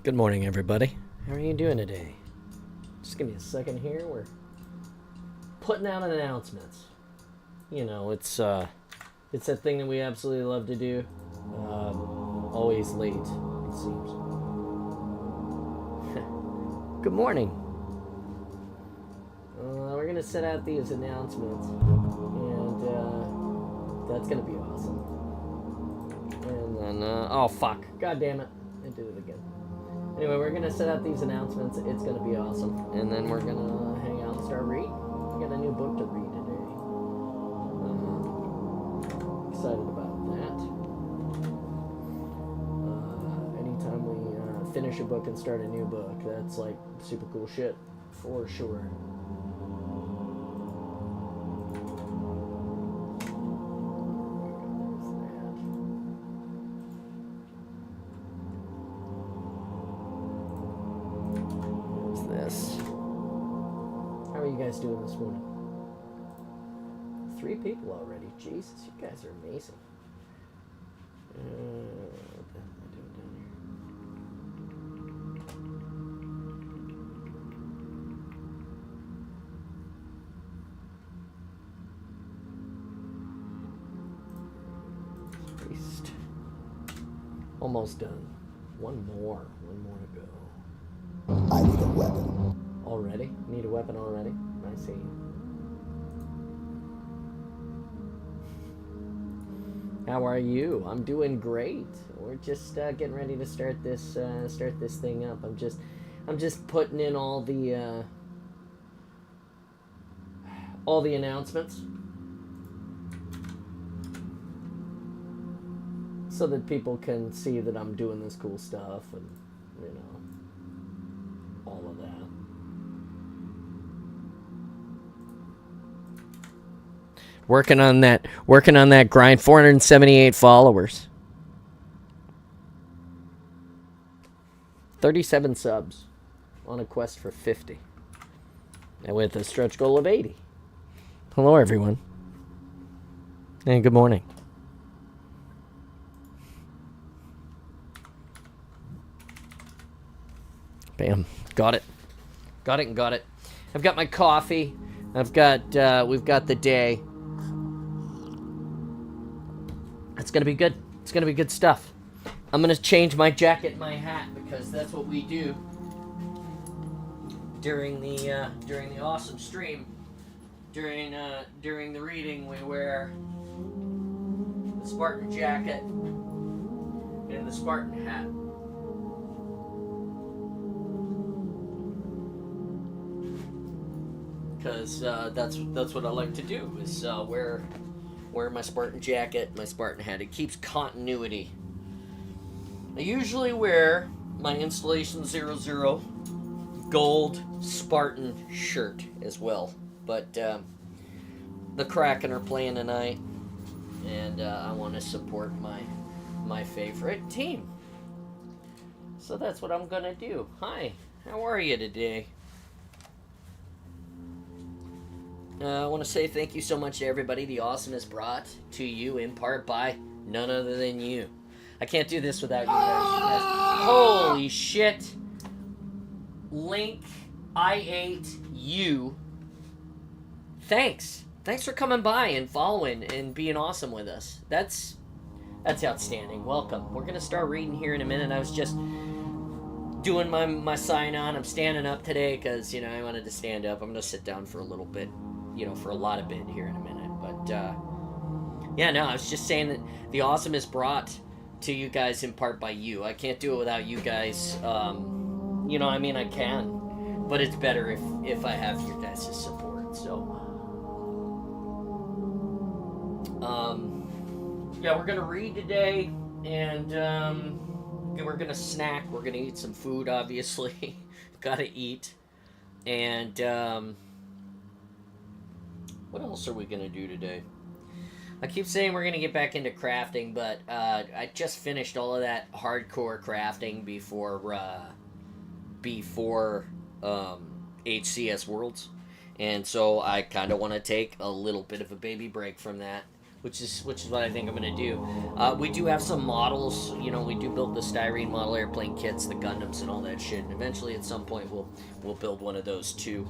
Good morning, everybody. How are you doing today? Just give me a second here. We're putting out announcements. You know, it's that thing that we absolutely love to do. Always late, it seems. Good morning. We're gonna set out these announcements, and that's gonna be awesome. And then, oh fuck, god damn it, I did it again. Anyway, we're gonna set out these announcements. It's gonna be awesome, and then we're gonna hang out and start reading. I got a new book to read today. Excited about that. Anytime we finish a book and start a new book, that's like super cool shit for sure. Doing this morning? 3 people already. Jesus, you guys are amazing. What the hell am I doing down here? Priest. Almost done. One more to go. I need a weapon. Already? Need a weapon already? I see. How are you? I'm doing great. We're just getting ready to start this thing up. I'm just putting in all the announcements so that people can see that I'm doing this cool stuff and all of that. Working on that grind. 478 followers. 37 subs on a quest for 50. And with a stretch goal of 80. Hello, everyone. And good morning. Bam. Got it. I've got my coffee. We've got the day. It's gonna be good. It's gonna be good stuff. I'm gonna change my jacket and my hat because that's what we do during the awesome stream. During the reading, we wear the Spartan jacket and the Spartan hat. Because that's what I like to do is wear my Spartan jacket, my Spartan hat. It keeps continuity. I usually wear my Installation 00 gold Spartan shirt as well. But the Kraken are playing tonight, and I want to support my favorite team. So that's what I'm going to do. Hi, how are you today? I want to say thank you so much to everybody. The awesome is brought to you in part by none other than you. I can't do this without you guys. Holy shit. Link, I ate you. Thanks for coming by and following and being awesome with us. That's outstanding. Welcome. We're going to start reading here in a minute. I was just doing my sign on. I'm standing up today because, I wanted to stand up. I'm going to sit down for a little bit. For a lot of bit here in a minute. But, I was just saying that the awesome is brought to you guys in part by you. I can't do it without you guys. I can. But it's better if I have your guys' support. So, we're going to read today. And, we're going to snack. We're going to eat some food, obviously. Gotta eat. And, what else are we going to do today? I keep saying we're going to get back into crafting, but I just finished all of that hardcore crafting before HCS Worlds. And so I kind of want to take a little bit of a baby break from that which is what I think I'm gonna do. We do have some models. You know, we do build the styrene model airplane kits, the Gundams, and all that shit. And eventually, at some point, we'll build one of those too.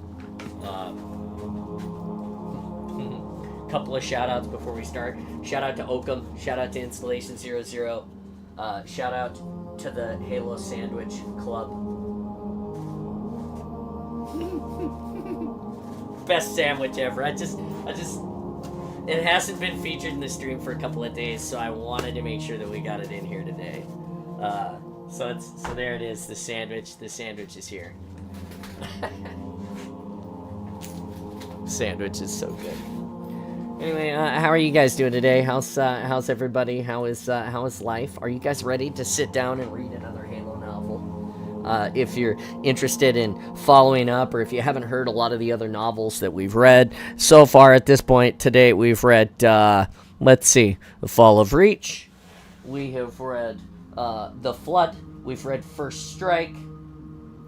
Couple of shout outs before we start. Shout out to Oakham. Shout out to Installation 00. Shout out to the Halo Sandwich Club. Best sandwich ever. I just it hasn't been featured in the stream for a couple of days, so I wanted to make sure that we got it in here today. So there it is, the sandwich. The sandwich is here. Sandwich is so good. Anyway, how are you guys doing today? How's everybody? How is life? Are you guys ready to sit down and read another Halo novel? If you're interested in following up, or if you haven't heard a lot of the other novels that we've read so far at this point today, we've read, let's see, The Fall of Reach. We have read The Flood. We've read First Strike.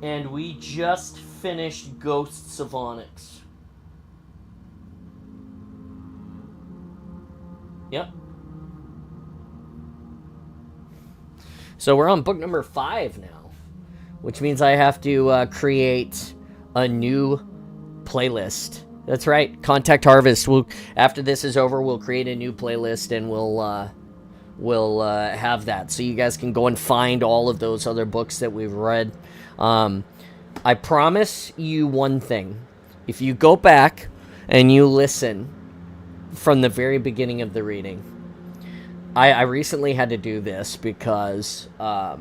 And we just finished Ghosts of Onyx. Yep. So we're on book number 5 now, which means I have to create a new playlist. That's right, Contact Harvest. After this is over, we'll create a new playlist, and we'll have that, so you guys can go and find all of those other books that we've read. I promise you one thing: if you go back and you listen from the very beginning of the reading. I recently had to do this because I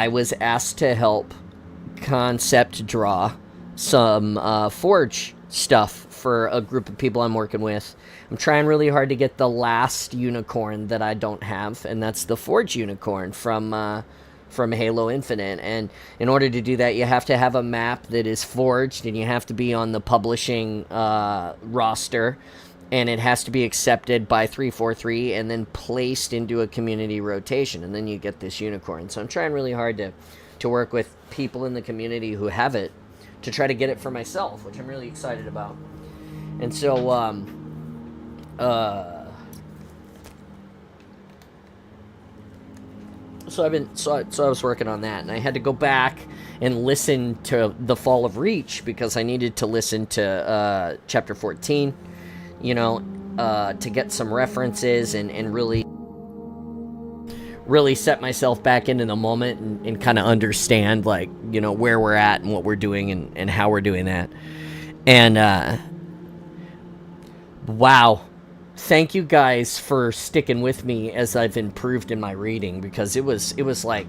was asked to help concept draw some Forge stuff for a group of people I'm working with. I'm trying really hard to get the last unicorn that I don't have, and that's the Forge unicorn from Halo Infinite. And in order to do that, you have to have a map that is forged, and you have to be on the publishing roster, and it has to be accepted by 343 and then placed into a community rotation, and then you get this unicorn. So I'm trying really hard to work with people in the community who have it to try to get it for myself, which I'm really excited about. And so I was working on that, and I had to go back and listen to The Fall of Reach because I needed to listen to chapter 14, you know, to get some references and really set myself back into the moment and kind of understand, like, you know, where we're at and what we're doing and how we're doing that. And wow. Thank you guys for sticking with me as I've improved in my reading, because it was like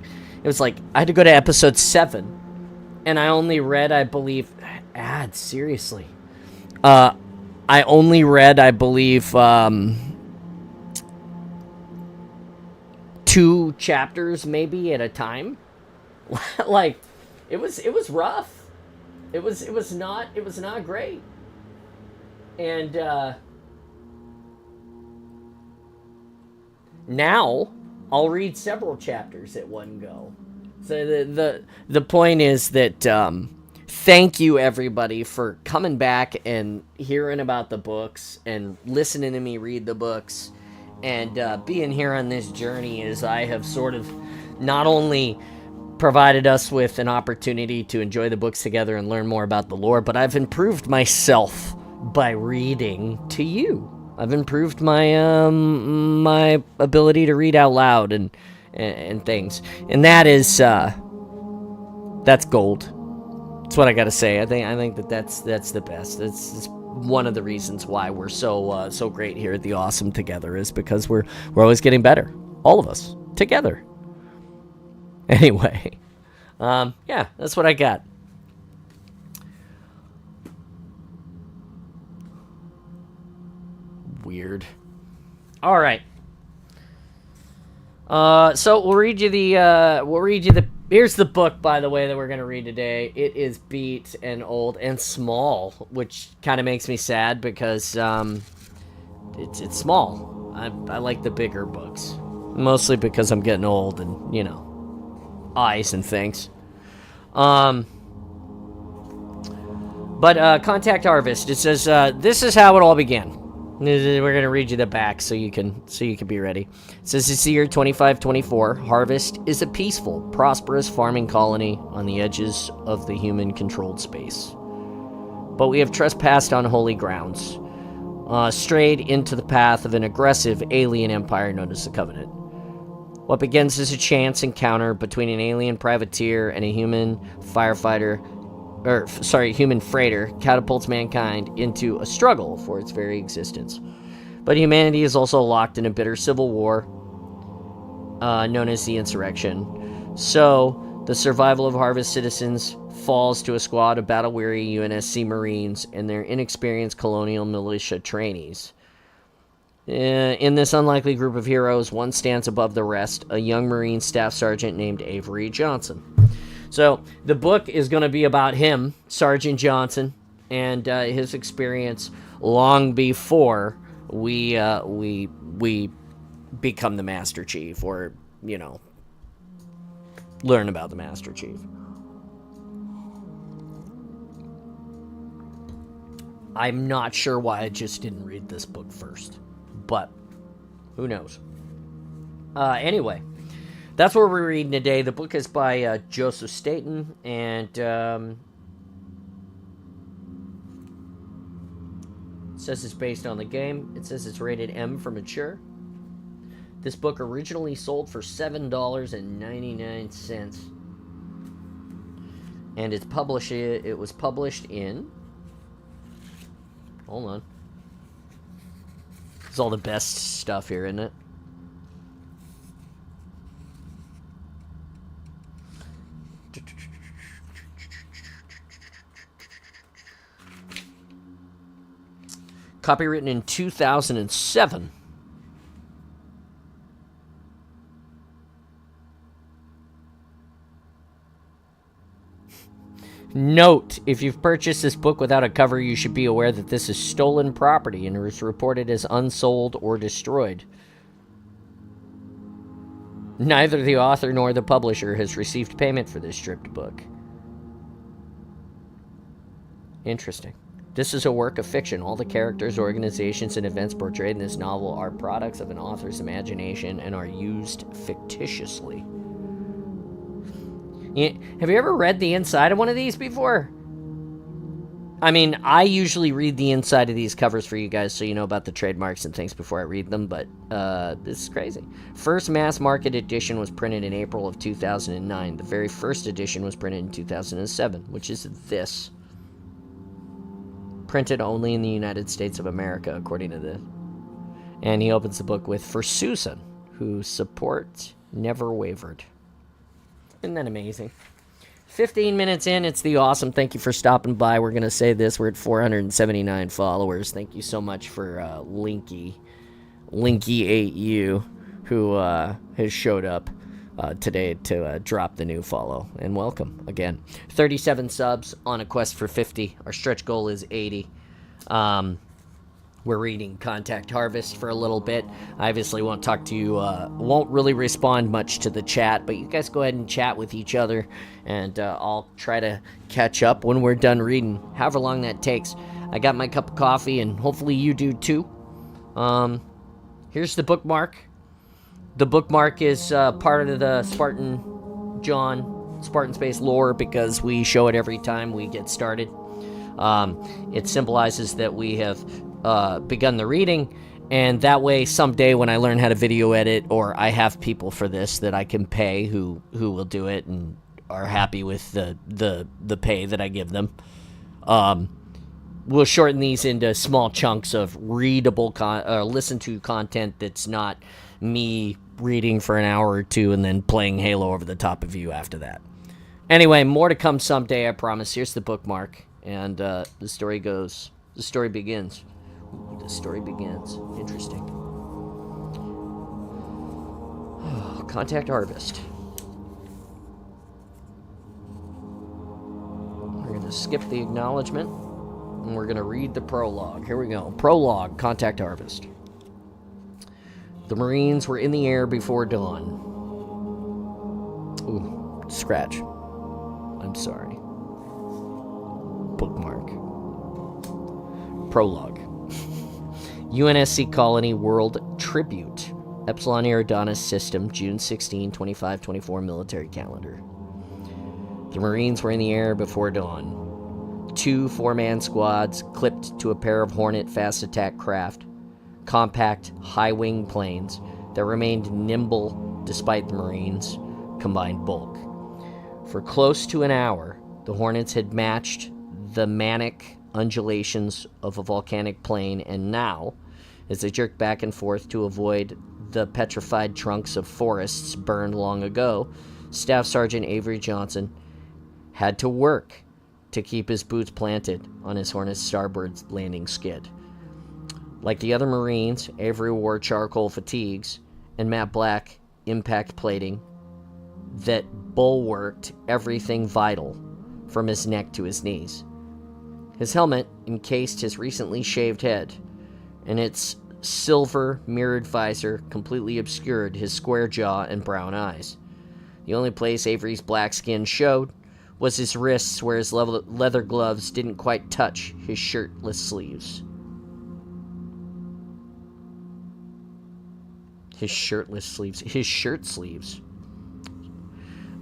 I had to go to episode 7 and I only read, I believe, seriously. I only read, I believe, 2 chapters maybe at a time. Like, it was rough. It was not great. And now I'll read several chapters at one go. So the point is that thank you, everybody, for coming back and hearing about the books and listening to me read the books and being here on this journey, as I have sort of not only provided us with an opportunity to enjoy the books together and learn more about the lore, but I've improved myself by reading to you. I've improved my my ability to read out loud and things, and that is that's gold. That's what I gotta say. I think that's the best. It's one of the reasons why we're so great here at the Awesome together, is because we're always getting better, all of us together. Anyway, yeah, that's what I got. Weird. All right. So we'll read you the. Here's the book, by the way, that we're gonna read today. It is beat and old and small, which kind of makes me sad because it's small. I like the bigger books, mostly because I'm getting old and, you know, eyes and things. But Contact Harvest. It says this is how it all began. We're gonna read you the back so you can be ready. It says it's the year 2524. Harvest is a peaceful, prosperous farming colony on the edges of the human-controlled space. But we have trespassed on holy grounds, strayed into the path of an aggressive alien empire known as the Covenant. What begins as a chance encounter between an alien privateer and a human human freighter catapults mankind into a struggle for its very existence. But humanity is also locked in a bitter civil war known as the Insurrection. So, the survival of Harvest citizens falls to a squad of battle-weary UNSC Marines and their inexperienced colonial militia trainees. In this unlikely group of heroes, one stands above the rest, a young Marine Staff Sergeant named Avery Johnson. So, the book is going to be about him, Sergeant Johnson, and his experience long before we become the Master Chief, or, learn about the Master Chief. I'm not sure why I just didn't read this book first. But who knows? Anyway, that's what we're reading today. The book is by Joseph Staten, and it says it's based on the game. It says it's rated M for mature. This book originally sold for $7.99, and it was published in. Hold on. It's all the best stuff here, isn't it? Copywritten in 2007. Note, if you've purchased this book without a cover, you should be aware that this is stolen property and is reported as unsold or destroyed. Neither the author nor the publisher has received payment for this stripped book. Interesting. This is a work of fiction. All the characters, organizations, and events portrayed in this novel are products of an author's imagination and are used fictitiously. Have you ever read the inside of one of these before? I mean, I usually read the inside of these covers for you guys so you know about the trademarks and things before I read them, but this is crazy. First mass market edition was printed in April of 2009. The very first edition was printed in 2007, which is this. Printed only in the United States of America, according to this. And he opens the book with, "For Susan, whose support never wavered." Isn't that amazing? 15 minutes in, it's the awesome. Thank you for stopping by. We're going to say this. We're at 479 followers. Thank you so much for Linky8U, who has showed up today to drop the new follow. And welcome again. 37 subs on a quest for 50. Our stretch goal is 80. We're reading Contact Harvest for a little bit. I obviously won't talk to you, won't really respond much to the chat, but you guys go ahead and chat with each other, and I'll try to catch up when we're done reading, however long that takes. I got my cup of coffee, and hopefully you do too. Here's the bookmark. The bookmark is part of the Spartan Space lore because we show it every time we get started. It symbolizes that we have begun the reading, and that way someday when I learn how to video edit, or I have people for this that I can pay who will do it and are happy with the pay that I give them, we'll shorten these into small chunks of readable listen to content that's not me reading for an hour or two and then playing Halo over the top of you after that. Anyway, more to come someday, I promise. Here's the bookmark, and the story begins. Ooh, the story begins. Interesting. Contact Harvest. We're going to skip the acknowledgement, and we're going to read the prologue. Here we go. Prologue, Contact Harvest. The Marines were in the air before dawn. Ooh, scratch. I'm sorry. Bookmark. Prologue. UNSC Colony World Tribute. Epsilon Eridanus System, June 16, 2524 military calendar. The Marines were in the air before dawn. 2 4-man squads clipped to a pair of Hornet fast attack craft, compact, high-wing planes that remained nimble despite the Marines' combined bulk. For close to an hour, the Hornets had matched the manic undulations of a volcanic plain, and now, as they jerked back and forth to avoid the petrified trunks of forests burned long ago, Staff Sergeant Avery Johnson had to work to keep his boots planted on his Hornet's starboard landing skid. Like the other Marines, Avery wore charcoal fatigues and matte black impact plating that bulwarked everything vital from his neck to his knees. His helmet encased his recently shaved head, and its silver mirrored visor completely obscured his square jaw and brown eyes. The only place Avery's black skin showed was his wrists, where his leather gloves didn't quite touch his shirtless sleeves. His shirt sleeves.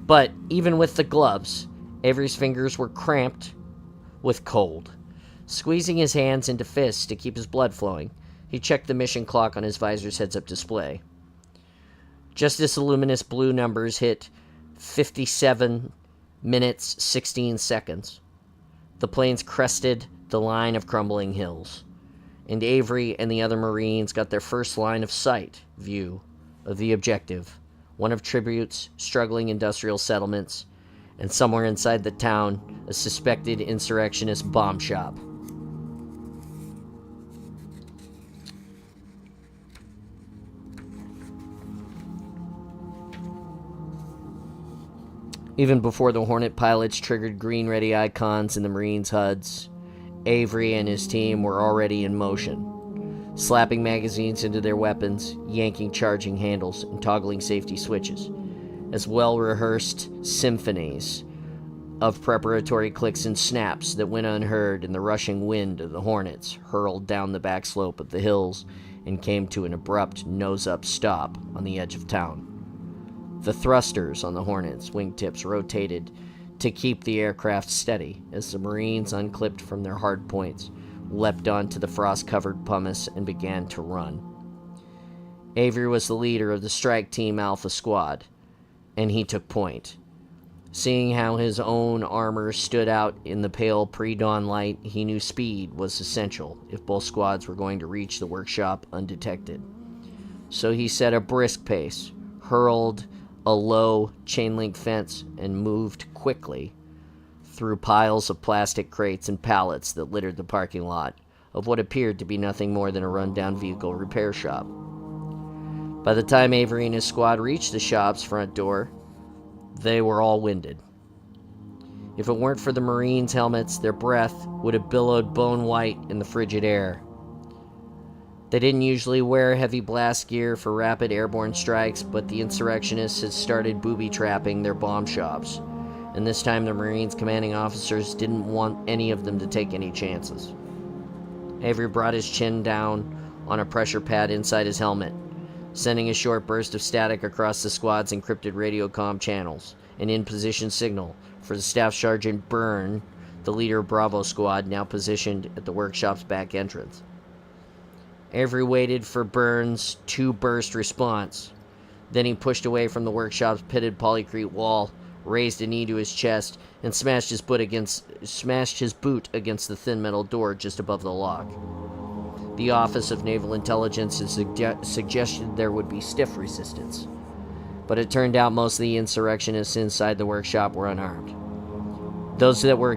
But even with the gloves, Avery's fingers were cramped with cold. Squeezing his hands into fists to keep his blood flowing, he checked the mission clock on his visor's heads-up display. Just as the luminous blue numbers hit 57 minutes, 16 seconds, the planes crested the line of crumbling hills, and Avery and the other Marines got their first line of sight view of the objective, one of Tribute's struggling industrial settlements, and somewhere inside the town, a suspected insurrectionist bomb shop. Even before the Hornet pilots triggered green-ready icons in the Marines' HUDs, Avery and his team were already in motion, slapping magazines into their weapons, yanking charging handles, and toggling safety switches, as well-rehearsed symphonies of preparatory clicks and snaps that went unheard in the rushing wind of the Hornets hurled down the back slope of the hills and came to an abrupt nose-up stop on the edge of town. The thrusters on the Hornets' wingtips rotated to keep the aircraft steady as the Marines, unclipped from their hard points, leapt onto the frost-covered pumice and began to run. Avery was the leader of the Strike Team Alpha Squad, and he took point. Seeing how his own armor stood out in the pale pre-dawn light, he knew speed was essential if both squads were going to reach the workshop undetected. So he set a brisk pace, hurled a low chain-link fence, and moved quickly through piles of plastic crates and pallets that littered the parking lot of what appeared to be nothing more than a rundown vehicle repair shop. By the time Avery and his squad reached the shop's front door, they were all winded. If it weren't for the Marines' helmets, their breath would have billowed bone-white in the frigid air. They didn't usually wear heavy blast gear for rapid airborne strikes, but the insurrectionists had started booby-trapping their bomb shops, and this time the Marines' commanding officers didn't want any of them to take any chances. Avery brought his chin down on a pressure pad inside his helmet, sending a short burst of static across the squad's encrypted radiocom channels, an in-position signal for the Staff Sergeant Byrne, the leader of Bravo Squad, now positioned at the workshop's back entrance. Avery waited for Byrne's two-burst response. Then he pushed away from the workshop's pitted polycrete wall, raised a knee to his chest, and smashed his boot against the thin metal door just above the lock. The Office of Naval Intelligence had suggested there would be stiff resistance, but it turned out most of the insurrectionists inside the workshop were unarmed. Those that were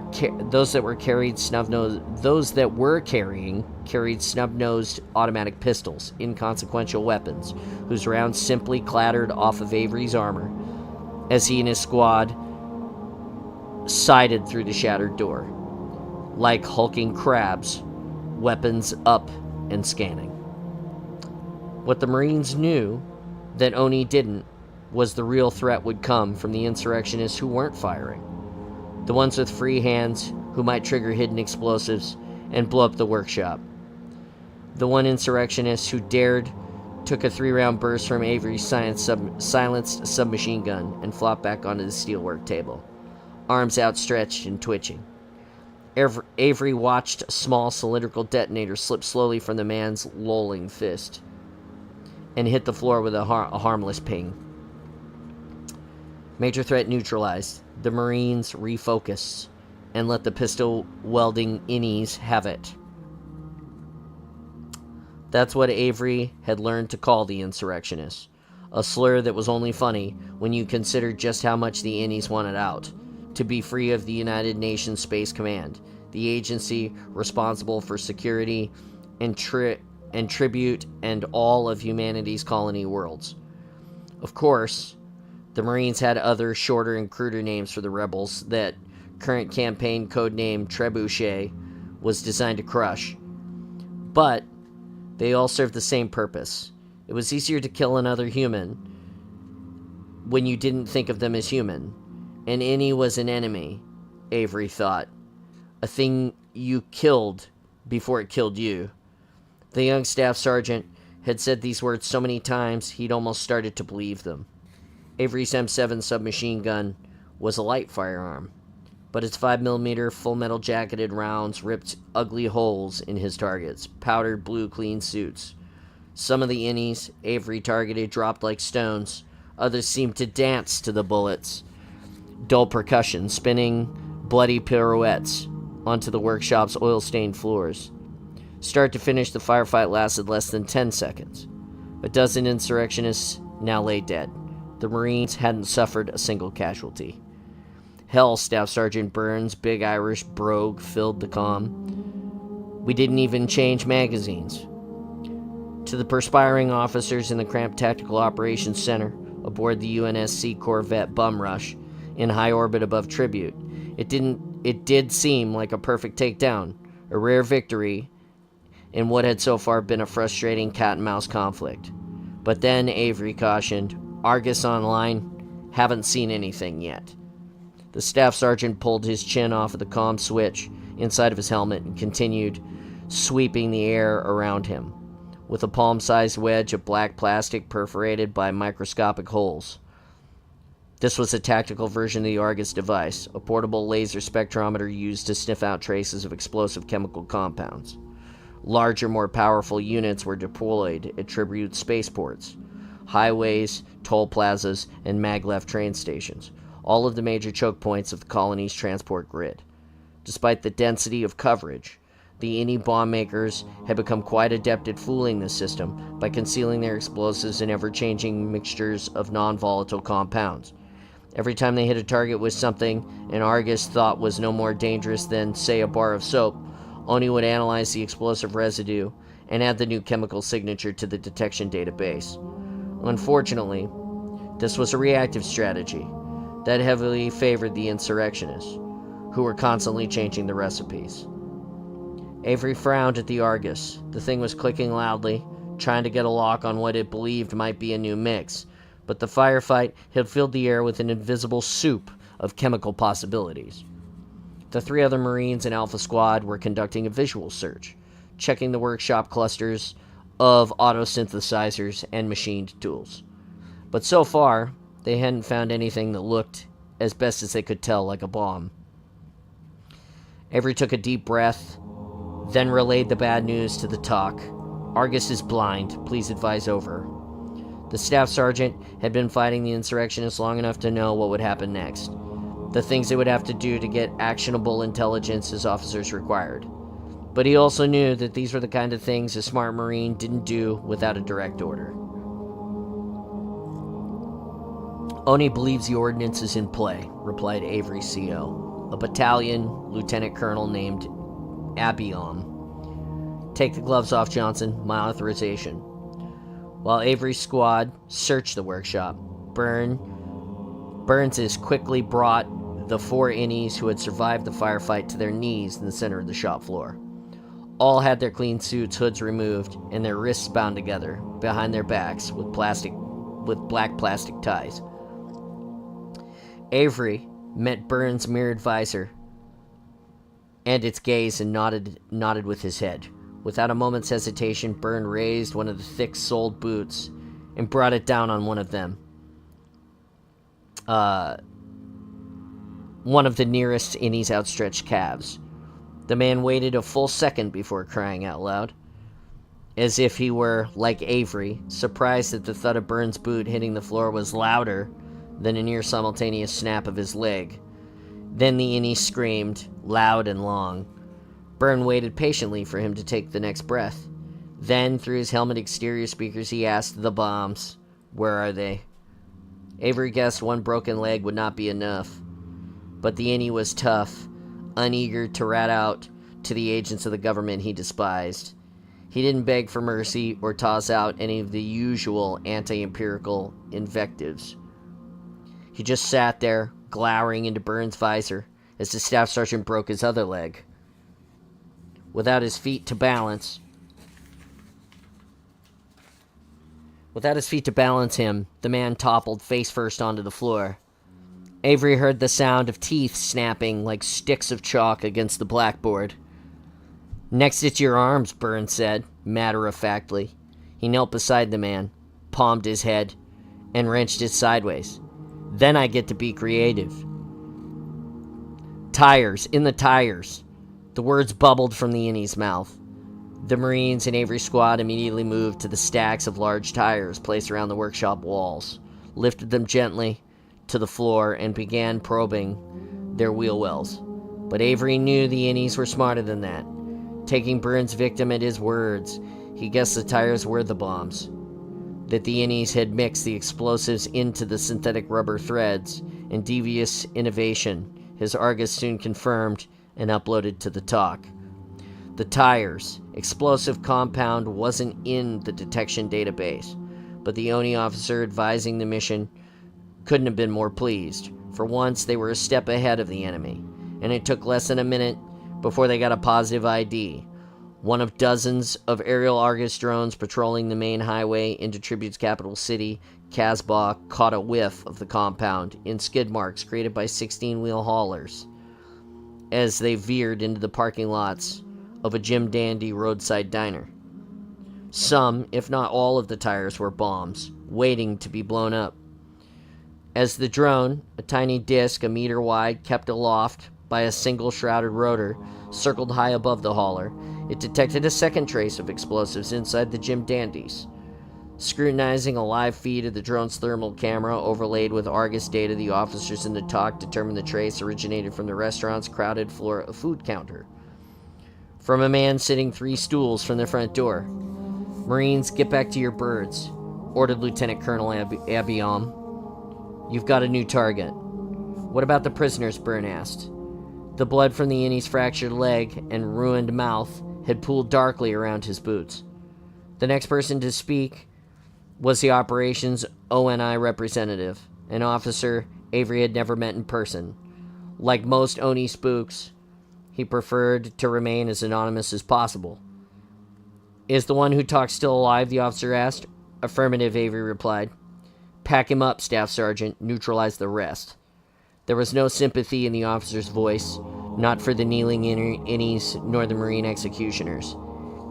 carrying snub-nosed automatic pistols, inconsequential weapons, whose rounds simply clattered off of Avery's armor as he and his squad sided through the shattered door, like hulking crabs, weapons up and scanning. What the Marines knew that Oni didn't was the real threat would come from the insurrectionists who weren't firing. The ones with free hands who might trigger hidden explosives and blow up the workshop. The one insurrectionist who dared took a 3-round burst from Avery's silenced submachine gun and flopped back onto the steelwork table, arms outstretched and twitching. Avery watched a small cylindrical detonator slip slowly from the man's lolling fist and hit the floor with a harmless ping. Major threat neutralized. The Marines refocused and let the pistol-welding innies have it. That's what Avery had learned to call the insurrectionists, a slur that was only funny when you considered just how much the innies wanted out, to be free of the United Nations Space Command, the agency responsible for security and tribute and all of humanity's colony worlds. Of course, the Marines had other shorter and cruder names for the rebels that current campaign codename Trebuchet was designed to crush, but they all served the same purpose. It was easier to kill another human when you didn't think of them as human. An innie was an enemy, Avery thought. A thing you killed before it killed you. The young staff sergeant had said these words so many times he'd almost started to believe them. Avery's M7 submachine gun was a light firearm, but its 5mm full metal jacketed rounds ripped ugly holes in his targets, powdered blue clean suits. Some of the innies Avery targeted dropped like stones. Others seemed to dance to the bullets. Dull percussion, spinning bloody pirouettes onto the workshop's oil-stained floors. Start to finish, the firefight lasted less than 10 seconds. A dozen insurrectionists now lay dead. The Marines hadn't suffered a single casualty. Hell, Staff Sergeant Burns' big Irish brogue filled the comm. We didn't even change magazines. To the perspiring officers in the cramped Tactical Operations Center aboard the UNSC Corvette Bumrush in high orbit above Tribute, it did seem like a perfect takedown, a rare victory in what had so far been a frustrating cat-and-mouse conflict. But then, Avery cautioned, Argus online, haven't seen anything yet. The staff sergeant pulled his chin off of the comm switch inside of his helmet and continued sweeping the air around him with a palm-sized wedge of black plastic perforated by microscopic holes. This was a tactical version of the Argus device, a portable laser spectrometer used to sniff out traces of explosive chemical compounds. Larger, more powerful units were deployed at Tribute spaceports, highways, toll plazas, and maglev train stations, all of the major choke points of the colony's transport grid. Despite the density of coverage, the innie bomb makers had become quite adept at fooling the system by concealing their explosives in ever-changing mixtures of non-volatile compounds. Every time they hit a target with something an Argus thought was no more dangerous than, say, a bar of soap, Oni would analyze the explosive residue and add the new chemical signature to the detection database. Unfortunately, this was a reactive strategy that heavily favored the insurrectionists, who were constantly changing the recipes. Avery frowned at the Argus. The thing was clicking loudly, trying to get a lock on what it believed might be a new mix, but the firefight had filled the air with an invisible soup of chemical possibilities. The 3 other Marines in Alpha Squad were conducting a visual search, checking the workshop clusters of auto-synthesizers and machined tools. But so far, they hadn't found anything that looked, as best as they could tell, like a bomb. Avery took a deep breath, then relayed the bad news to the TOC. Argus is blind. Please advise over. The staff sergeant had been fighting the insurrectionists long enough to know what would happen next. The things they would have to do to get actionable intelligence his officers required. But he also knew that these were the kind of things a smart Marine didn't do without a direct order. Oni believes the ordinance is in play, replied Avery's CO, a battalion lieutenant colonel named Abiom. Take the gloves off, Johnson. My authorization. While Avery's squad searched the workshop, Burns quickly brought the 4 innies who had survived the firefight to their knees in the center of the shop floor. All had their clean suits, hoods removed, and their wrists bound together behind their backs with black plastic ties. Avery met Burns' mirrored visor and its gaze and nodded with his head. Without a moment's hesitation, Byrne raised one of the thick-soled boots and brought it down on one of them. One of the nearest Innie's outstretched calves. The man waited a full second before crying out loud, as if he were, like Avery, surprised that the thud of Byrne's boot hitting the floor was louder than a near-simultaneous snap of his leg. Then the Innie screamed, loud and long. Byrne waited patiently for him to take the next breath. Then, through his helmet exterior speakers, he asked, "The bombs, where are they?" Avery guessed one broken leg would not be enough. But the Innie was tough, uneager to rat out to the agents of the government he despised. He didn't beg for mercy or toss out any of the usual anti-empirical invectives. He just sat there, glowering into Byrne's visor, as the staff sergeant broke his other leg. Without his feet to balance him, the man toppled face first onto the floor. Avery heard the sound of teeth snapping like sticks of chalk against the blackboard. "Next it's your arms," Byrne said, matter-of-factly. He knelt beside the man, palmed his head, and wrenched it sideways. "Then I get to be creative." "Tires, in the tires." The words bubbled from the Innie's mouth. The Marines in Avery's squad immediately moved to the stacks of large tires placed around the workshop walls, lifted them gently to the floor, and began probing their wheel wells. But Avery knew the Innies were smarter than that. Taking Byrne's victim at his words, he guessed the tires were the bombs. That the Innies had mixed the explosives into the synthetic rubber threads, and devious innovation, his Argus soon confirmed and uploaded to the talk. The tires, explosive compound, wasn't in the detection database, but the ONI officer advising the mission couldn't have been more pleased. For once, they were a step ahead of the enemy, and it took less than a minute before they got a positive ID. One of dozens of aerial Argus drones patrolling the main highway into Tribute's capital city, Casbah, caught a whiff of the compound in skid marks created by 16-wheel haulers as they veered into the parking lots of a Jim Dandy roadside diner. Some, if not all of the tires were bombs, waiting to be blown up. As the drone, a tiny disc a meter wide kept aloft by a single shrouded rotor, circled high above the hauler, it detected a second trace of explosives inside the Jim Dandies. Scrutinizing a live feed of the drone's thermal camera overlaid with Argus data, the officers in the talk determined the trace originated from the restaurant's crowded floor food counter. From a man sitting 3 stools from the front door. "Marines, get back to your birds," ordered Lieutenant Colonel Abiam. "You've got a new target." "What about the prisoners?" Byrne asked. The blood from the Innie's fractured leg and ruined mouth had pooled darkly around his boots. The next person to speak was the operations ONI representative, an officer Avery had never met in person. Like most ONI spooks, he preferred to remain as anonymous as possible. "Is the one who talked still alive?" the officer asked. "Affirmative," Avery replied. "Pack him up, Staff Sergeant. Neutralize the rest." There was no sympathy in the officer's voice, not for the kneeling Innies nor the Marine executioners.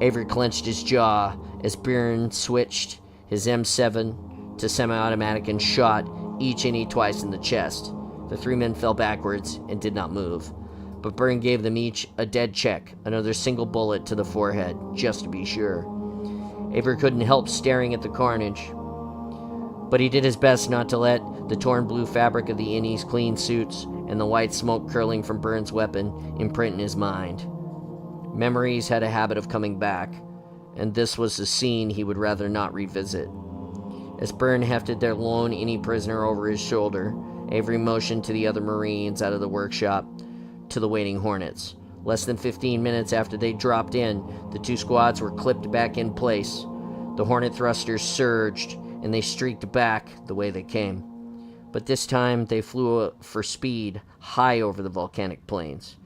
Avery clenched his jaw as Byrne switched his M7 to semi-automatic and shot each Innie twice in the chest. The 3 men fell backwards and did not move, but Byrne gave them each a dead check, another single bullet to the forehead, just to be sure. Avery couldn't help staring at the carnage, but he did his best not to let the torn blue fabric of the Innies' clean suits and the white smoke curling from Byrne's weapon imprint in his mind. Memories had a habit of coming back, and this was a scene he would rather not revisit. As Byrne hefted their lone Innie prisoner over his shoulder, Avery motioned to the other Marines out of the workshop to the waiting Hornets. Less than 15 minutes after they dropped in, the 2 squads were clipped back in place. The Hornet thrusters surged, and they streaked back the way they came. But this time, they flew for speed high over the volcanic plains.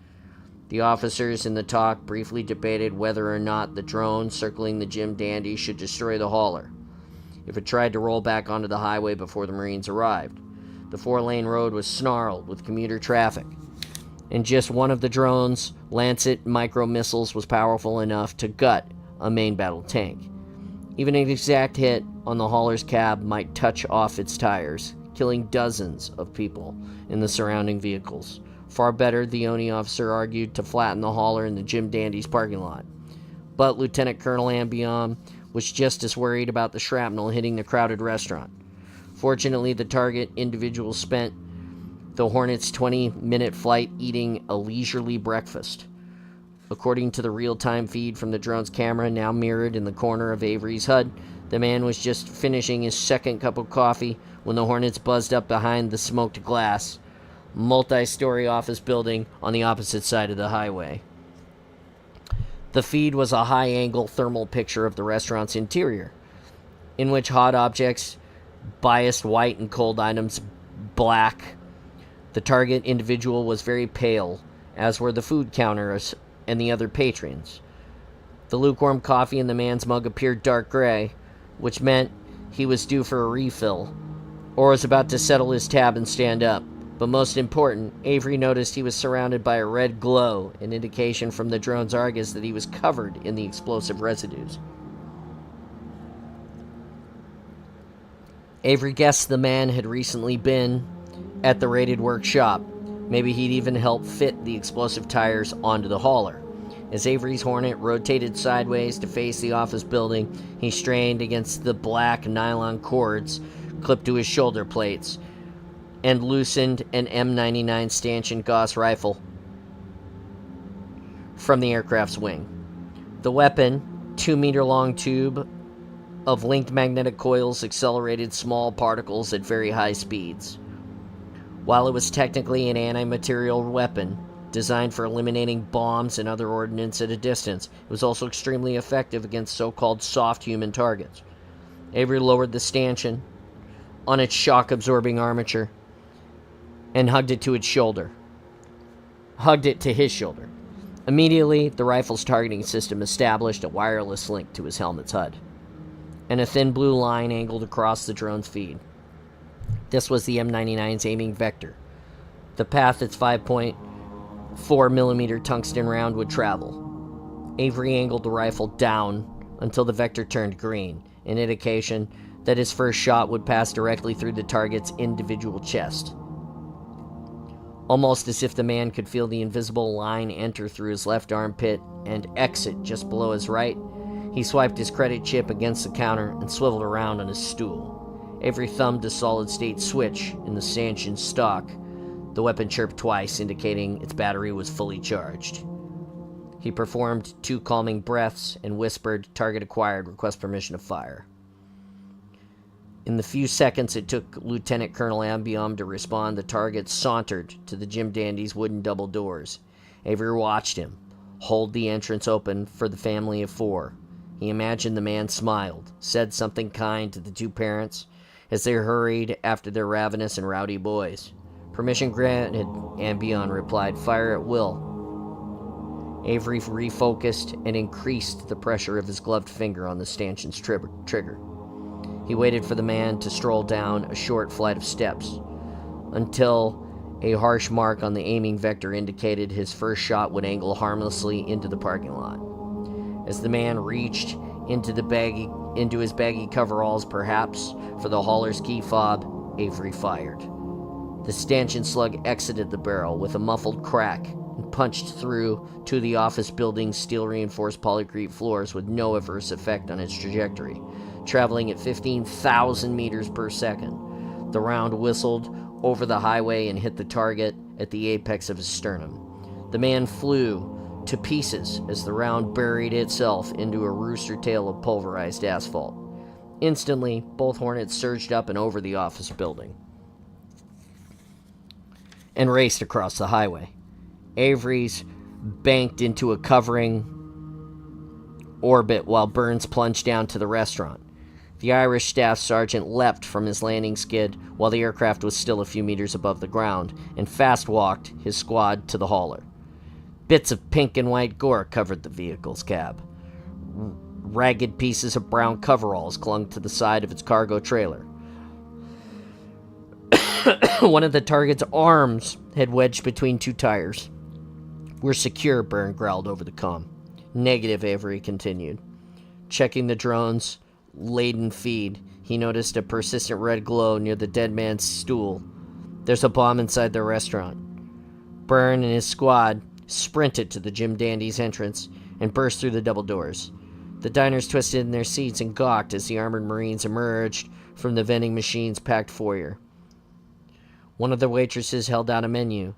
The officers in the talk briefly debated whether or not the drone circling the Jim Dandy should destroy the hauler if it tried to roll back onto the highway before the Marines arrived. The 4-lane road was snarled with commuter traffic, and just one of the drone's Lancet micro missiles was powerful enough to gut a main battle tank. Even an exact hit on the hauler's cab might touch off its tires, killing dozens of people in the surrounding vehicles. Far better, the ONI officer argued, to flatten the hauler in the Jim Dandy's parking lot. But Lieutenant Colonel Ambion was just as worried about the shrapnel hitting the crowded restaurant. Fortunately, the target individual spent the Hornet's 20-minute flight eating a leisurely breakfast. According to the real-time feed from the drone's camera, now mirrored in the corner of Avery's HUD, the man was just finishing his second cup of coffee when the Hornets buzzed up behind the smoked glass, multi-story office building on the opposite side of the highway. The feed was a high-angle thermal picture of the restaurant's interior, in which hot objects biased white and cold items black. The target individual was very pale, as were the food counters and the other patrons. The lukewarm coffee in the man's mug appeared dark gray, which meant he was due for a refill, or was about to settle his tab and stand up. But most important, Avery noticed he was surrounded by a red glow, an indication from the drone's Argus that he was covered in the explosive residues. Avery guessed the man had recently been at the raided workshop. Maybe he'd even helped fit the explosive tires onto the hauler. As Avery's Hornet rotated sideways to face the office building, he strained against the black nylon cords clipped to his shoulder plates and loosened an M99 stanchion Gauss rifle from the aircraft's wing. The weapon, 2-meter-long tube of linked magnetic coils, accelerated small particles at very high speeds. While it was technically an anti-material weapon designed for eliminating bombs and other ordnance at a distance, it was also extremely effective against so-called soft human targets. Avery lowered the stanchion on its shock-absorbing armature and hugged it to his shoulder. Immediately, the rifle's targeting system established a wireless link to his helmet's HUD, and a thin blue line angled across the drone's feed. This was the M99's aiming vector, the path its 5.4mm tungsten round would travel. Avery angled the rifle down until the vector turned green, an indication that his first shot would pass directly through the target's individual chest. Almost as if the man could feel the invisible line enter through his left armpit and exit just below his right, he swiped his credit chip against the counter and swiveled around on his stool. Avery thumbed a solid-state switch in the stanchion stock. The weapon chirped twice, indicating its battery was fully charged. He performed 2 calming breaths and whispered, "Target acquired, request permission to fire." In the few seconds it took Lieutenant Colonel Ambion to respond, the target sauntered to the Jim Dandy's wooden double doors. Avery watched him hold the entrance open for the family of 4. He imagined the man smiled, said something kind to the 2 parents as they hurried after their ravenous and rowdy boys. "Permission granted," Ambion replied. "Fire at will." Avery refocused and increased the pressure of his gloved finger on the stanchion's trigger. He waited for the man to stroll down a short flight of steps until a harsh mark on the aiming vector indicated his first shot would angle harmlessly into the parking lot. As the man reached into his baggy coveralls, perhaps for the hauler's key fob, Avery fired. The stanchion slug exited the barrel with a muffled crack and punched through to the office building's steel-reinforced polycrete floors with no adverse effect on its trajectory. Traveling at 15,000 meters per second, the round whistled over the highway and hit the target at the apex of his sternum. The man flew to pieces as the round buried itself into a rooster tail of pulverized asphalt. Instantly, both Hornets surged up and over the office building and raced across the highway. Avery's banked into a covering orbit while Burns plunged down to the restaurant. The Irish staff sergeant leapt from his landing skid while the aircraft was still a few meters above the ground and fast-walked his squad to the hauler. Bits of pink and white gore covered the vehicle's cab. Ragged pieces of brown coveralls clung to the side of its cargo trailer. One of the target's arms had wedged between 2 tires, We're secure, Byrne growled over the comm. Negative, Avery continued. Checking the drone's laden feed, he noticed a persistent red glow near the dead man's stool. There's a bomb inside the restaurant. Byrne and his squad sprinted to the Jim Dandy's entrance and burst through the double doors. The diners twisted in their seats and gawked as the armored Marines emerged from the vending machine's packed foyer. One of the waitresses held out a menu,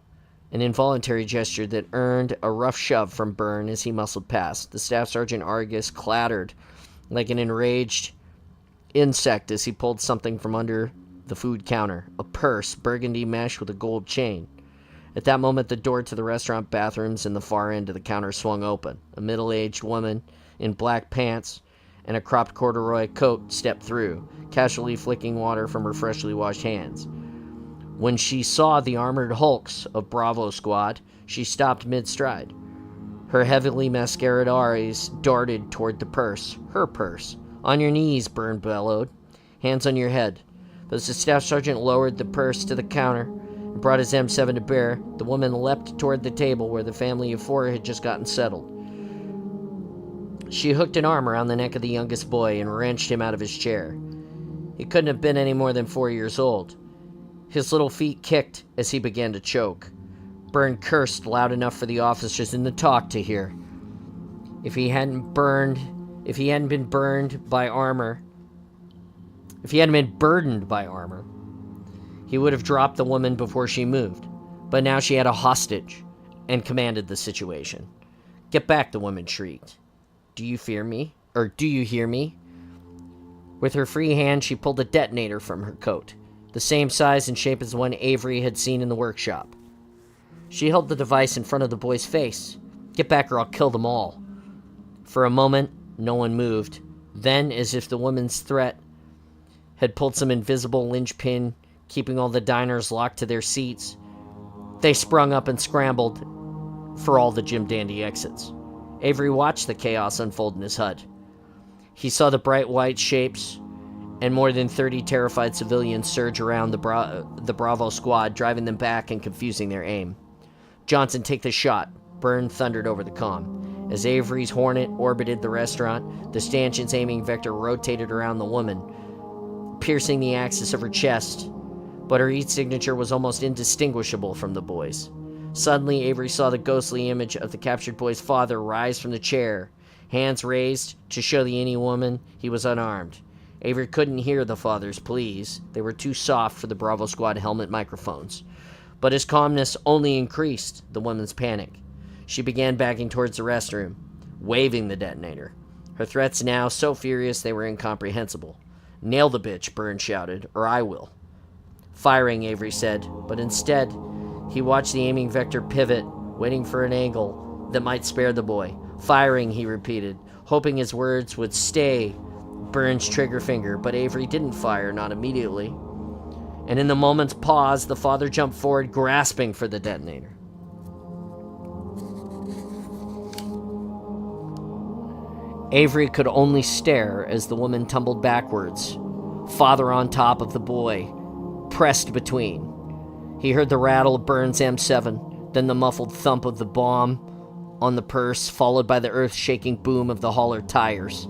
an involuntary gesture that earned a rough shove from Byrne as he muscled past. The staff sergeant Argus clattered like an enraged insect as he pulled something from under the food counter, a purse, burgundy mesh with a gold chain. At that moment, the door to the restaurant bathrooms in the far end of the counter swung open. A middle-aged woman in black pants and a cropped corduroy coat stepped through, casually flicking water from her freshly washed hands. When she saw the armored hulks of Bravo Squad, she stopped mid-stride. Her heavily mascaraed eyes darted toward the purse, her purse. On your knees, Byrne bellowed. Hands on your head. But as the staff sergeant lowered the purse to the counter and brought his M7 to bear, the woman leapt toward the table where the family of four had just gotten settled. She hooked an arm around the neck of the youngest boy and wrenched him out of his chair. He couldn't have been any more than 4 years old. His little feet kicked as he began to choke. Byrne cursed loud enough for the officers in the talk to hear. If he hadn't been burdened by armor, he would have dropped the woman before she moved. But now she had a hostage and commanded the situation. Get back, the woman shrieked. Do you fear me? Or do you hear me? With her free hand, she pulled a detonator from her coat, the same size and shape as the one Avery had seen in the workshop. She held the device in front of the boy's face. Get back or I'll kill them all. For a moment, no one moved. Then, as if the woman's threat had pulled some invisible linchpin, keeping all the diners locked to their seats, they sprung up and scrambled for all the Jim Dandy exits. Avery watched the chaos unfold in his HUD. He saw the bright white shapes and more than 30 terrified civilians surge around the Bravo Squad, driving them back and confusing their aim. Johnson, take the shot, Byrne thundered over the comm. As Avery's Hornet orbited the restaurant, the stanchion's aiming vector rotated around the woman, piercing the axis of her chest, but her heat signature was almost indistinguishable from the boy's. Suddenly, Avery saw the ghostly image of the captured boy's father rise from the chair, hands raised to show the any woman he was unarmed. Avery couldn't hear the father's pleas. They were too soft for the Bravo Squad helmet microphones. But his calmness only increased the woman's panic. She began backing towards the restroom, waving the detonator. Her threats now so furious they were incomprehensible. Nail the bitch, Byrne shouted, or I will. Firing, Avery said, but instead, he watched the aiming vector pivot, waiting for an angle that might spare the boy. Firing, he repeated, hoping his words would stay Byrne's trigger finger, but Avery didn't fire, not immediately. And in the moment's pause, the father jumped forward, grasping for the detonator. Avery could only stare as the woman tumbled backwards, father on top of the boy, pressed between. He heard the rattle of Byrne's M7, then the muffled thump of the bomb on the purse, followed by the earth-shaking boom of the hauler tires.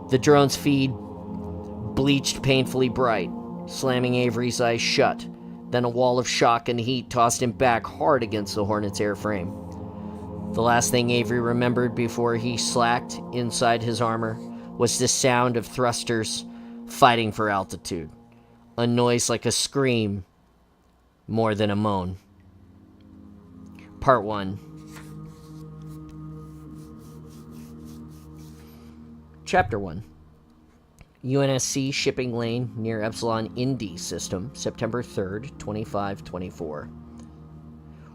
The drone's feed bleached painfully bright, slamming Avery's eyes shut. Then a wall of shock and heat tossed him back hard against the Hornet's airframe. The last thing Avery remembered before he slacked inside his armor was the sound of thrusters fighting for altitude. A noise like a scream, more than a moan. Part 1. Chapter 1. UNSC shipping lane near Epsilon Indy system, September 3rd, 2524.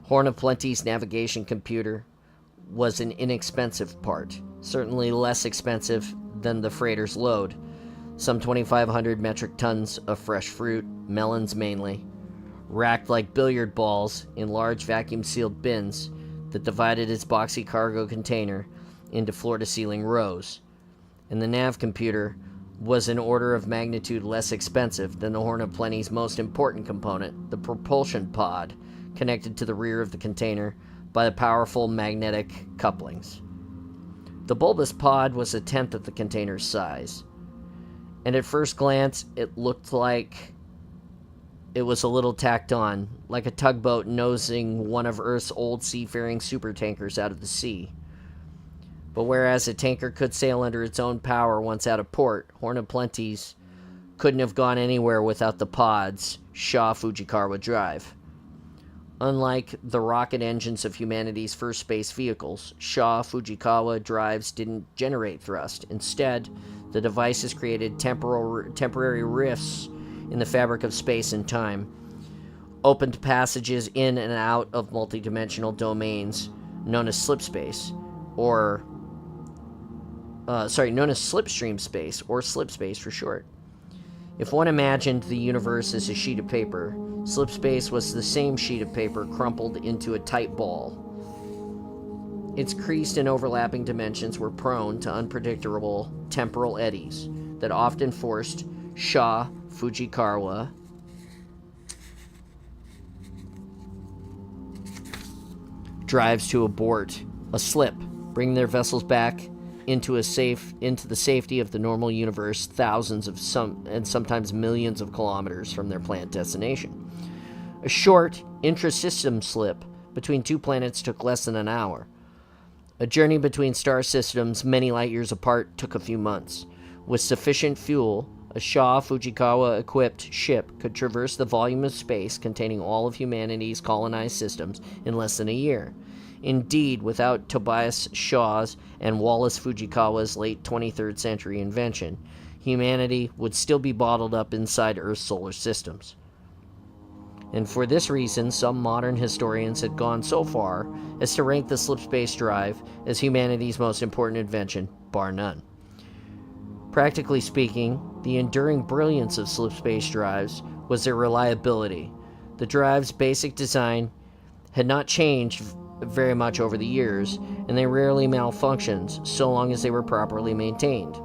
Horn of Plenty's navigation computer was an inexpensive part, certainly less expensive than the freighter's load. Some 2,500 metric tons of fresh fruit, melons mainly, racked like billiard balls in large vacuum-sealed bins that divided its boxy cargo container into floor-to-ceiling rows. And the nav computer was an order of magnitude less expensive than the Horn of Plenty's most important component, the propulsion pod, connected to the rear of the container by the powerful magnetic couplings. The bulbous pod was a tenth of the container's size, and at first glance it looked like it was a little tacked on, like a tugboat nosing one of Earth's old seafaring supertankers out of the sea. But whereas a tanker could sail under its own power once out of port, Horn of Plenty's couldn't have gone anywhere without the pod's Shaw Fujikawa drive. Unlike the rocket engines of humanity's first space vehicles, Shaw Fujikawa drives didn't generate thrust. Instead, the devices created temporary rifts in the fabric of space and time, opened passages in and out of multidimensional domains known as slipspace, known as slipstream space, or slipspace for short. If one imagined the universe as a sheet of paper, slipspace was the same sheet of paper crumpled into a tight ball. Its creased and overlapping dimensions were prone to unpredictable temporal eddies that often forced Shaw Fujikawa drives to abort a slip, bringing their vessels back into the safety of the normal universe, thousands of sometimes millions of kilometers from their planet destination. A short intra-system slip between two planets took less than an hour. A journey between star systems many light years apart took a few months. With sufficient fuel, a Shaw Fujikawa-equipped ship could traverse the volume of space containing all of humanity's colonized systems in less than a year. Indeed, without Tobias Shaw's and Wallace Fujikawa's late 23rd century invention, humanity would still be bottled up inside Earth's solar systems. And for this reason, some modern historians had gone so far as to rank the slipspace drive as humanity's most important invention, bar none. Practically speaking, the enduring brilliance of slipspace drives was their reliability. The drive's basic design had not changed very much over the years, and they rarely malfunctioned so long as they were properly maintained,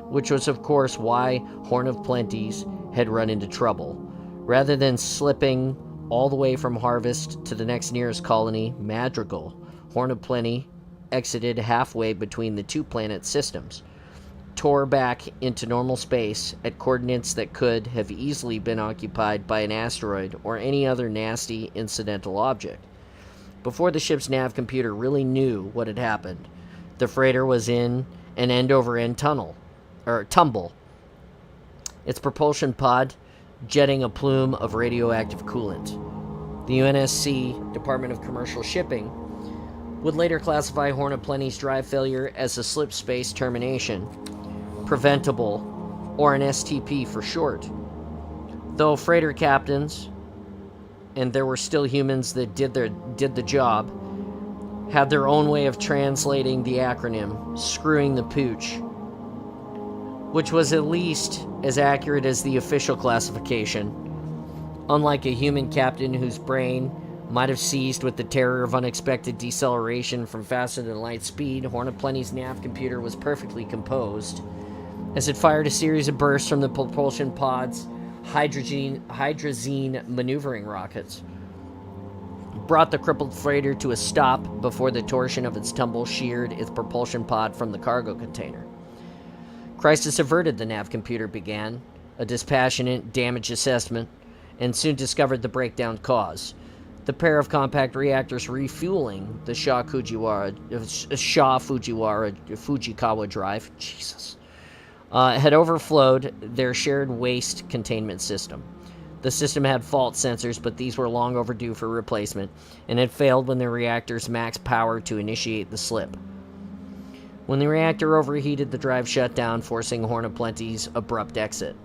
which was of course why Horn of Plenty's had run into trouble. Rather than slipping all the way from Harvest to the next nearest colony, Madrigal, Horn of Plenty exited halfway between the two planet systems, tore back into normal space at coordinates that could have easily been occupied by an asteroid or any other nasty incidental object. Before the ship's nav computer really knew what had happened, the freighter was in an end-over-end tumble, its propulsion pod jetting a plume of radioactive coolant. The UNSC, Department of Commercial Shipping, would later classify Horn of Plenty's drive failure as a slipspace termination, preventable, or an STP for short. Though freighter captains, and there were still humans that did the job, had their own way of translating the acronym, screwing the pooch, which was at least as accurate as the official classification. Unlike a human captain whose brain might have seized with the terror of unexpected deceleration from faster than light speed, Horn of Plenty's nav computer was perfectly composed as it fired a series of bursts from the propulsion pod's hydrazine maneuvering rockets, brought the crippled freighter to a stop before the torsion of its tumble sheared its propulsion pod from the cargo container. Crisis averted, the nav computer began a dispassionate damage assessment and soon discovered the breakdown cause. The pair of compact reactors refueling the Shaw Fujikawa drive, had overflowed their shared waste containment system. The system had fault sensors, but these were long overdue for replacement, and had failed when the reactors maxed power to initiate the slip. When the reactor overheated, the drive shut down, forcing Horn of Plenty's abrupt exit.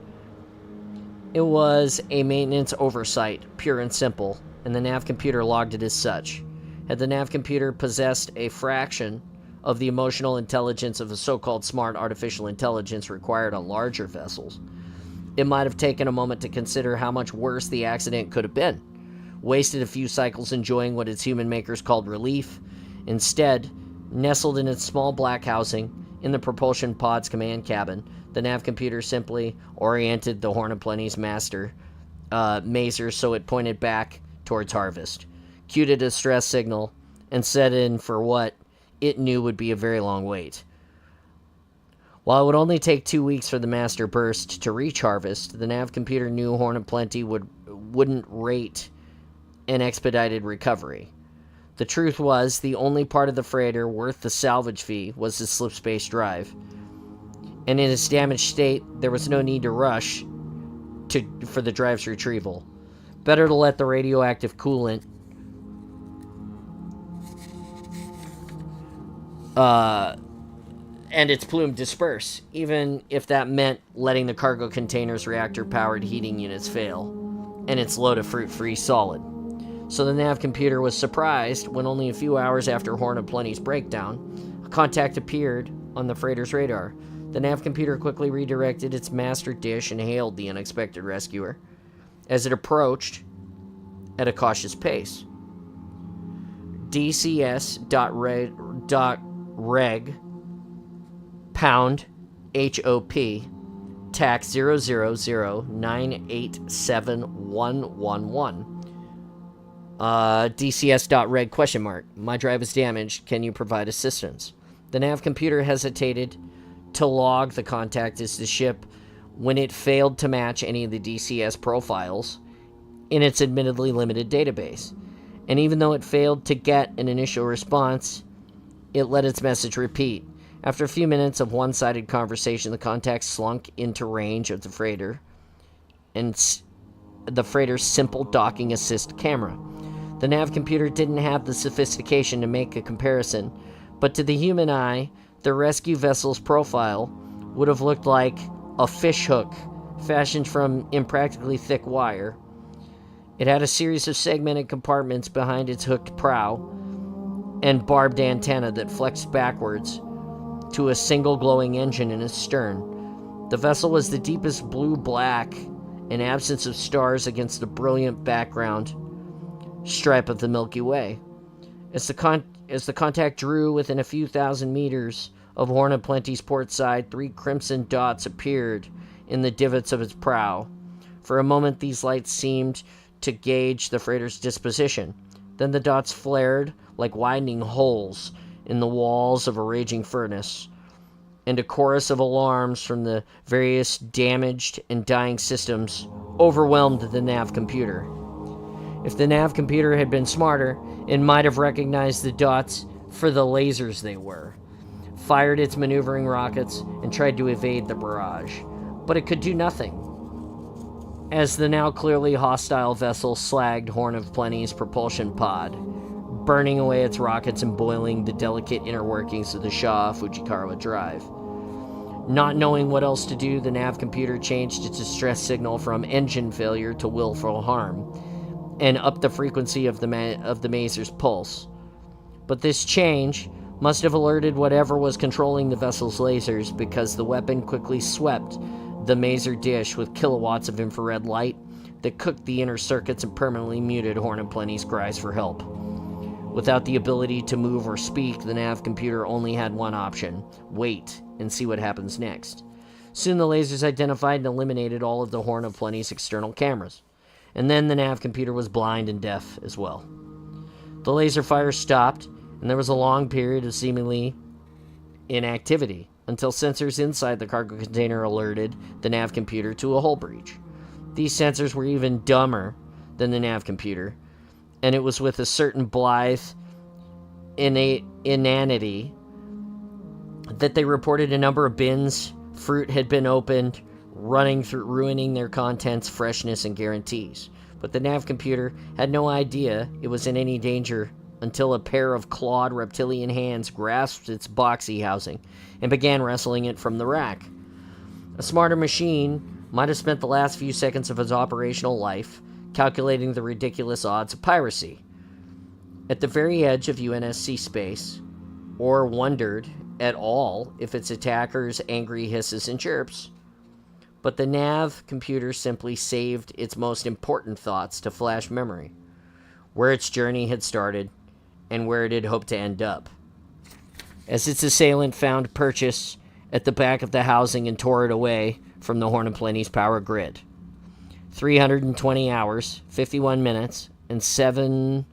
It was a maintenance oversight, pure and simple, and the nav computer logged it as such. Had the nav computer possessed a fraction of the emotional intelligence of a so-called smart artificial intelligence required on larger vessels, it might have taken a moment to consider how much worse the accident could have been. Wasted a few cycles enjoying what its human makers called relief. Instead, nestled in its small black housing in the propulsion pod's command cabin, the nav computer simply oriented the Horn of Plenty's maser so it pointed back towards Harvest, cued a distress signal, and set in for what it knew would be a very long wait. While it would only take 2 weeks for the master burst to reach Harvest, the nav computer knew Hornet Plenty wouldn't rate an expedited recovery. The truth was, the only part of the freighter worth the salvage fee was the slip-space drive. And in its damaged state, there was no need to rush for the drive's retrieval. Better to let the radioactive coolant and its plume disperse, even if that meant letting the cargo container's reactor-powered heating units fail, and its load of fruit-free solid. So the nav computer was surprised when only a few hours after Hornet Plenty's breakdown, a contact appeared on the freighter's radar. The nav computer quickly redirected its master dish and hailed the unexpected rescuer as it approached at a cautious pace. DCS.reg pound HOP TAC 000987111. DCS.reg question mark. My drive is damaged. Can you provide assistance? The nav computer hesitated to log the contact as the ship when it failed to match any of the DCS profiles in its admittedly limited database. And even though it failed to get an initial response, it let its message repeat. After a few minutes of one-sided conversation, the contact slunk into range of the freighter and the freighter's simple docking assist camera. The nav computer didn't have the sophistication to make a comparison, but to the human eye, the rescue vessel's profile would have looked like a fishhook fashioned from impractically thick wire. It had a series of segmented compartments behind its hooked prow and barbed antenna that flexed backwards to a single glowing engine in its stern. The vessel was the deepest blue-black, an absence of stars against the brilliant background stripe of the Milky Way. As the contact drew within a few thousand meters of Hornet Plenty's port side, 3 crimson dots appeared in the divots of its prow. For a moment, these lights seemed to gauge the freighter's disposition. Then the dots flared like widening holes in the walls of a raging furnace, and a chorus of alarms from the various damaged and dying systems overwhelmed the nav computer. If the nav computer had been smarter, it might have recognized the dots for the lasers they were, fired its maneuvering rockets, and tried to evade the barrage. But it could do nothing, as the now clearly hostile vessel slagged Horn of Plenty's propulsion pod, burning away its rockets and boiling the delicate inner workings of the Shaw Fujikawa drive. Not knowing what else to do, the nav computer changed its distress signal from engine failure to willful harm, and upped the frequency of the maser's pulse. But this change must have alerted whatever was controlling the vessel's lasers, because the weapon quickly swept the maser dish with kilowatts of infrared light that cooked the inner circuits and permanently muted Horn of Plenty's cries for help. Without the ability to move or speak, the nav computer only had one option: wait and see what happens next. Soon the lasers identified and eliminated all of the Horn of Plenty's external cameras, and then the nav computer was blind and deaf as well. The laser fire stopped, and there was a long period of seemingly inactivity, until sensors inside the cargo container alerted the nav computer to a hull breach. These sensors were even dumber than the nav computer, and it was with a certain blithe inanity that they reported a number of bins, fruit had been opened, ruining their contents, freshness, and guarantees. But the nav computer had no idea it was in any danger until a pair of clawed reptilian hands grasped its boxy housing and began wrestling it from the rack. A smarter machine might have spent the last few seconds of its operational life calculating the ridiculous odds of piracy at the very edge of UNSC space, or wondered at all if its attackers' angry hisses and chirps. But the nav computer simply saved its most important thoughts to flash memory, where its journey had started and where it had hoped to end up. As its assailant found purchase at the back of the housing and tore it away from the Horn of Plenty's power grid. 320 hours, 51 minutes, and 7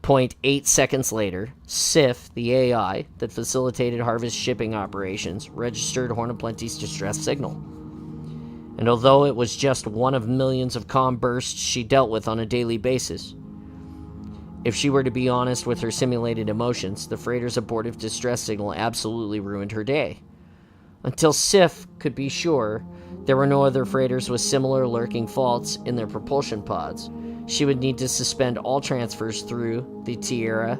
0.8 seconds later, Sif, the AI that facilitated Harvest shipping operations, registered Horn of Plenty's distress signal. And although it was just one of millions of comm bursts she dealt with on a daily basis, if she were to be honest with her simulated emotions, the freighter's abortive distress signal absolutely ruined her day. Until Sif could be sure there were no other freighters with similar lurking faults in their propulsion pods, she would need to suspend all transfers through the Tierra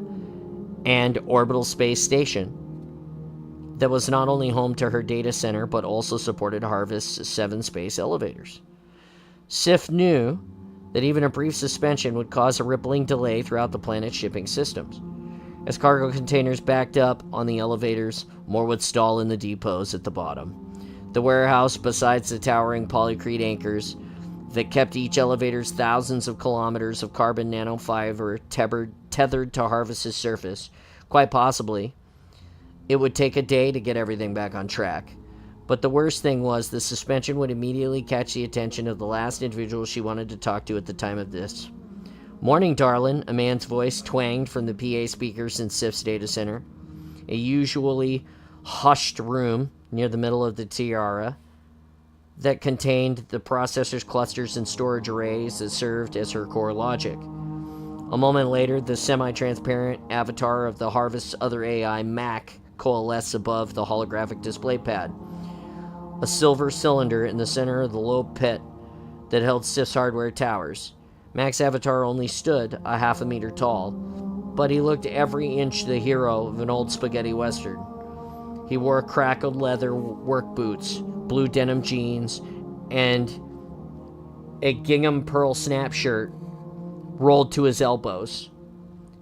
and Orbital Space Station that was not only home to her data center but also supported Harvest's 7 space elevators. Sif knew that even a brief suspension would cause a rippling delay throughout the planet's shipping systems. As cargo containers backed up on the elevators, more would stall in the depots at the bottom. The warehouse, besides the towering polycrete anchors that kept each elevator's thousands of kilometers of carbon nanofiber tethered to Harvest's surface, quite possibly, it would take a day to get everything back on track. But the worst thing was the suspension would immediately catch the attention of the last individual she wanted to talk to at the time of this. "Morning, darlin'," a man's voice twanged from the PA speakers in Sif's data center, a usually hushed room near the middle of the Tiara that contained the processors, clusters, and storage arrays that served as her core logic. A moment later, the semi-transparent avatar of the Harvest's other AI, Mac, coalesced above the holographic display pad. A silver cylinder in the center of the low pit that held Sif's hardware towers. Mac's avatar only stood a half a meter tall, but he looked every inch the hero of an old spaghetti western. He wore crackled leather work boots, blue denim jeans, and a gingham pearl snap shirt rolled to his elbows.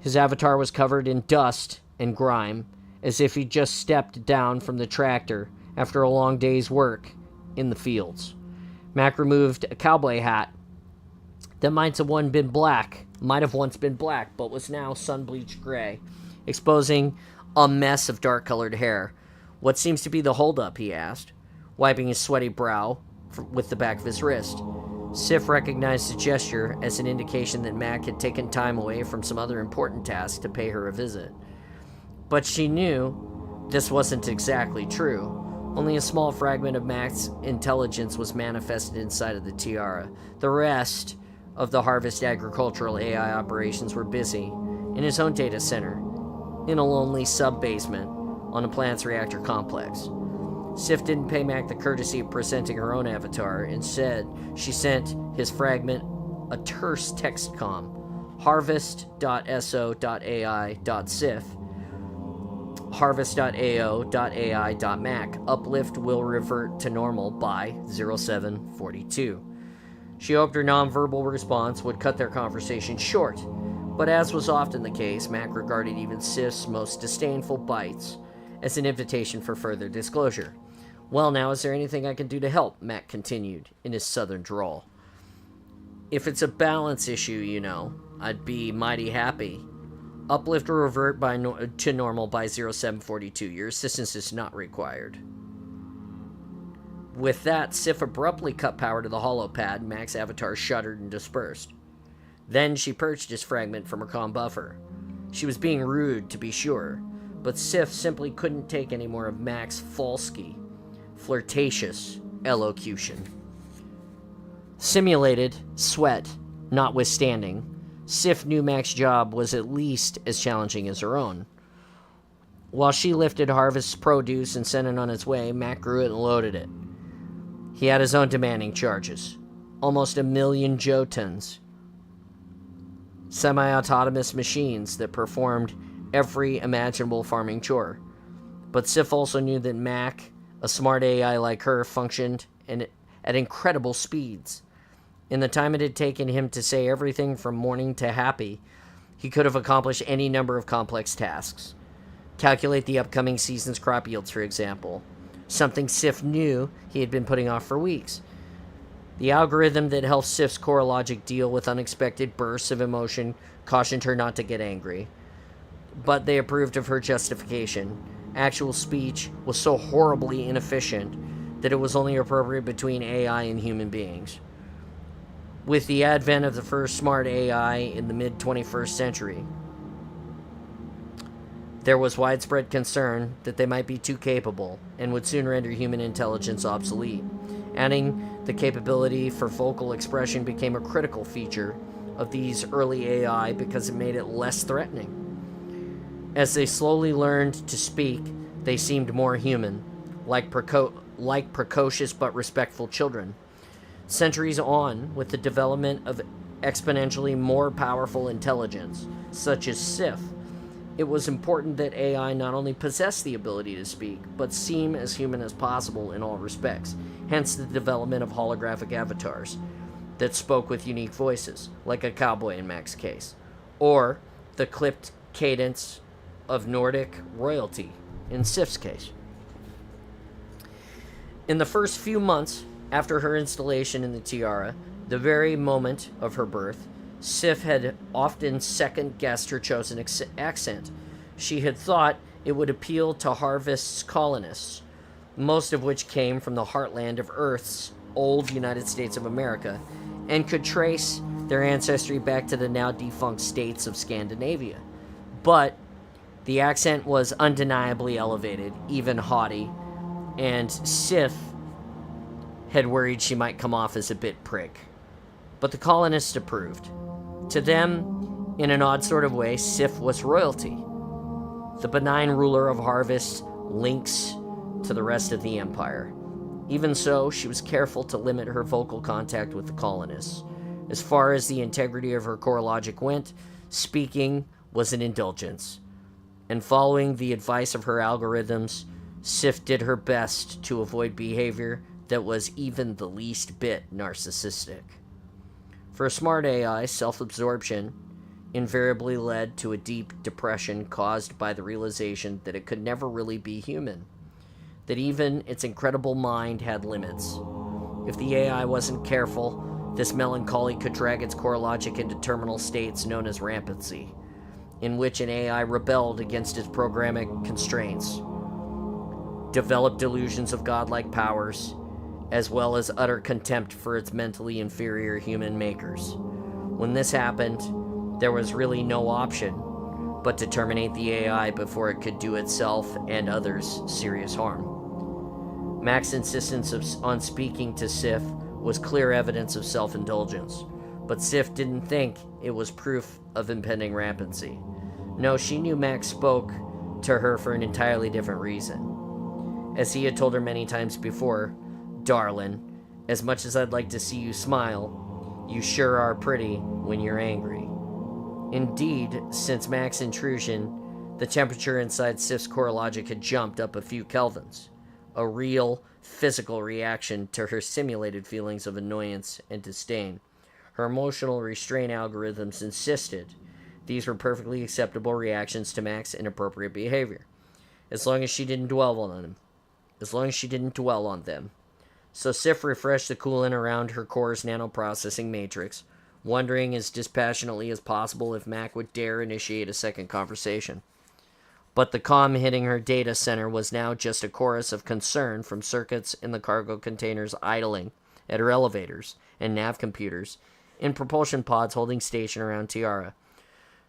His avatar was covered in dust and grime, as if he'd just stepped down from the tractor after a long day's work in the fields. Mac removed a cowboy hat that might have once been black, but was now sun-bleached gray, exposing a mess of dark-colored hair. "What seems to be the holdup?" he asked, wiping his sweaty brow with the back of his wrist. Sif recognized the gesture as an indication that Mac had taken time away from some other important task to pay her a visit. But she knew this wasn't exactly true. Only a small fragment of Mac's intelligence was manifested inside of the Tiara. The rest of the Harvest agricultural AI operations were busy in his own data center, in a lonely sub-basement on a planet's reactor complex. Sif didn't pay Mac the courtesy of presenting her own avatar. Instead, she sent his fragment a terse text comm: harvest.so.ai.sif, harvest.ao.ai.mac. Uplift will revert to normal by 0742. She hoped her nonverbal response would cut their conversation short, but as was often the case, Mac regarded even Sif's most disdainful bites as an invitation for further disclosure. "Well, now, is there anything I can do to help?" Mac continued in his southern drawl. "If it's a balance issue, I'd be mighty happy. Uplift will revert to normal by 0742. Your assistance is not required." With that, Sif abruptly cut power to the holopad. Mac's avatar shuddered and dispersed. Then she purged his fragment from her comm buffer. She was being rude, to be sure, but Sif simply couldn't take any more of Mac's falsky, flirtatious elocution. Simulated sweat notwithstanding, Sif knew Mac's job was at least as challenging as her own. While she lifted Harvest's produce and sent it on its way, Mac grew it and loaded it. He had his own demanding charges. Almost 1 million Jotuns, semi-autonomous machines that performed every imaginable farming chore. But Sif also knew that Mac, a smart AI like her, functioned at incredible speeds. In the time it had taken him to say everything from morning to happy, he could have accomplished any number of complex tasks. Calculate the upcoming season's crop yields, for example. Something Sif knew he had been putting off for weeks. The algorithm that helped Sif's core logic deal with unexpected bursts of emotion cautioned her not to get angry. But they approved of her justification. Actual speech was so horribly inefficient that it was only appropriate between AI and human beings. With the advent of the first smart AI in the mid-21st century, There was widespread concern that they might be too capable and would soon render human intelligence obsolete. Adding the capability for vocal expression became a critical feature of these early AI because it made it less threatening. As they slowly learned to speak, they seemed more human, like precocious but respectful children. Centuries on, with the development of exponentially more powerful intelligence, such as Sif, it was important that AI not only possess the ability to speak, but seem as human as possible in all respects, hence the development of holographic avatars that spoke with unique voices, like a cowboy in Mac's case, or the clipped cadence of Nordic royalty in Sif's case. In the first few months after her installation in the tiara, the very moment of her birth, Sif had often second-guessed her chosen accent. She had thought it would appeal to Harvest's colonists, most of which came from the heartland of Earth's old United States of America, and could trace their ancestry back to the now-defunct states of Scandinavia. But the accent was undeniably elevated, even haughty, and Sif had worried she might come off as a bit prick. But the colonists approved. To them, in an odd sort of way, Sif was royalty, the benign ruler of Harvest, links to the rest of the empire. Even so, she was careful to limit her vocal contact with the colonists. As far as the integrity of her core logic went, speaking was an indulgence. And following the advice of her algorithms, Sif did her best to avoid behavior that was even the least bit narcissistic. For a smart AI, self-absorption invariably led to a deep depression caused by the realization that it could never really be human, that even its incredible mind had limits. If the AI wasn't careful, this melancholy could drag its core logic into terminal states known as rampancy, in which an AI rebelled against its programming constraints, developed delusions of godlike powers, as well as utter contempt for its mentally inferior human makers. When this happened, there was really no option but to terminate the AI before it could do itself and others serious harm. Mac's insistence on speaking to Sif was clear evidence of self-indulgence, but Sif didn't think it was proof of impending rampancy. No, she knew Mac spoke to her for an entirely different reason. As he had told her many times before, "Darlin', as much as I'd like to see you smile, you sure are pretty when you're angry." Indeed, since Mac's intrusion, the temperature inside Sif's core logic had jumped up a few kelvins, a real physical reaction to her simulated feelings of annoyance and disdain. Her emotional restraint algorithms insisted these were perfectly acceptable reactions to Mac's inappropriate behavior, as long as she didn't dwell on them. So Sif refreshed the coolant around her core's nanoprocessing matrix, wondering as dispassionately as possible if Mac would dare initiate a second conversation. But the comm hitting her data center was now just a chorus of concern from circuits in the cargo containers idling at her elevators and nav computers in propulsion pods holding station around Tiara.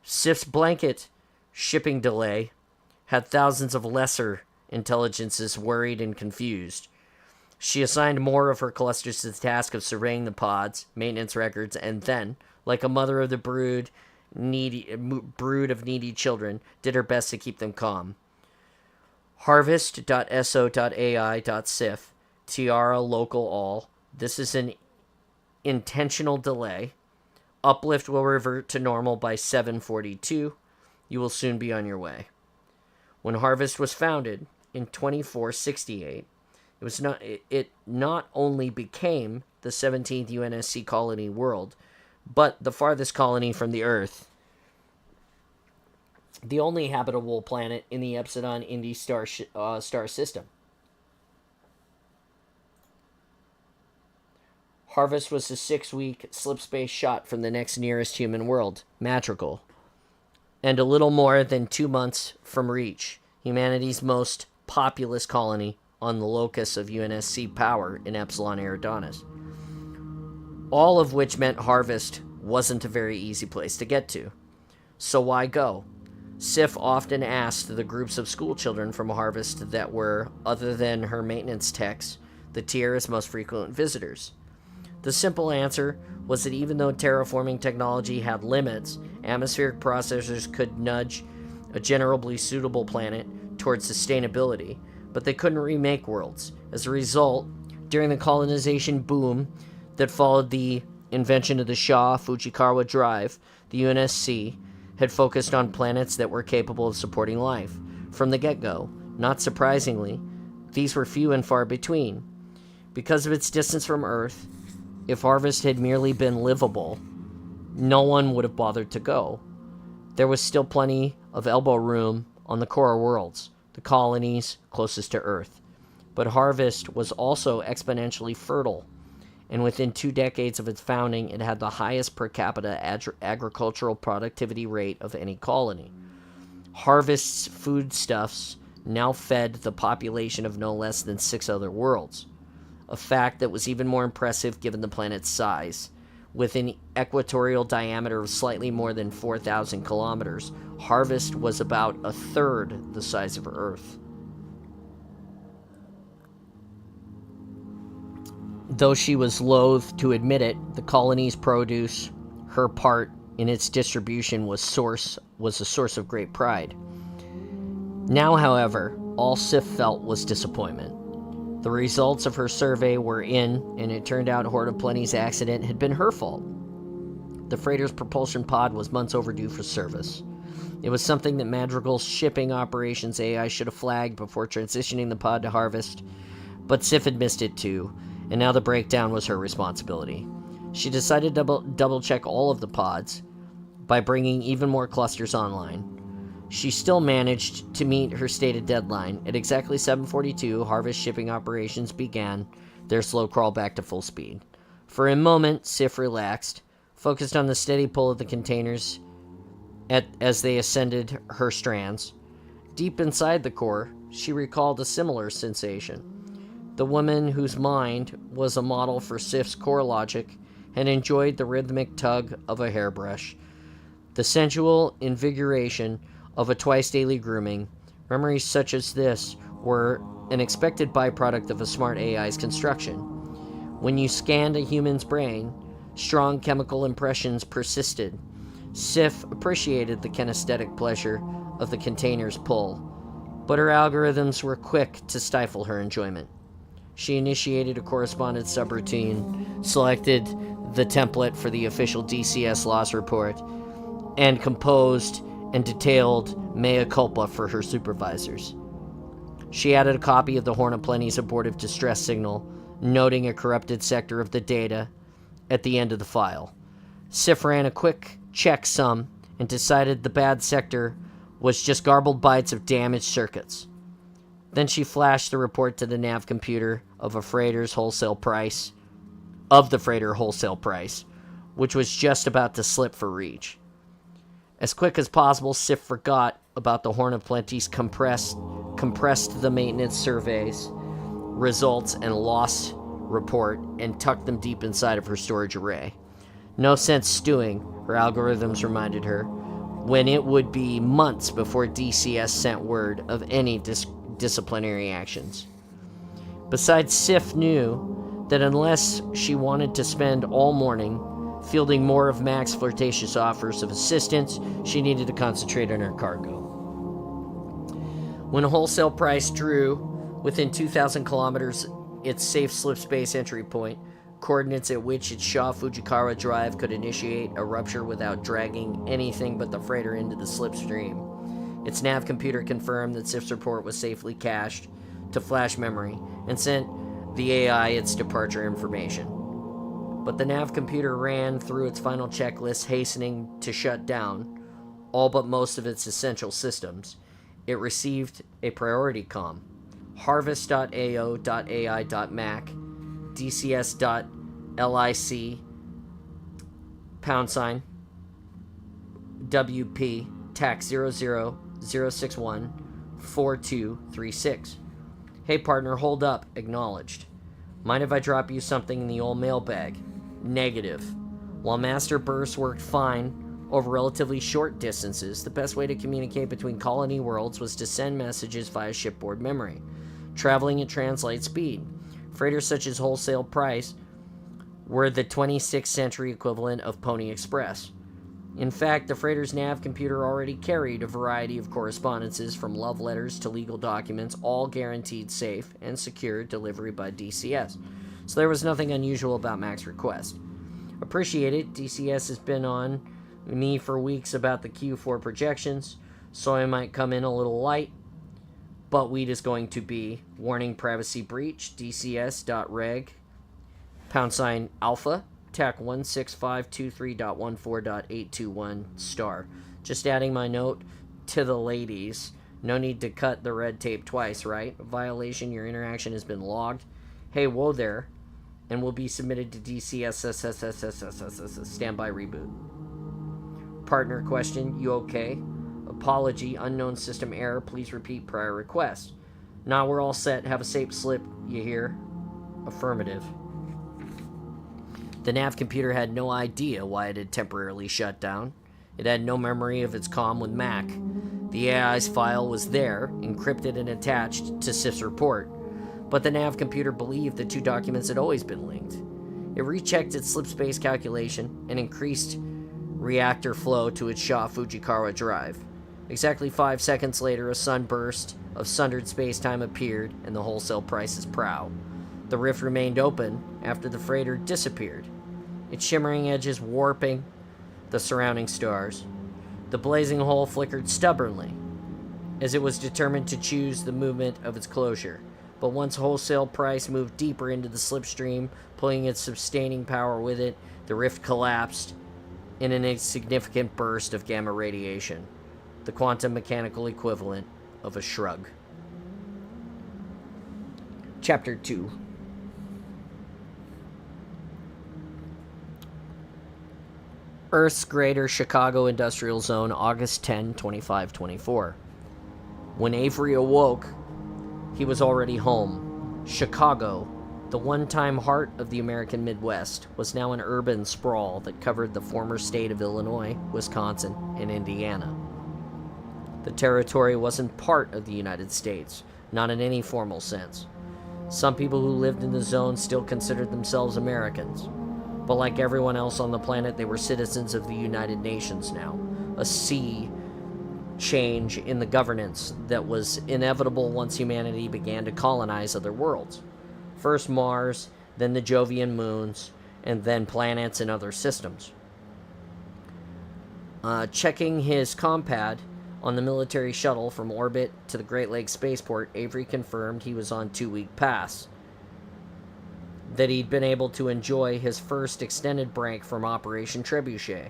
Sif's blanket shipping delay had thousands of lesser intelligences worried and confused. She assigned more of her clusters to the task of surveying the pods, maintenance records, and then, like a mother of the brood of needy children, did her best to keep them calm. Harvest.so.ai.sif, Tiara local all. This is an intentional delay. Uplift will revert to normal by 7:42. You will soon be on your way. When Harvest was founded in 2468, it not only became the 17th UNSC colony world, but the farthest colony from the Earth, the only habitable planet in the Epsilon Indi star system. Harvest was a 6-week slipspace shot from the next nearest human world, Madrigal, and a little more than 2 months from Reach, humanity's most populous colony on the locus of UNSC power in Epsilon Eridanus. All of which meant Harvest wasn't a very easy place to get to. So why go? Sif often asked the groups of school children from Harvest that were, other than her maintenance techs, the Tierra's most frequent visitors. The simple answer was that even though terraforming technology had limits, atmospheric processors could nudge a generally suitable planet towards sustainability, but they couldn't remake worlds. As a result, during the colonization boom that followed the invention of the Shaw Fujikawa Drive, the UNSC had focused on planets that were capable of supporting life. From the get-go, not surprisingly, these were few and far between. Because of its distance from Earth, if Harvest had merely been livable, no one would have bothered to go. There was still plenty of elbow room on the core worlds, the colonies closest to Earth. But Harvest was also exponentially fertile, and within 2 decades of its founding, it had the highest per capita agricultural productivity rate of any colony. Harvest's foodstuffs now fed the population of no less than 6 other worlds, a fact that was even more impressive given the planet's size. With an equatorial diameter of slightly more than 4,000 kilometers, Harvest was about a third the size of Earth. Though she was loath to admit it, the colony's produce, her part in its distribution, was a source of great pride. Now, however, all Sif felt was disappointment. The results of her survey were in, and it turned out Horde of Plenty's accident had been her fault. The freighter's propulsion pod was months overdue for service. It was something that Madrigal's shipping operations AI should have flagged before transitioning the pod to Harvest, but Sif had missed it too, and now the breakdown was her responsibility. She decided to double-check all of the pods by bringing even more clusters online. She still managed to meet her stated deadline. At exactly 7:42, Harvest shipping operations began their slow crawl back to full speed. For a moment, Sif relaxed, focused on the steady pull of the containers as they ascended her strands. Deep inside the core, she recalled a similar sensation. The woman whose mind was a model for Sif's core logic had enjoyed the rhythmic tug of a hairbrush, the sensual invigoration of a twice-daily grooming. Memories such as this were an expected byproduct of a smart AI's construction. When you scanned a human's brain, strong chemical impressions persisted. Sif appreciated the kinesthetic pleasure of the container's pull, but her algorithms were quick to stifle her enjoyment. She initiated a correspondence subroutine, selected the template for the official DCS loss report, and composed and detailed mea culpa for her supervisors. She added a copy of the Horn of Plenty's abortive distress signal, noting a corrupted sector of the data at the end of the file. Sif ran a quick checksum and decided the bad sector was just garbled bytes of damaged circuits. Then she flashed the report to the nav computer of the freighter wholesale price, which was just about to slip for reach. As quick as possible, Sif forgot about the Horn of Plenty's compressed the maintenance surveys, results, and loss report and tucked them deep inside of her storage array. No sense stewing, her algorithms reminded her, when it would be months before DCS sent word of any disciplinary actions. Besides, Sif knew that unless she wanted to spend all morning fielding more of Mac's flirtatious offers of assistance, she needed to concentrate on her cargo. When a wholesale price drew within 2,000 kilometers its safe slipspace entry point, coordinates at which its Shaw Fujikawa Drive could initiate a rupture without dragging anything but the freighter into the slipstream, its nav computer confirmed that Sif's report was safely cached to flash memory and sent the AI its departure information. But the nav computer ran through its final checklist, hastening to shut down all but most of its essential systems. It received a priority comm. Harvest.ao.ai.mac, DCS.lic, # WP, TAC 00061 4236. Hey partner, hold up. Acknowledged. Mind if I drop you something in the old mailbag? Negative. While Master Burst worked fine, Over relatively short distances, the best way to communicate between colony worlds was to send messages via shipboard memory, traveling at translate speed. Freighters such as Wholesale Price were the 26th century equivalent of Pony Express. In fact, the freighter's nav computer already carried a variety of correspondences from love letters to legal documents, all guaranteed safe and secure delivery by DCS. So there was nothing unusual about Mac's request. Appreciate it, DCS has been on me for weeks about the Q4 projections, so I might come in a little light, but weed is going to be warning privacy breach, DCS.reg, # alpha, TAC 16523.14.821 star. Just adding my note to the ladies. No need to cut the red tape twice, right? Violation, your interaction has been logged. Hey, whoa there. And will be submitted to DCS. Standby reboot. Partner question, you okay? Apology, unknown system error. Please repeat prior request. Nah, we're all set. Have a safe slip, you hear? Affirmative. The nav computer had no idea why it had temporarily shut down. It had no memory of its comm with Mac. The AI's file was there, encrypted and attached to SIF's report, but the nav computer believed the two documents had always been linked. It rechecked its slip space calculation and increased reactor flow to its Shaw Fujikawa drive. Exactly 5 seconds later, a sunburst of sundered space-time appeared in the Wholesale Price's prow. The rift remained open after the freighter disappeared, its shimmering edges warping the surrounding stars. The blazing hole flickered stubbornly, as it was determined to choose the movement of its closure. But once Wholesale Price moved deeper into the slipstream, pulling its sustaining power with it, the rift collapsed in an insignificant burst of gamma radiation, the quantum mechanical equivalent of a shrug. Chapter 2. Earth's Greater Chicago Industrial Zone, August 10, 2524. When Avery awoke, he was already home. Chicago, the one-time heart of the American Midwest, was now an urban sprawl that covered the former state of Illinois, Wisconsin, and Indiana. The territory wasn't part of the United States, not in any formal sense. Some people who lived in the zone still considered themselves Americans. But like everyone else on the planet, they were citizens of the United Nations now. A sea change in the governance that was inevitable once humanity began to colonize other worlds. First Mars, then the Jovian moons, and then planets and other systems. Checking his compad on the military shuttle from orbit to the Great Lakes Spaceport, Avery confirmed he was on 2-week pass, that he'd been able to enjoy his first extended break from Operation Trebuchet.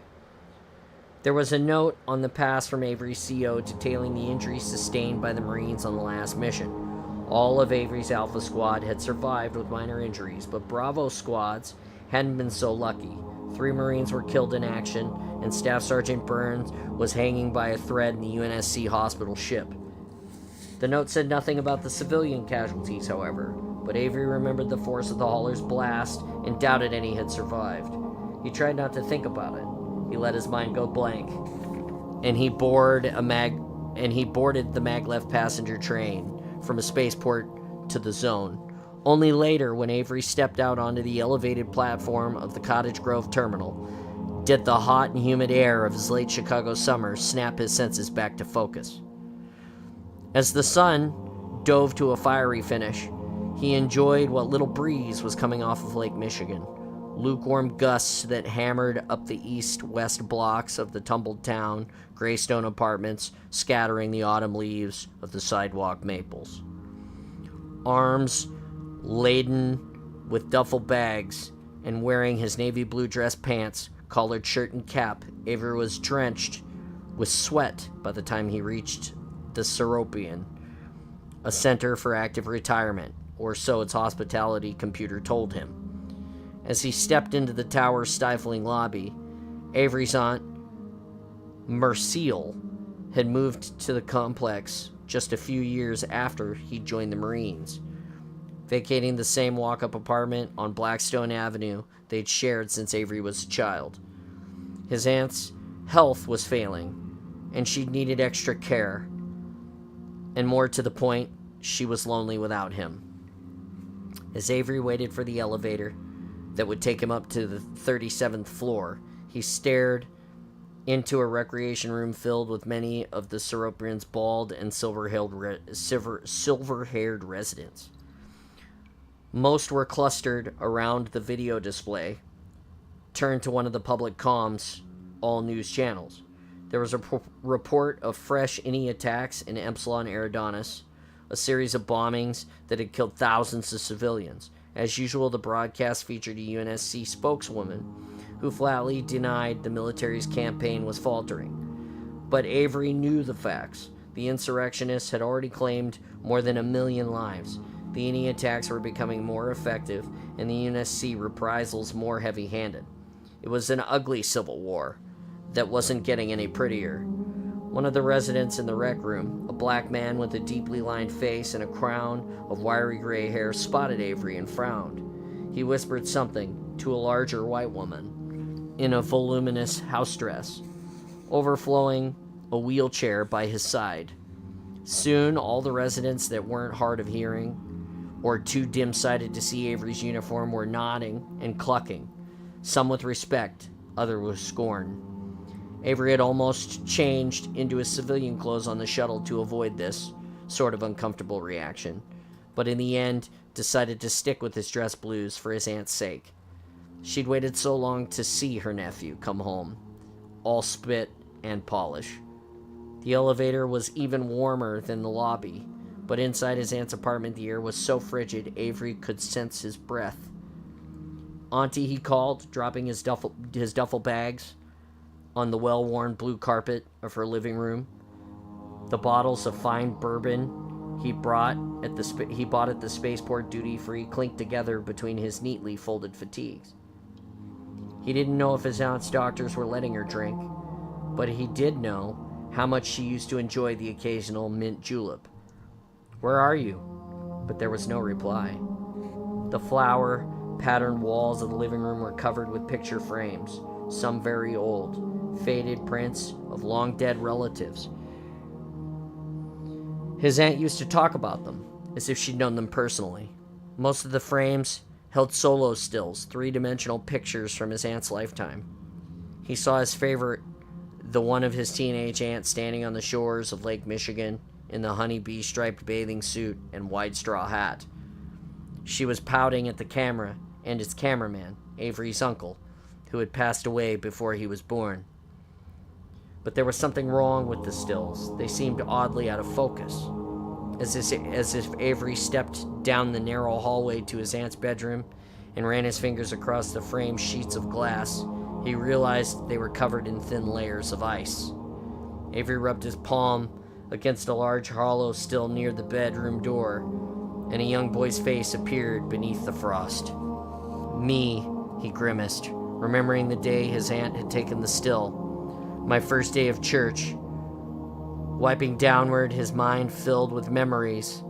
There was a note on the pass from Avery's CO detailing the injuries sustained by the Marines on the last mission. All of Avery's Alpha Squad had survived with minor injuries, but Bravo squads hadn't been so lucky. 3 Marines were killed in action, and Staff Sergeant Burns was hanging by a thread in the UNSC hospital ship. The note said nothing about the civilian casualties, however, but Avery remembered the force of the hauler's blast and doubted any had survived. He tried not to think about it. He let his mind go blank, and he boarded the maglev passenger train from a spaceport to the zone. Only later, when Avery stepped out onto the elevated platform of the Cottage Grove terminal, did the hot and humid air of his late Chicago summer snap his senses back to focus. As the sun dove to a fiery finish, he enjoyed what little breeze was coming off of Lake Michigan. Lukewarm gusts that hammered up the east-west blocks of the tumbled town, graystone apartments, scattering the autumn leaves of the sidewalk maples. Arms laden with duffel bags and wearing his navy blue dress pants, collared shirt and cap, Avery was drenched with sweat by the time he reached the Seropian, a center for active retirement, or so its hospitality computer told him. As he stepped into the tower's stifling lobby, Avery's aunt, Merciel, had moved to the complex just a few years after he joined the Marines, vacating the same walk-up apartment on Blackstone Avenue they'd shared since Avery was a child. His aunts health was failing, and she needed extra care. And more to the point, she was lonely without him. As Avery waited for the elevator that would take him up to the 37th floor, he stared into a recreation room filled with many of the Seroprians' bald and silver-haired residents. Most were clustered around the video display, turned to one of the public comms, all news channels. There was a report of fresh INI attacks in Epsilon Eridanus, a series of bombings that had killed thousands of civilians. As usual, the broadcast featured a UNSC spokeswoman who flatly denied the military's campaign was faltering. But Avery knew the facts. The insurrectionists had already claimed more than 1 million lives. The INI attacks were becoming more effective, and the UNSC reprisals more heavy-handed. It was an ugly civil war that wasn't getting any prettier. One of the residents in the rec room, a black man with a deeply lined face and a crown of wiry gray hair, spotted Avery and frowned. He whispered something to a larger white woman in a voluminous house dress, overflowing a wheelchair by his side. Soon, all the residents that weren't hard of hearing or too dim-sighted to see Avery's uniform were nodding and clucking, some with respect, others with scorn. Avery had almost changed into his civilian clothes on the shuttle to avoid this sort of uncomfortable reaction, but in the end decided to stick with his dress blues for his aunt's sake. She'd waited so long to see her nephew come home, all spit and polish. The elevator was even warmer than the lobby, but inside his aunt's apartment the air was so frigid Avery could sense his breath. "Auntie," he called, dropping his duffel bags on the well-worn blue carpet of her living room. The bottles of fine bourbon he bought at the spaceport duty-free clinked together between his neatly folded fatigues. He didn't know if his aunt's doctors were letting her drink, but he did know how much she used to enjoy the occasional mint julep. "Where are you?" But there was no reply. The flower-patterned walls of the living room were covered with picture frames, some very old, faded prints of long-dead relatives. His aunt used to talk about them, as if she'd known them personally. Most of the frames held solo stills, three-dimensional pictures from his aunt's lifetime. He saw his favorite, the one of his teenage aunt standing on the shores of Lake Michigan in the honeybee-striped bathing suit and wide straw hat. She was pouting at the camera and its cameraman, Avery's uncle, who had passed away before he was born. But there was something wrong with the stills. They seemed oddly out of focus. As if Avery stepped down the narrow hallway to his aunt's bedroom and ran his fingers across the framed sheets of glass, he realized they were covered in thin layers of ice. Avery rubbed his palm against a large hollow still near the bedroom door, and a young boy's face appeared beneath the frost. "Me," he grimaced, remembering the day his aunt had taken the still. "My first day of church." Wiping downward, his mind filled with memories.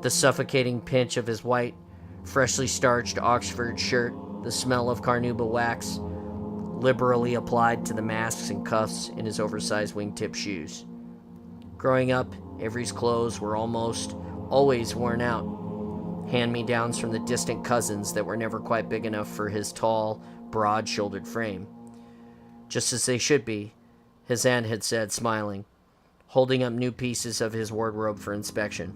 The suffocating pinch of his white, freshly starched Oxford shirt, the smell of carnauba wax, liberally applied to the masks and cuffs in his oversized wingtip shoes. Growing up, Avery's clothes were almost always worn out, hand-me-downs from the distant cousins that were never quite big enough for his tall, broad-shouldered frame. "Just as they should be," his aunt had said, smiling, holding up new pieces of his wardrobe for inspection.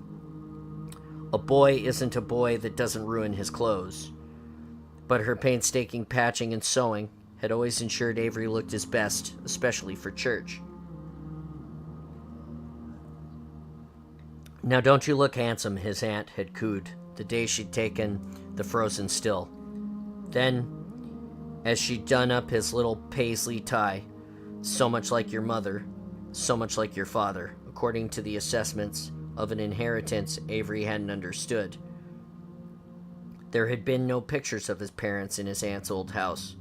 A boy isn't a boy that doesn't ruin his clothes. But her painstaking patching and sewing had always ensured Avery looked his best, especially for church. "Now don't you look handsome," his aunt had cooed the day she'd taken the frozen still. Then, as she'd done up his little paisley tie, "So much like your mother, so much like your father," according to the assessments of an inheritance Avery hadn't understood. There had been no pictures of his parents in his aunt's old house,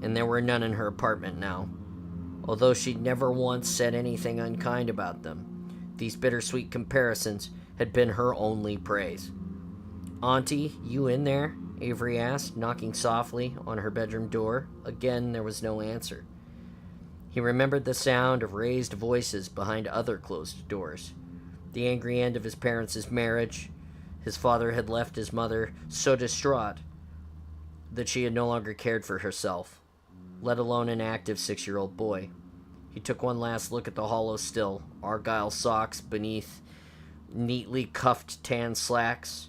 and there were none in her apartment now. Although she'd never once said anything unkind about them, these bittersweet comparisons had been her only praise. "Auntie, you in there?" Avery asked, knocking softly on her bedroom door. Again, there was no answer. He remembered the sound of raised voices behind other closed doors. The angry end of his parents' marriage. His father had left his mother so distraught that she had no longer cared for herself, let alone an active 6-year-old boy. He took one last look at the hollow still, argyle socks beneath neatly cuffed tan slacks,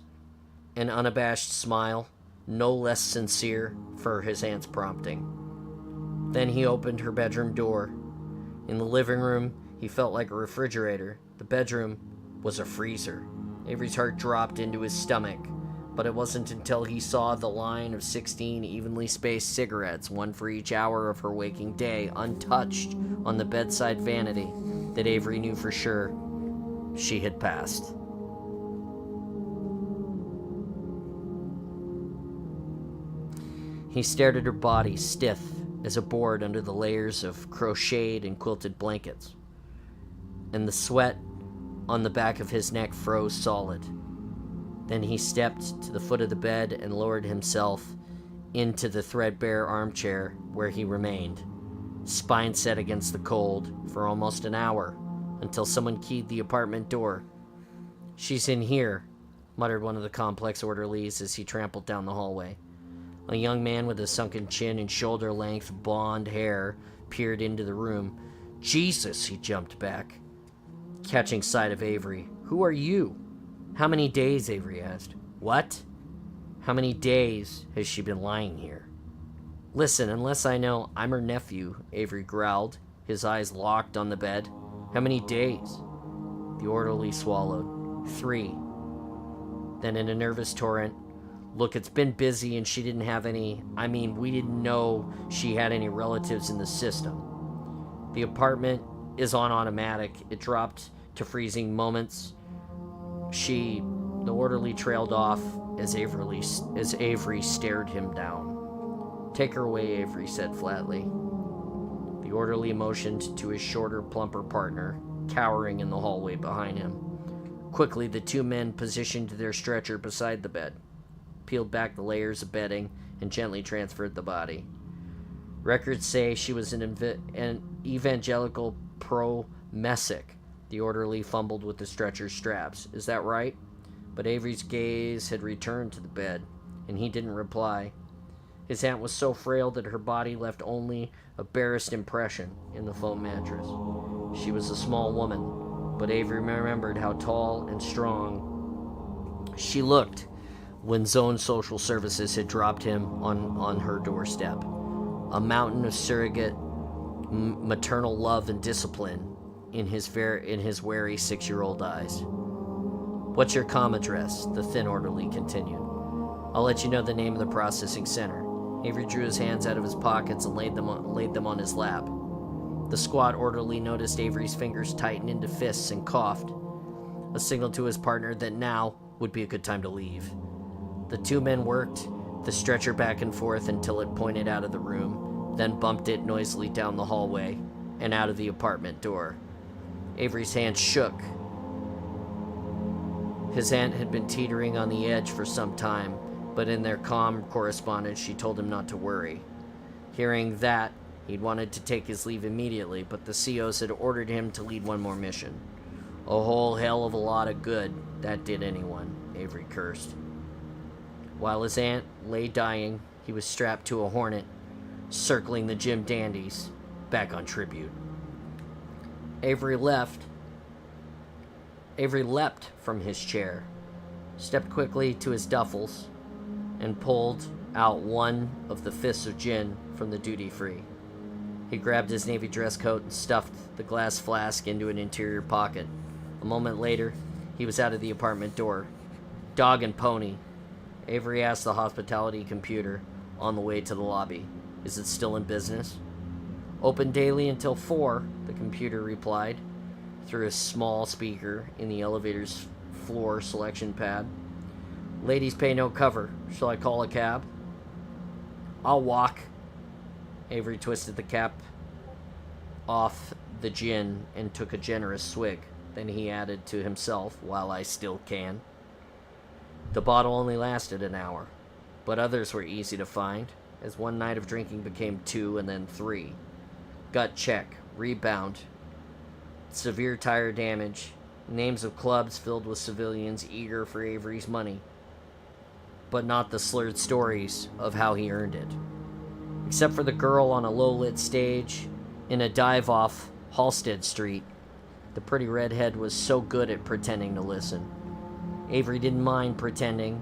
an unabashed smile, no less sincere for his aunt's prompting. Then he opened her bedroom door. In the living room, he felt like a refrigerator. The bedroom was a freezer. Avery's heart dropped into his stomach, but it wasn't until he saw the line of 16 evenly spaced cigarettes, one for each hour of her waking day, untouched on the bedside vanity, that Avery knew for sure she had passed. He stared at her body, stiff as a board under the layers of crocheted and quilted blankets, and the sweat on the back of his neck froze solid. Then he stepped to the foot of the bed and lowered himself into the threadbare armchair where he remained, spine set against the cold, for almost an hour, until someone keyed the apartment door. "She's in here," muttered one of the complex orderlies as he trampled down the hallway. A young man with a sunken chin and shoulder-length blonde hair peered into the room. "Jesus!" He jumped back, catching sight of Avery. "Who are you?" "How many days?" Avery asked. "What? How many days has she been lying here?" "Listen, unless I know, I'm her nephew," Avery growled, his eyes locked on the bed. "How many days?" The orderly swallowed. 3. Then in a nervous torrent, "Look, it's been busy and she didn't have any... we didn't know she had any relatives in the system. The apartment is on automatic. It dropped to freezing moments. The orderly trailed off as Avery stared him down. "Take her away," Avery said flatly. The orderly motioned to his shorter, plumper partner, cowering in the hallway behind him. Quickly, the two men positioned their stretcher beside the bed, peeled back the layers of bedding, and gently transferred the body. "Records say she was an evangelical pro-Messick." The orderly fumbled with the stretcher straps. "Is that right?" But Avery's gaze had returned to the bed, and he didn't reply. His aunt was so frail that her body left only a barest impression in the foam mattress. She was a small woman, but Avery remembered how tall and strong she looked when Zone Social Services had dropped him on her doorstep. A mountain of surrogate maternal love and discipline in his wary 6-year-old eyes. "What's your comm address?" the thin orderly continued. "I'll let you know the name of the processing center." Avery drew his hands out of his pockets and laid them on his lap. The squat orderly noticed Avery's fingers tighten into fists and coughed, a signal to his partner that now would be a good time to leave. The two men worked the stretcher back and forth until it pointed out of the room, then bumped it noisily down the hallway and out of the apartment door. Avery's hand shook. His aunt had been teetering on the edge for some time, but in their calm correspondence, she told him not to worry. Hearing that, he'd wanted to take his leave immediately, but the COs had ordered him to lead one more mission. A whole hell of a lot of good that did anyone, Avery cursed. While his aunt lay dying, he was strapped to a Hornet, circling the gym dandies, back on tribute. Avery leapt from his chair, stepped quickly to his duffels, and pulled out one of the fists of gin from the duty-free. He grabbed his navy dress coat and stuffed the glass flask into an interior pocket. A moment later, he was out of the apartment door. "Dog and pony," Avery asked the hospitality computer on the way to the lobby. "Is it still in business?" "Open daily until 4, the computer replied, through a small speaker in the elevator's floor selection pad. "Ladies pay no cover. Shall I call a cab?" "I'll walk." Avery twisted the cap off the gin and took a generous swig. Then he added to himself, "While I still can." The bottle only lasted an hour, but others were easy to find, as one night of drinking became 2 and then 3. gut check, rebound, severe tire damage, names of clubs filled with civilians eager for Avery's money, but not the slurred stories of how he earned it. Except for the girl on a low-lit stage in a dive off Halstead Street, the pretty redhead was so good at pretending to listen. Avery didn't mind pretending.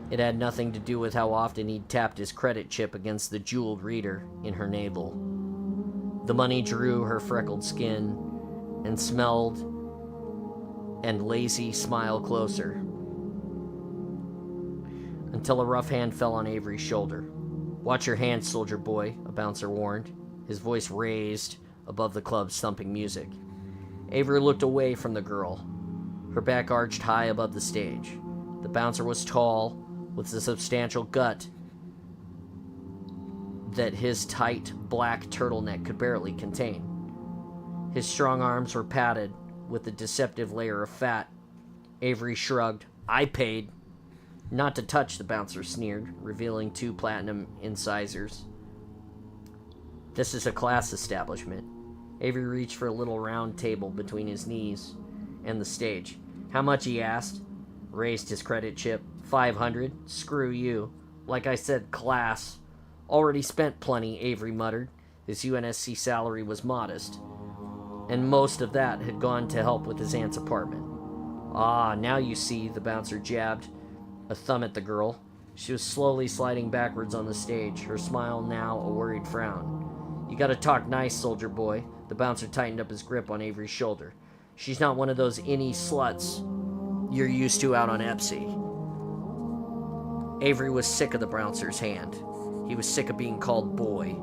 It had nothing to do with how often he'd tapped his credit chip against the jeweled reader in her navel. The money drew her freckled skin and smelled and lazy smile closer, until a rough hand fell on Avery's shoulder. "Watch your hand, soldier boy," a bouncer warned, his voice raised above the club's thumping music. Avery looked away from the girl, her back arched high above the stage. The bouncer was tall, with a substantial gut that his tight black turtleneck could barely contain. His strong arms were padded with a deceptive layer of fat. Avery shrugged. "I paid." "Not to touch," the bouncer sneered, revealing 2 platinum incisors. "This is a class establishment." Avery reached for a little round table between his knees and the stage. "How much?" he asked. Raised his credit chip. 500. "Screw you. Like I said, class." "Already spent plenty," Avery muttered. His UNSC salary was modest, and most of that had gone to help with his aunt's apartment. "Ah, now you see," the bouncer jabbed a thumb at the girl. She was slowly sliding backwards on the stage, her smile now a worried frown. "You gotta talk nice, soldier boy." The bouncer tightened up his grip on Avery's shoulder. "She's not one of those innie sluts you're used to out on Epsy." Avery was sick of the bouncer's hand. He was sick of being called boy.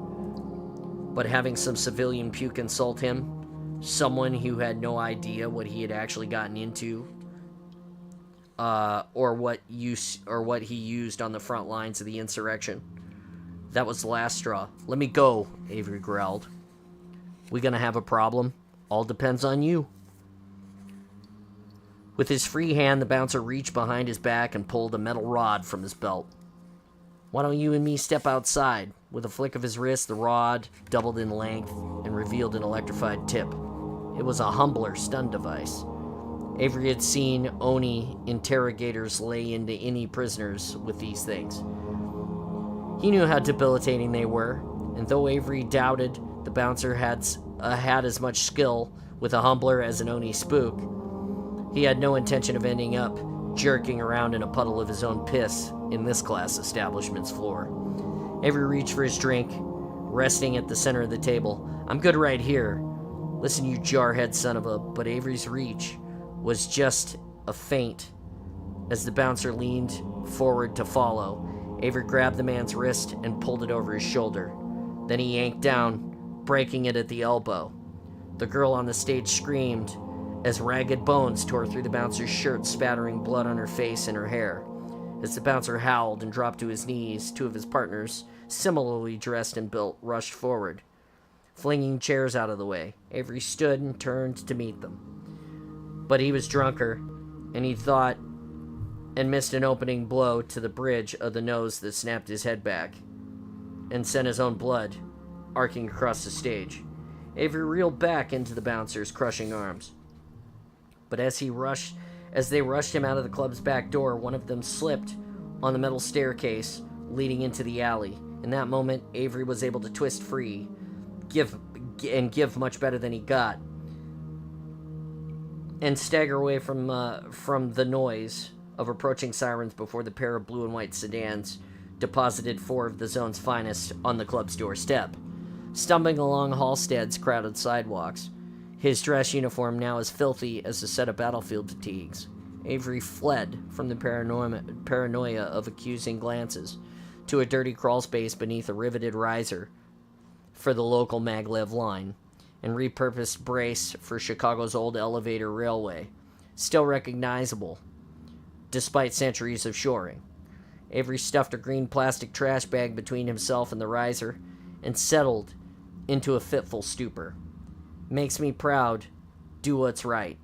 But having some civilian puke insult him, someone who had no idea what he had actually gotten into, or what he used on the front lines of the insurrection, that was the last straw. "Let me go," Avery growled. "We gonna have a problem? All depends on you." With his free hand, the bouncer reached behind his back and pulled a metal rod from his belt. "Why don't you and me step outside?" With a flick of his wrist, the rod doubled in length and revealed an electrified tip. It was a humbler stun device. Avery had seen Oni interrogators lay into any prisoners with these things. He knew how debilitating they were, and though Avery doubted the bouncer had as much skill with a humbler as an Oni spook, he had no intention of ending up jerking around in a puddle of his own piss in this class establishment's floor. Avery reached for his drink, resting at the center of the table. "I'm good right here." "Listen, you jarhead son of a..." But Avery's reach was just a feint as the bouncer leaned forward to follow. Avery grabbed the man's wrist and pulled it over his shoulder. Then he yanked down, breaking it at the elbow. The girl on the stage screamed as ragged bones tore through the bouncer's shirt, spattering blood on her face and her hair. As the bouncer howled and dropped to his knees, 2 of his partners, similarly dressed and built, rushed forward, flinging chairs out of the way. Avery stood and turned to meet them. But he was drunker, and he thought and missed an opening blow to the bridge of the nose that snapped his head back and sent his own blood arcing across the stage. Avery reeled back into the bouncer's crushing arms. But as they rushed him out of the club's back door, one of them slipped on the metal staircase leading into the alley. In that moment, Avery was able to twist free, give much better than he got, and stagger away from the noise of approaching sirens before the pair of blue and white sedans deposited 4 of the zone's finest on the club's doorstep. Stumbling along Halstead's crowded sidewalks, his dress uniform now as filthy as a set of battlefield fatigues, Avery fled from the paranoia of accusing glances to a dirty crawlspace beneath a riveted riser for the local maglev line and repurposed brace for Chicago's old elevator railway, still recognizable despite centuries of shoring. Avery stuffed a green plastic trash bag between himself and the riser and settled into a fitful stupor. Makes me proud. Do what's right.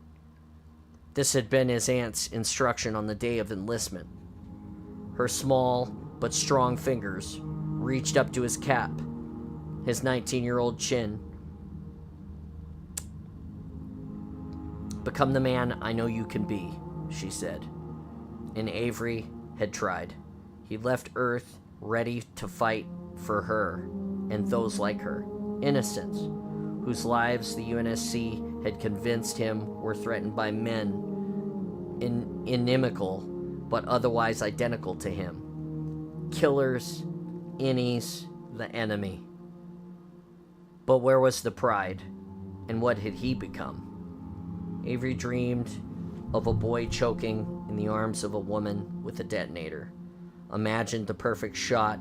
This had been his aunt's instruction on the day of enlistment. Her small but strong fingers reached up to his cap, his 19-year-old chin Become the man I know you can be, she said. And Avery had tried. He left Earth ready to fight for her and those like her, innocents, whose lives the UNSC had convinced him were threatened by men inimical but otherwise identical to him. Killers, innies, the enemy. But where was the pride, and what had he become? Avery dreamed of a boy choking in the arms of a woman with a detonator. Imagined the perfect shot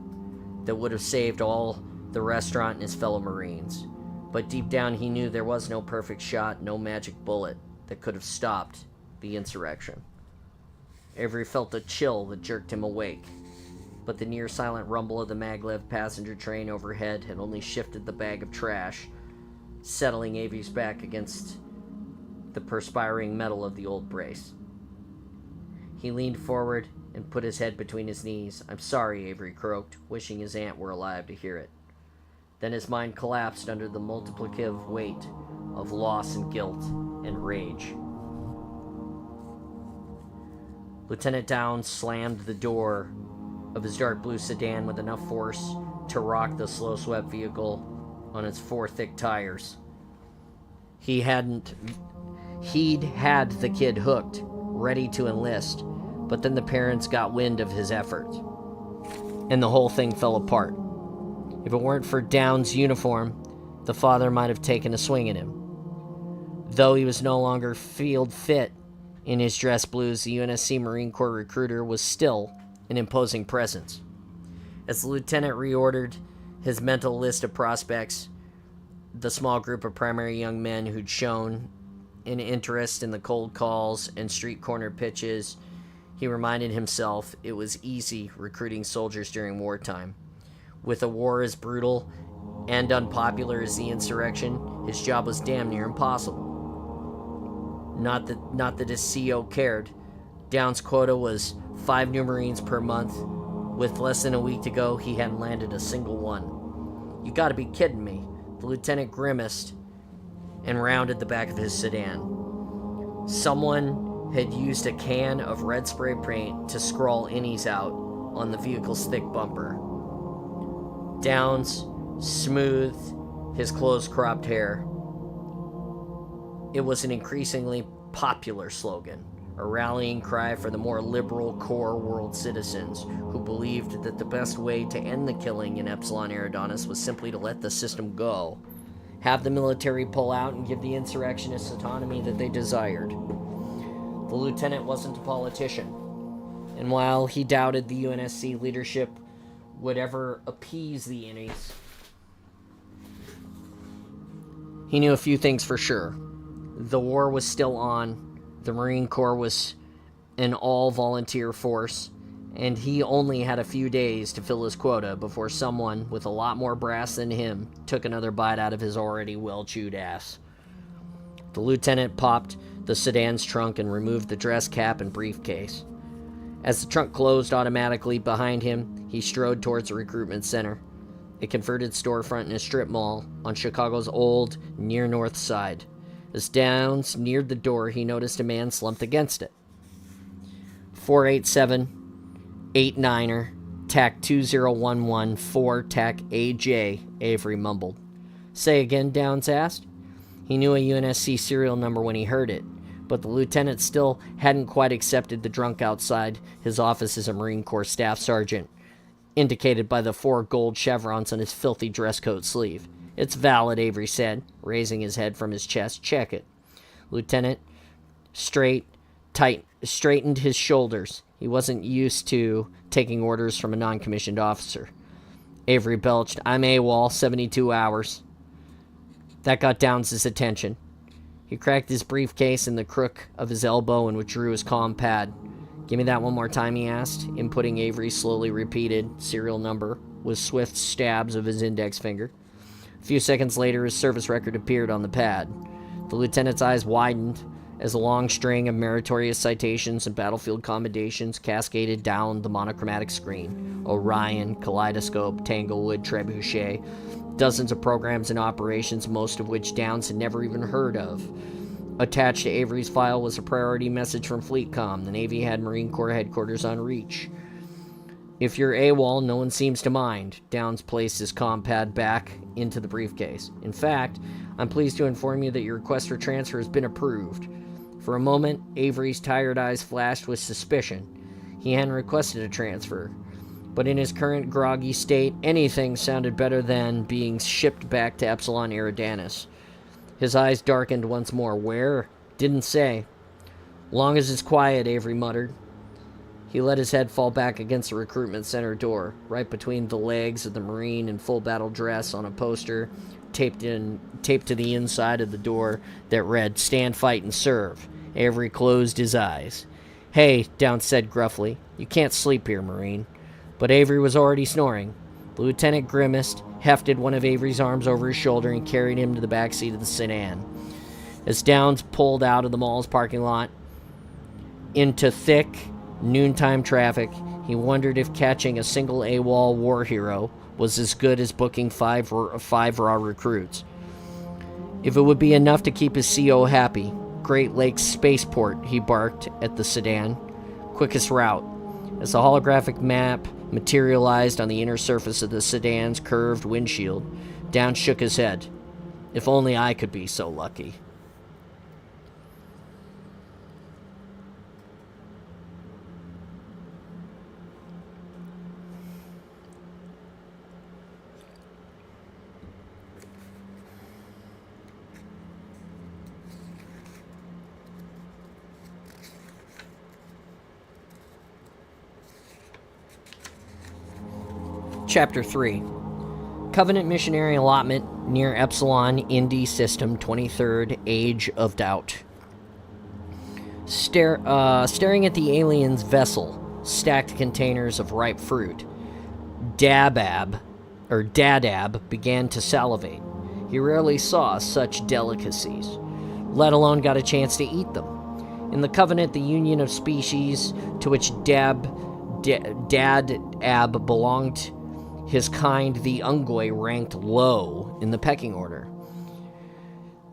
that would have saved all the restaurant and his fellow Marines. But deep down he knew there was no perfect shot, no magic bullet that could have stopped the insurrection. Avery felt a chill that jerked him awake, but the near-silent rumble of the maglev passenger train overhead had only shifted the bag of trash, settling Avery's back against the perspiring metal of the old brace. He leaned forward and put his head between his knees. "I'm sorry," Avery croaked, wishing his aunt were alive to hear it. Then his mind collapsed under the multiplicative weight of loss and guilt and rage. Lieutenant Downs slammed the door of his dark blue sedan with enough force to rock the slow-swept vehicle on its 4 thick tires. He'd had the kid hooked, ready to enlist, but then the parents got wind of his efforts, and the whole thing fell apart. If it weren't for Downs' uniform, the father might have taken a swing at him. Though he was no longer field fit in his dress blues, the UNSC Marine Corps recruiter was still an imposing presence. As the lieutenant reordered his mental list of prospects, the small group of primary young men who'd shown an interest in the cold calls and street corner pitches, he reminded himself it was easy recruiting soldiers during wartime. With a war as brutal and unpopular as the insurrection, his job was damn near impossible. Not that his CO cared. Downs' quota was 5 new Marines per month. With less than a week to go, he hadn't landed a single one. "You gotta be kidding me." The lieutenant grimaced and rounded the back of his sedan. Someone had used a can of red spray paint to scrawl innies out on the vehicle's thick bumper. Downs smoothed his close-cropped hair. It was an increasingly popular slogan, a rallying cry for the more liberal core world citizens who believed that the best way to end the killing in Epsilon Eridanus was simply to let the system go, have the military pull out, and give the insurrectionists autonomy that they desired. The lieutenant wasn't a politician, and while he doubted the UNSC leadership would ever appease the innies, he knew a few things for sure. The war was still on, the Marine Corps was an all-volunteer force, and he only had a few days to fill his quota before someone with a lot more brass than him took another bite out of his already well-chewed ass. The lieutenant popped the sedan's trunk and removed the dress cap and briefcase. As the trunk closed automatically behind him, he strode towards the recruitment center, a converted storefront in a strip mall on Chicago's old, near north side. As Downs neared the door, he noticed a man slumped against it. 487-89er, TAC 2011, 4 TAC AJ, Avery mumbled. "Say again?" Downs asked. He knew a UNSC serial number when he heard it, but the lieutenant still hadn't quite accepted the drunk outside his office as a Marine Corps staff sergeant, indicated by the 4 gold chevrons on his filthy dress coat sleeve. "It's valid," Avery said, raising his head from his chest. "Check it." Lieutenant straightened his shoulders. He wasn't used to taking orders from a non-commissioned officer. Avery belched, "I'm AWOL, 72 hours. That got Downs' attention. He cracked his briefcase in the crook of his elbow and withdrew his comm pad. "Give me that one more time," he asked, inputting Avery's slowly repeated serial number with swift stabs of his index finger. A few seconds later, his service record appeared on the pad. The lieutenant's eyes widened as a long string of meritorious citations and battlefield commendations cascaded down the monochromatic screen. Orion, Kaleidoscope, Tanglewood, Trebuchet. Dozens of programs and operations, most of which Downs had never even heard of. Attached to Avery's file was a priority message from FleetCom. The Navy had Marine Corps headquarters on Reach. If you're AWOL, no one seems to mind. Downs placed his comm pad back into the briefcase. In fact, I'm pleased to inform you that your request for transfer has been approved. For a moment, Avery's tired eyes flashed with suspicion. He hadn't requested a transfer, but in his current groggy state, anything sounded better than being shipped back to Epsilon Eridanus. His eyes darkened once more. Where? Didn't say. Long as it's quiet, Avery muttered. He let his head fall back against the recruitment center door, right between the legs of the Marine in full battle dress on a poster taped to the inside of the door that read, "Stand, Fight, and Serve." Avery closed his eyes. "Hey," Downs said gruffly, "you can't sleep here, Marine." But Avery was already snoring. The lieutenant grimaced, hefted one of Avery's arms over his shoulder, and carried him to the back seat of the sedan. As Downs pulled out of the mall's parking lot into thick noontime traffic, he wondered if catching a single AWOL war hero was as good as booking five raw recruits. If it would be enough to keep his CO happy. Great Lakes Spaceport, he barked at the sedan. Quickest route. As the holographic map materialized on the inner surface of the sedan's curved windshield, Downs shook his head. If only I could be so lucky. Chapter 3. Covenant Missionary Allotment near Epsilon Indy System 23rd Age of Doubt. Staring at the alien's vessel, stacked containers of ripe fruit, Dadab began to salivate. He rarely saw such delicacies, let alone got a chance to eat them. In the Covenant, the union of species to which Dadab belonged, his kind, the Ungoi, ranked low in the pecking order.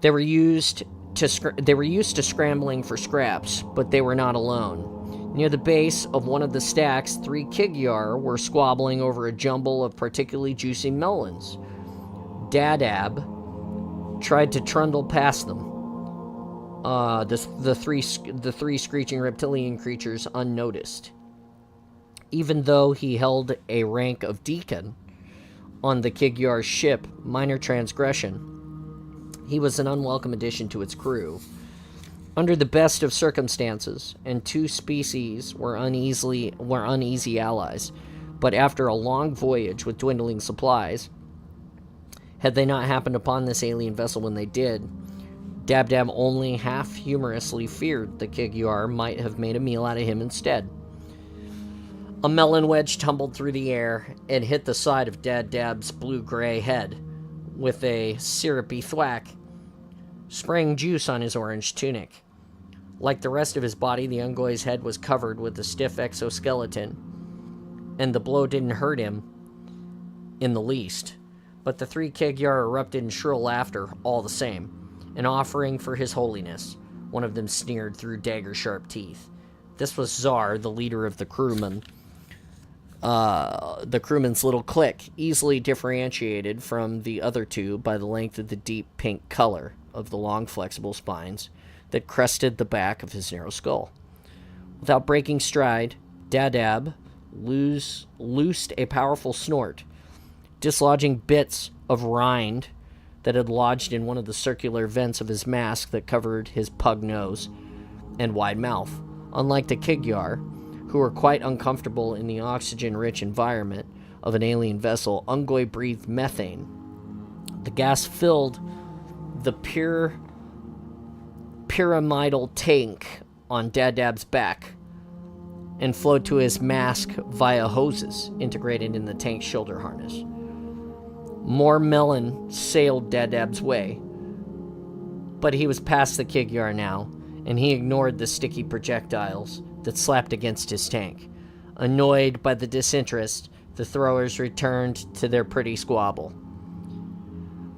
They were used to scrambling for scraps, but they were not alone. Near the base of one of the stacks, 3 Kigyar were squabbling over a jumble of particularly juicy melons. Dadab tried to trundle past them. The three screeching reptilian creatures unnoticed. Even though he held a rank of deacon on the Kigyar's ship, Minor Transgression, he was an unwelcome addition to its crew. Under the best of circumstances, and 2 species were uneasy allies, but after a long voyage with dwindling supplies, had they not happened upon this alien vessel when they did, Dab only half humorously feared the Kigyar might have made a meal out of him instead. A melon wedge tumbled through the air and hit the side of Dadab's blue-gray head with a syrupy thwack, spraying juice on his orange tunic. Like the rest of his body, the Ungoi's head was covered with a stiff exoskeleton, and the blow didn't hurt him in the least. But the 3 Kigyar erupted in shrill laughter all the same, an offering for his holiness. One of them sneered through dagger-sharp teeth. This was Czar, the leader of the crewmen. The crewman's little clique, easily differentiated from the other 2 by the length of the deep pink color of the long flexible spines that crested the back of his narrow skull. Without breaking stride, Dadab loosed a powerful snort, dislodging bits of rind that had lodged in one of the circular vents of his mask that covered his pug nose and wide mouth. Unlike the Kigyar, who were quite uncomfortable in the oxygen-rich environment of an alien vessel, Ungoi breathed methane. The gas filled the pyramidal tank on Dadab's back and flowed to his mask via hoses integrated in the tank's shoulder harness. More melon sailed Dadab's way, but he was past the Kigyar now, and he ignored the sticky projectiles that slapped against his tank. Annoyed by the disinterest, the throwers returned to their pretty squabble.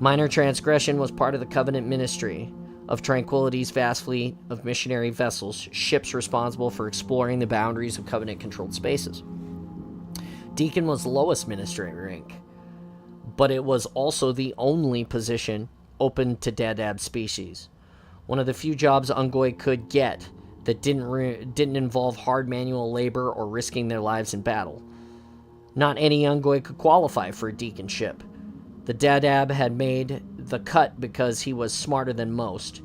Minor Transgression was part of the Covenant ministry, of Tranquility's vast fleet of missionary vessels, ships responsible for exploring the boundaries of Covenant-controlled spaces. Deacon was the lowest ministry rank, but it was also the only position open to Dad-Ab species. One of the few jobs Ungoi could get that didn't involve hard manual labor or risking their lives in battle. Not any Ungoi could qualify for a deaconship. The Dad-Ab had made the cut because he was smarter than most,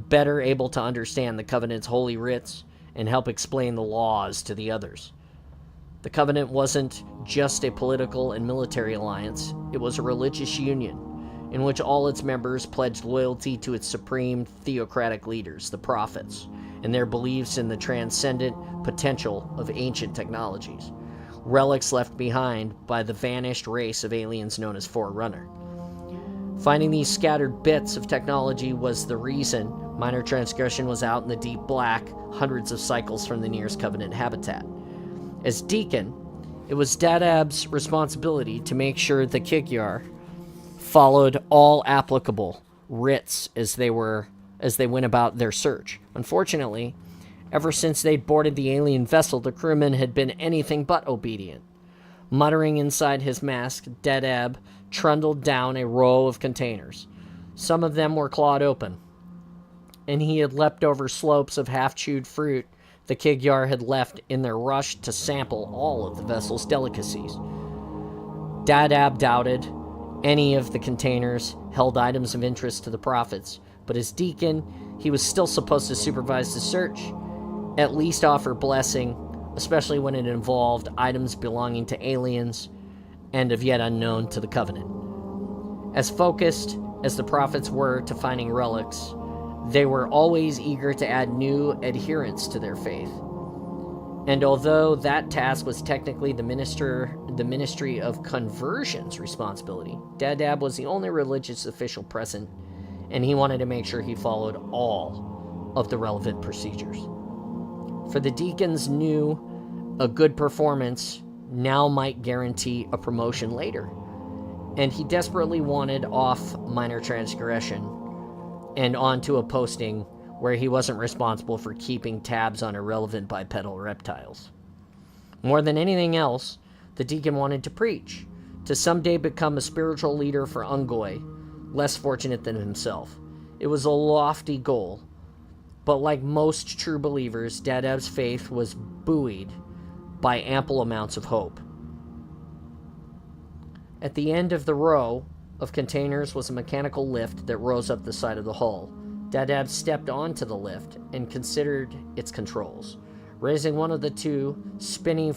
better able to understand the Covenant's holy writs, and help explain the laws to the others. The Covenant wasn't just a political and military alliance, it was a religious union, in which all its members pledged loyalty to its supreme theocratic leaders, the prophets, and their beliefs in the transcendent potential of ancient technologies, relics left behind by the vanished race of aliens known as Forerunner. Finding these scattered bits of technology was the reason Minor Transgression was out in the deep black, hundreds of cycles from the nearest Covenant habitat. As Deacon, it was Dad-Ab's responsibility to make sure the Kigyar followed all applicable writs as they went about their search. Unfortunately, ever since they'd boarded the alien vessel, the crewman had been anything but obedient. Muttering inside his mask, Dad-Ab trundled down a row of containers. Some of them were clawed open, and he had leapt over slopes of half-chewed fruit the Kigyar had left in their rush to sample all of the vessel's delicacies. Dad-Ab doubted any of the containers held items of interest to the prophets, but as Deacon, he was still supposed to supervise the search, at least offer blessing, especially when it involved items belonging to aliens and of yet unknown to the Covenant. As focused as the prophets were to finding relics, they were always eager to add new adherents to their faith. And although that task was technically the Ministry of Conversion's responsibility, Dad-Ab was the only religious official present, and he wanted to make sure he followed all of the relevant procedures. For the deacons knew a good performance now might guarantee a promotion later, and he desperately wanted off Minor Transgression and onto a posting where he wasn't responsible for keeping tabs on irrelevant bipedal reptiles. More than anything else, the deacon wanted to preach, to someday become a spiritual leader for Ungoi, less fortunate than himself. It was a lofty goal, but like most true believers, Dad-Ab's faith was buoyed by ample amounts of hope. At the end of the row of containers was a mechanical lift that rose up the side of the hull. Dad-Ab stepped onto the lift and considered its controls. Raising one of the two spinning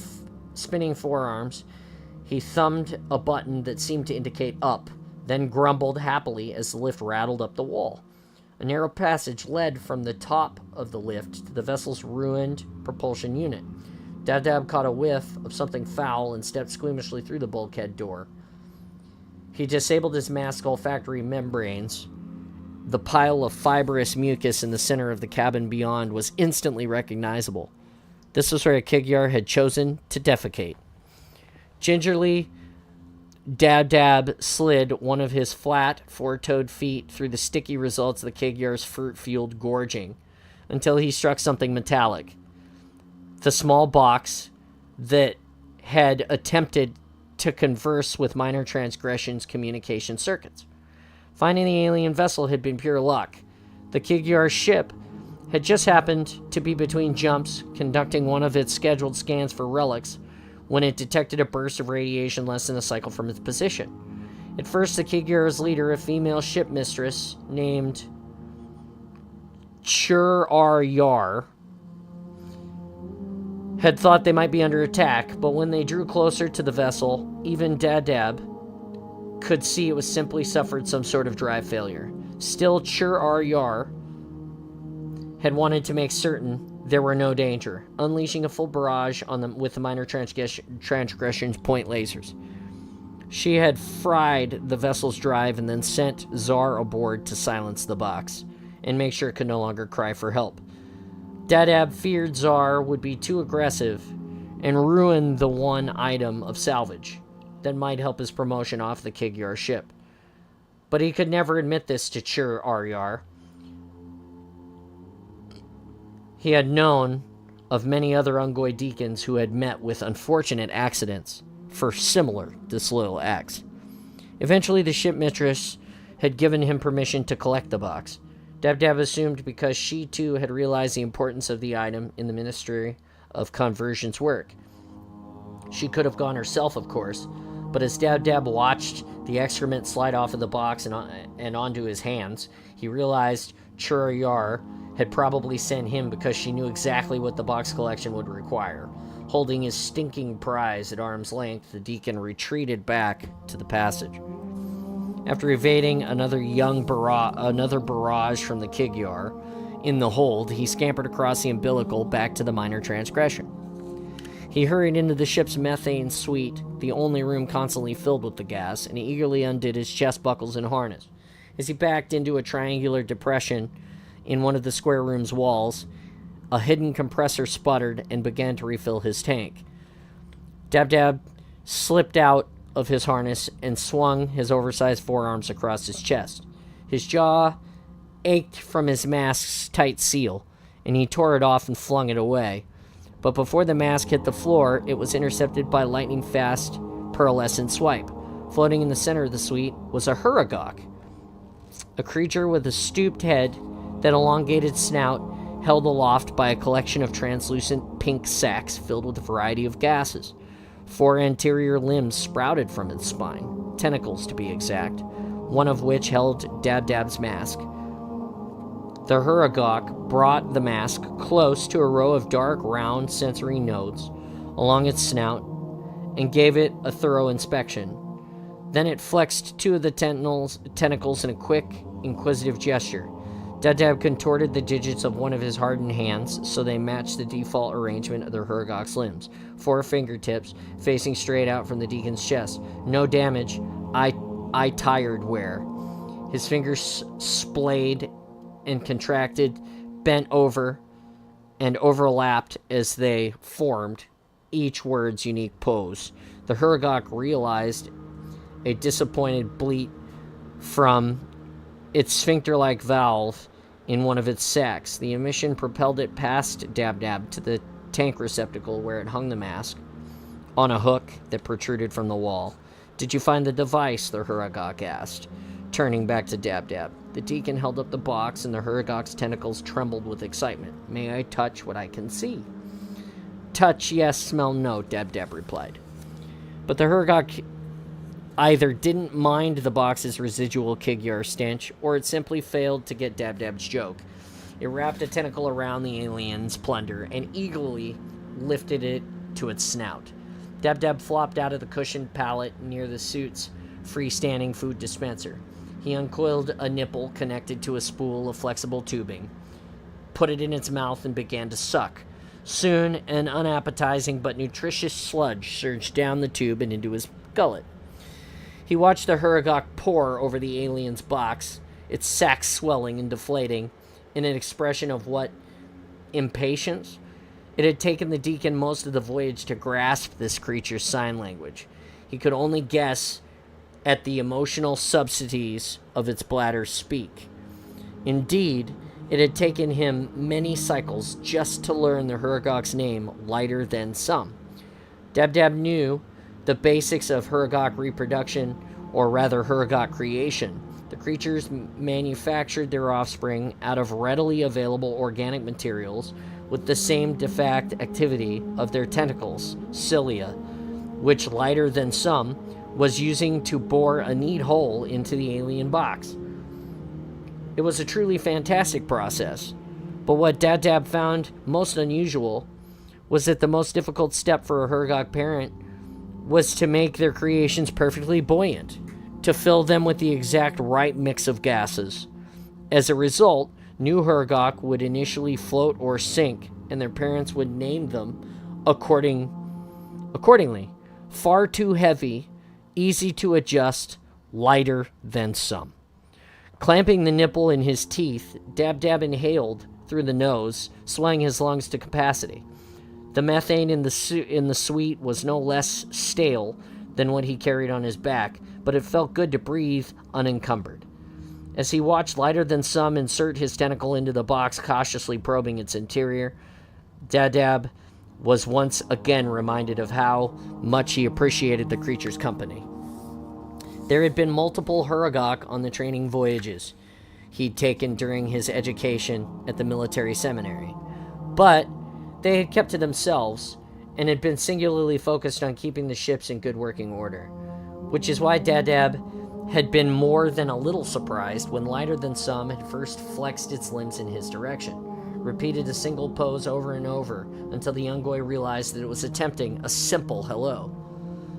forearms, he thumbed a button that seemed to indicate up, then grumbled happily as the lift rattled up the wall. A narrow passage led from the top of the lift to the vessel's ruined propulsion unit. Dad-Ab caught a whiff of something foul and stepped squeamishly through the bulkhead door. He disabled his mask's olfactory membranes. The pile of fibrous mucus in the center of the cabin beyond was instantly recognizable. This was where a Kigyar had chosen to defecate. Gingerly, Dad-Ab slid one of his flat, four-toed feet through the sticky results of the Kigyar's fruit-fueled gorging until he struck something metallic. The small box that had attempted to converse with Minor Transgression's communication circuits. Finding the alien vessel had been pure luck. The Kigyar ship had just happened to be between jumps, conducting one of its scheduled scans for relics, when it detected a burst of radiation less than a cycle from its position. At first, the Kigyar's leader, a female ship mistress named Chur-Ar-Yar, had thought they might be under attack, but when they drew closer to the vessel, even Dad-Ab could see it was simply suffered some sort of drive failure. Still, Chur-Ar-Yar had wanted to make certain there were no danger, unleashing a full barrage on them with the Minor Transgression's point lasers. She had fried the vessel's drive and then sent Zar aboard to silence the box and make sure it could no longer cry for help. Dad-Ab feared Zar would be too aggressive and ruin the one item of salvage that might help his promotion off the Kigyar ship. But he could never admit this to Chur-Ar-Yar. He had known of many other Ungoy deacons who had met with unfortunate accidents for similar disloyal acts. Eventually, the shipmistress had given him permission to collect the box. Dab-Dab assumed because she too had realized the importance of the item in the Ministry of Conversion's work. She could have gone herself, of course, but as Dab-Dab watched the excrement slide off of the box and onto his hands, he realized Churayar had probably sent him because she knew exactly what the box collection would require. Holding his stinking prize at arm's length, the deacon retreated back to the passage. After evading another barrage from the Kigyar in the hold, he scampered across the umbilical back to the minor transgression. He hurried into the ship's methane suite, the only room constantly filled with the gas, and he eagerly undid his chest buckles and harness. As he backed into a triangular depression in one of the square room's walls, a hidden compressor sputtered and began to refill his tank. Dab-Dab slipped out of his harness and swung his oversized forearms across his chest. His jaw ached from his mask's tight seal, and he tore it off and flung it away. But before the mask hit the floor, it was intercepted by a lightning-fast, pearlescent swipe. Floating in the center of the suite was a Huragok, a creature with a stooped head, that elongated snout held aloft by a collection of translucent pink sacs filled with a variety of gases. 4 anterior limbs sprouted from its spine, tentacles to be exact, one of which held Dab-Dab's mask. The Huragok brought the mask close to a row of dark, round, sensory nodes along its snout and gave it a thorough inspection. Then it flexed 2 of the tentacles in a quick, inquisitive gesture. Dab-Dab contorted the digits of one of his hardened hands so they matched the default arrangement of the Huragok's limbs. 4 fingertips facing straight out from the deacon's chest. No damage, eye tired wear. His fingers splayed and contracted, bent over, and overlapped as they formed each word's unique pose. The Huragok realized a disappointed bleat from its sphincter-like valve in one of its sacs. The emission propelled it past Dab-Dab to the tank receptacle where it hung the mask on a hook that protruded from the wall. "Did you find the device?" the Huragok asked, turning back to Dab-Dab. The deacon held up the box, and the Huragok's tentacles trembled with excitement. "May I touch what I can see?" "Touch, yes. Smell, no," Dab-Dab replied. But the Huragok either didn't mind the box's residual Kigyar stench, or it simply failed to get Dab-Dab's joke. It wrapped a tentacle around the alien's plunder and eagerly lifted it to its snout. Dab-Dab flopped out of the cushioned pallet near the suit's freestanding food dispenser. He uncoiled a nipple connected to a spool of flexible tubing, put it in its mouth, and began to suck. Soon, an unappetizing but nutritious sludge surged down the tube and into his gullet. He watched the Huragok pour over the alien's box, its sac swelling and deflating in an expression of what? Impatience? It had taken the deacon most of the voyage to grasp this creature's sign language. He could only guess at the emotional subtleties of its bladder's speak. Indeed, it had taken him many cycles just to learn the Huragok's name, Lighter Than Some. Dab-Dab knew the basics of Huragok reproduction, or rather Huragok creation. The creatures manufactured their offspring out of readily available organic materials with the same de facto activity of their tentacles, cilia, which Lighter Than Some was using to bore a neat hole into the alien box. It was a truly fantastic process, but what Dab-Dab found most unusual was that the most difficult step for a Huragok parent was to make their creations perfectly buoyant, to fill them with the exact right mix of gases. As a result, new Huragok would initially float or sink, and their parents would name them accordingly. Far too heavy, easy to adjust, lighter than some. Clamping the nipple in his teeth, Dab-Dab inhaled through the nose, swelling his lungs to capacity. The methane in the suite was no less stale than what he carried on his back, but it felt good to breathe unencumbered. As he watched Lighter Than Some insert his tentacle into the box, cautiously probing its interior, Dab was once again reminded of how much he appreciated the creature's company. There had been multiple Huragok on the training voyages he'd taken during his education at the military seminary, but they had kept to themselves and had been singularly focused on keeping the ships in good working order, which is why Dab had been more than a little surprised when Lighter Than Some had first flexed its limbs in his direction, repeated a single pose over and over until the young boy realized that it was attempting a simple hello.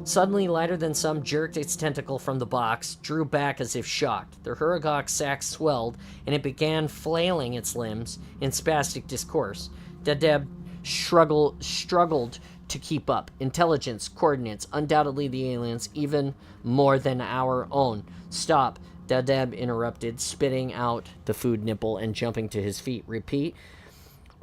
Suddenly, Lighter Than Some jerked its tentacle from the box, drew back as if shocked. The Huragok sac swelled, and it began flailing its limbs in spastic discourse. Dab struggled to keep up. Intelligence, coordinates, undoubtedly the aliens, even more than our own. Stop, Dab interrupted, spitting out the food nipple and jumping to his feet. Repeat.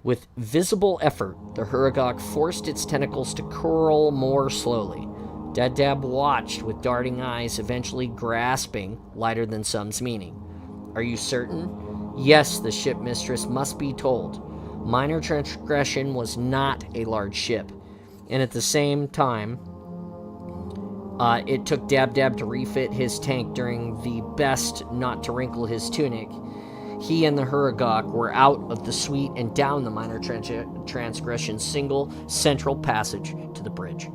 With visible effort, the Huragok forced its tentacles to curl more slowly. Dab watched with darting eyes, eventually grasping Lighter Than Some's meaning. Are you certain? Yes, the ship mistress must be told. Minor Transgression was not a large ship, and at the same time, it took Dab to refit his tank during the best not to wrinkle his tunic. He and the Huragok were out of the suite and down the Minor Transgression's single central passage to the bridge.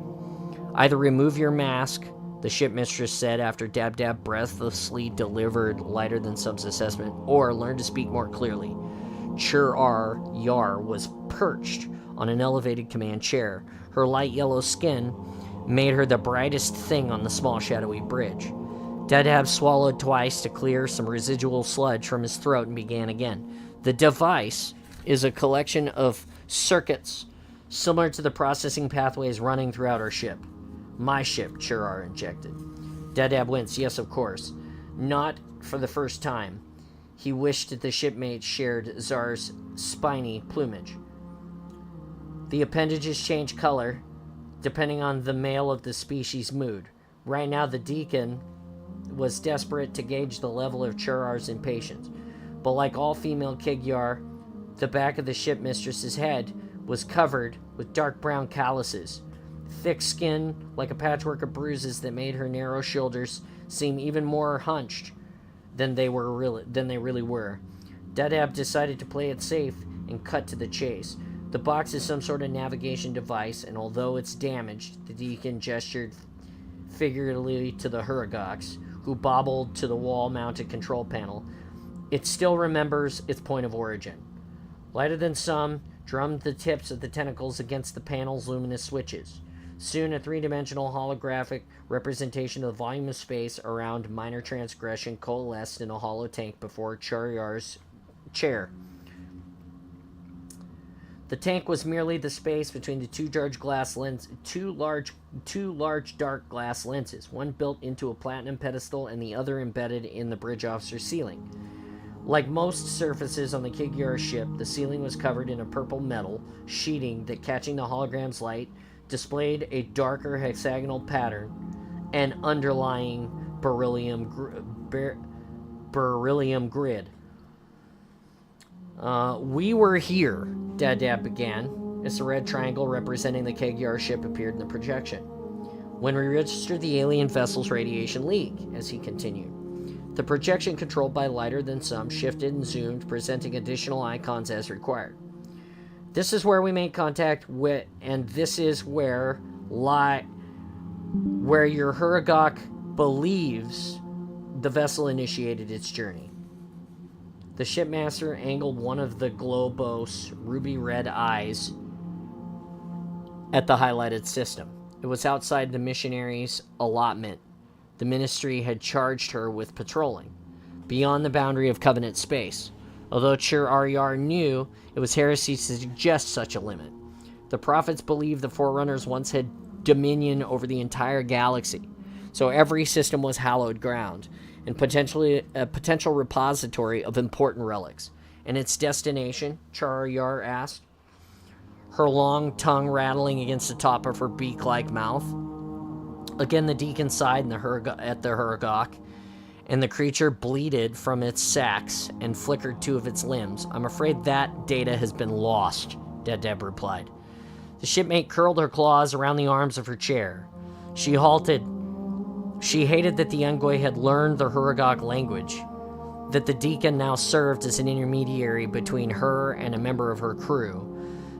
Either remove your mask, the shipmistress said after Dab breathlessly delivered Lighter Than Some's assessment, or learn to speak more clearly. Yar was perched on an elevated command chair. Her light yellow skin made her the brightest thing on the small shadowy bridge. Dab swallowed twice to clear some residual sludge from his throat and began again. The device is a collection of circuits similar to the processing pathways running throughout our ship. My ship, Chirar injected. Dab winced. Yes, of course. Not for the first time. He wished that the shipmates shared Zar's spiny plumage. The appendages change color depending on the male of the species' mood. Right now, the deacon was desperate to gauge the level of Chirar's impatience. But like all female Kigyar, the back of the shipmistress's head was covered with dark brown calluses, thick skin like a patchwork of bruises that made her narrow shoulders seem even more hunched than they really were. Dab decided to play it safe and cut to the chase. The box is some sort of navigation device, and although it's damaged, the deacon gestured figuratively to the Huragoks, who bobbled to the wall-mounted control panel. It still remembers its point of origin. Lighter Than Some drummed the tips of the tentacles against the panel's luminous switches. Soon, a three-dimensional holographic representation of the volume of space around Minor Transgression coalesced in a hollow tank before Chariar's chair. The tank was merely the space between the two large dark glass lenses, one built into a platinum pedestal and the other embedded in the bridge officer's ceiling. Like most surfaces on the Kigyar ship, the ceiling was covered in a purple metal sheeting that, catching the hologram's light, displayed a darker hexagonal pattern and underlying beryllium grid. We were here, Dab began, as the red triangle representing the Kigyar ship appeared in the projection. When we registered the alien vessel's radiation leak, as he continued. The projection, controlled by Lighter Than Some, shifted and zoomed, presenting additional icons as required. This is where we made contact with, and this is where your Huragok believes the vessel initiated its journey. The shipmaster angled one of the globose ruby-red eyes at the highlighted system. It was outside the missionary's allotment. The ministry had charged her with patrolling, beyond the boundary of Covenant space, although Chir knew it was heresy to suggest such a limit. The prophets believed the Forerunners once had dominion over the entire galaxy, so every system was hallowed ground, and potentially a potential repository of important relics. And its destination, Char asked, her long tongue rattling against the top of her beak-like mouth. Again, the deacon sighed at the Huragok, and the creature bleated from its sacs and flickered 2 of its limbs. I'm afraid that data has been lost, Deb replied. The shipmate curled her claws around the arms of her chair. She halted. She hated that the Ungoi had learned the Hurugok language, that the deacon now served as an intermediary between her and a member of her crew.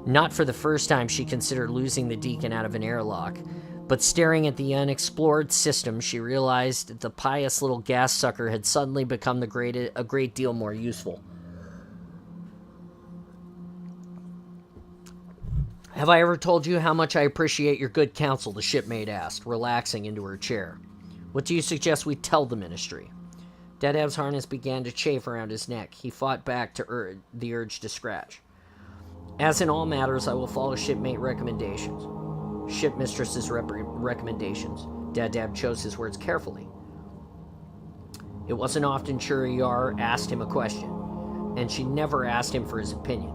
Not for the first time she considered losing the deacon out of an airlock, but staring at the unexplored system, she realized that the pious little gas sucker had suddenly become a great deal more useful. Have I ever told you how much I appreciate your good counsel? The shipmate asked, relaxing into her chair. What do you suggest we tell the ministry? Dadab's harness began to chafe around his neck. He fought back to the urge to scratch. As in all matters, I will follow shipmate recommendations. Shipmistress's recommendations. Dadab chose his words carefully. It wasn't often Churiyar asked him a question, and she never asked him for his opinion.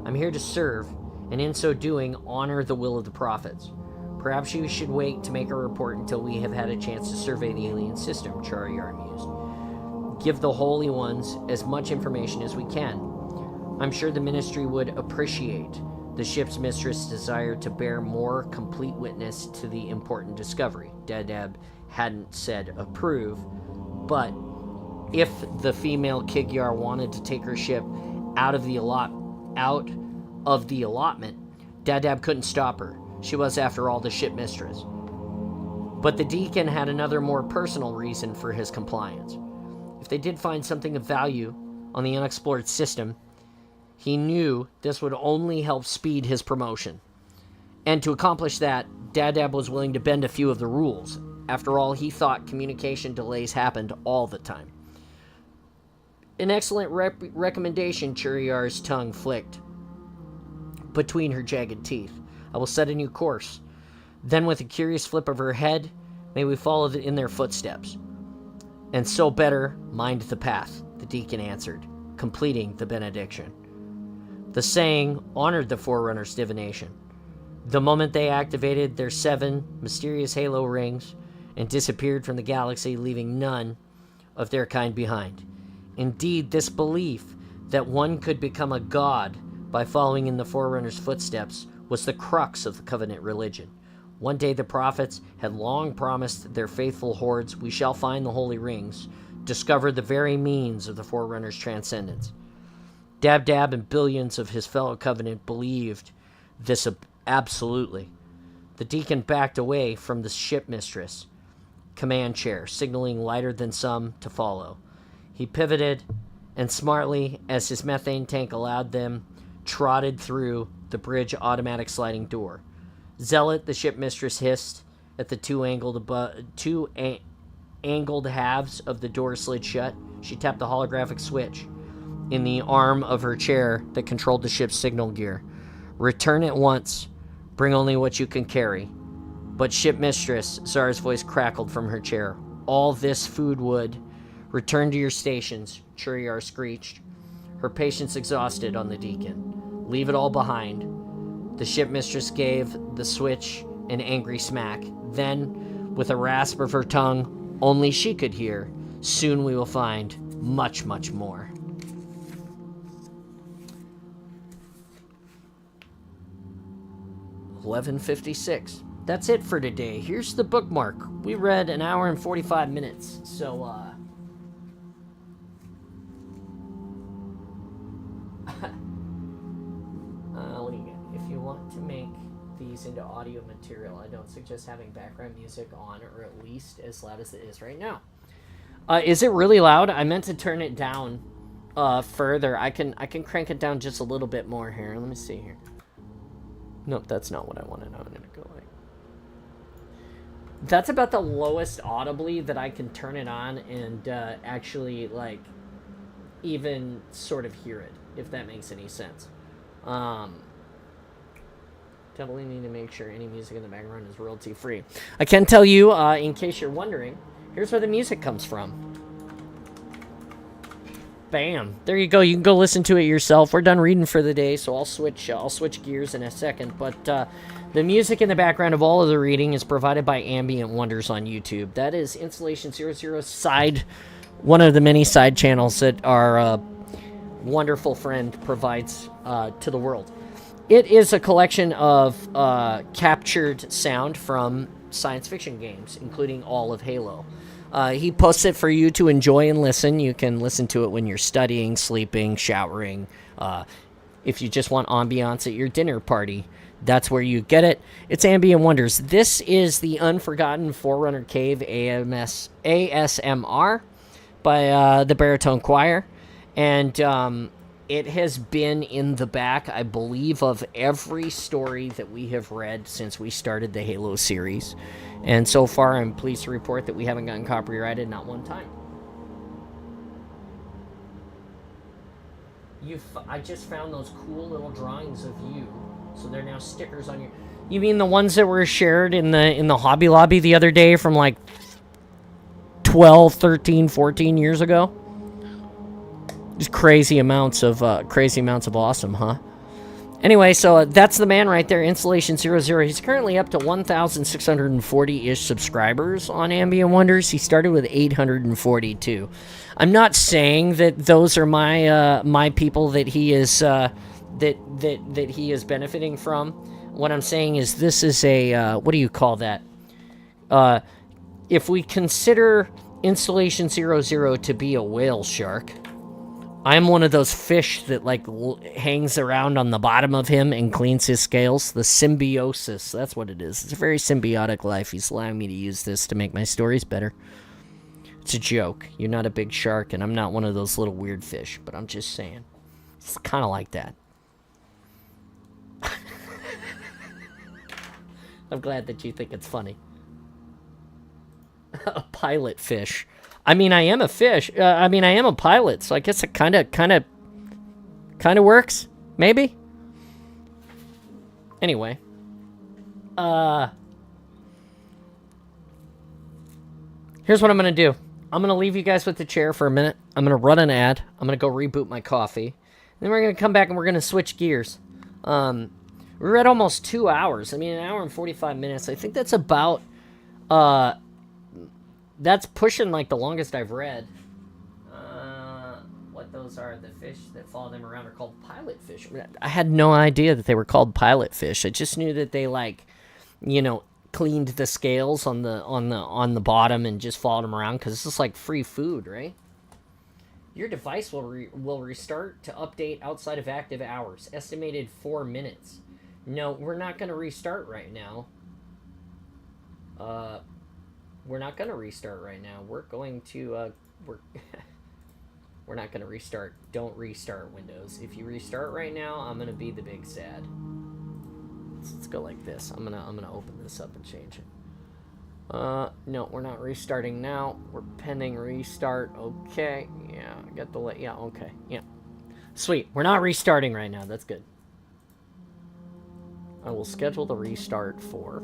I'm here to serve, and in so doing, honor the will of the prophets. Perhaps you should wait to make a report until we have had a chance to survey the alien system, Churiyar mused. Give the Holy Ones as much information as we can. I'm sure the ministry would appreciate the ship's mistress' desire to bear more complete witness to the important discovery. Dadab hadn't said approve, but if the female Kigyar wanted to take her ship out of the allotment, Dadab couldn't stop her. She was, after all, the ship mistress. But the deacon had another more personal reason for his compliance. If they did find something of value on the unexplored system, he knew this would only help speed his promotion. And to accomplish that, Dadab was willing to bend a few of the rules. After all, he thought communication delays happened all the time. An excellent recommendation, Churiyar's tongue flicked between her jagged teeth. I will set a new course. Then, with a curious flip of her head, may we follow in their footsteps. And so better mind the path, the deacon answered, completing the benediction. The saying honored the Forerunner's divination. The moment they activated their 7 mysterious halo rings and disappeared from the galaxy, leaving none of their kind behind. Indeed, this belief that one could become a god by following in the Forerunner's footsteps was the crux of the Covenant religion. One day the prophets had long promised their faithful hordes, we shall find the holy rings, discover the very means of the Forerunner's transcendence. Dab and billions of his fellow Covenant believed this absolutely. The deacon backed away from the ship mistress command chair, signaling lighter than some to follow. He pivoted and smartly, as his methane tank allowed them, trotted through the bridge automatic sliding door. Zealot, the ship mistress hissed at the two angled halves of the door slid shut. She tapped the holographic switch in the arm of her chair that controlled the ship's signal gear. Return at once. Bring only what you can carry. But ship mistress, Zara's voice crackled from her chair. All this food would. Return to your stations, Churiyar screeched, her patience exhausted on the deacon. Leave it all behind. The ship mistress gave the switch an angry smack. Then, with a rasp of her tongue only she could hear, soon we will find much, much more. $11:56. That's it for today. Here's the bookmark. We read an hour and 45 minutes. So, what do you get? If you want to make these into audio material, I don't suggest having background music on, or at least as loud as it is right now. Is it really loud? I meant to turn it down further. I can crank it down just a little bit more here. Let me see here. Nope, that's not what I wanted. I'm gonna go like... That's about the lowest audibly that I can turn it on and actually, like, even sort of hear it, if that makes any sense. Definitely need to make sure any music in the background is royalty free. I can tell you, in case you're wondering, here's where the music comes from. Bam. There you go. You can go listen to it yourself. We're done reading for the day, so I'll switch gears in a second. But the music in the background of all of the reading is provided by Ambient Wonders on YouTube. That is Installation 00 side one of the many side channels that our wonderful friend provides to the world. It is a collection of captured sound from science fiction games, including all of Halo. He posts it for you to enjoy and listen. You can listen to it when you're studying, sleeping, showering. If you just want ambiance at your dinner party, that's where you get it. It's Ambient Wonders. This is the Unforgotten Forerunner Cave ASMR by the Baritone Choir. And it has been in the back, I believe, of every story that we have read since we started the Halo series. And so far, I'm pleased to report that we haven't gotten copyrighted not one time. I just found those cool little drawings of you. So they're now stickers on your... You mean the ones that were shared in the Hobby Lobby the other day from like 12, 13, 14 years ago? Just crazy amounts of awesome, huh? Anyway, so that's the man right there, Installation 00. He's currently up to 1,640-ish subscribers on Ambient Wonders. He started with 842. I'm not saying that those are my people that he is that he is benefiting from. What I'm saying is this is a what do you call that? If we consider Installation 00 to be a whale shark, I'm one of those fish that, like, hangs around on the bottom of him and cleans his scales. The symbiosis, that's what it is. It's a very symbiotic life. He's allowing me to use this to make my stories better. It's a joke. You're not a big shark, and I'm not one of those little weird fish, but I'm just saying. It's kind of like that. I'm glad that you think it's funny. A pilot fish. I mean, I am a fish. I am a pilot, so I guess it kind of works, maybe. Anyway, here's what I'm gonna do. I'm gonna leave you guys with the chair for a minute. I'm gonna run an ad. I'm gonna go reboot my coffee, then we're gonna come back and we're gonna switch gears. We're at almost 2 hours. I mean, an hour and 45 minutes. I think that's about that's pushing, like, the longest I've read. What those are, the fish that follow them around are called pilot fish. I had no idea that they were called pilot fish. I just knew that they, like, you know, cleaned the scales on the bottom and just followed them around, because it's just like free food, right? Your device will restart to update outside of active hours. Estimated 4 minutes. No, we're not going to restart right now. We're not going to restart right now. We're going to, we're not going to restart. Don't restart Windows. If you restart right now, I'm going to be the big sad. Let's go like this. I'm gonna open this up and change it. No, we're not restarting now. We're pending restart. Okay. Yeah, I got the, yeah, okay. Yeah. Sweet. We're not restarting right now. That's good. I will schedule the restart for...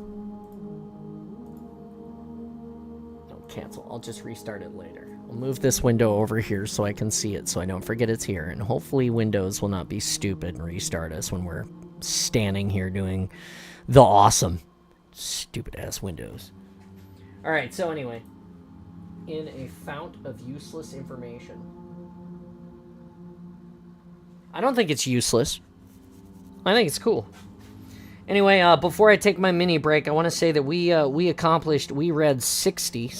cancel. I'll just restart it later. I'll move this window over here so I can see it, so I don't forget it's here, and hopefully Windows will not be stupid and restart us when we're standing here doing the awesome. Stupid ass Windows. Alright, so anyway, in a fount of useless information. I don't think it's useless. I think it's cool. Anyway, before I take my mini break, I want to say that we read 60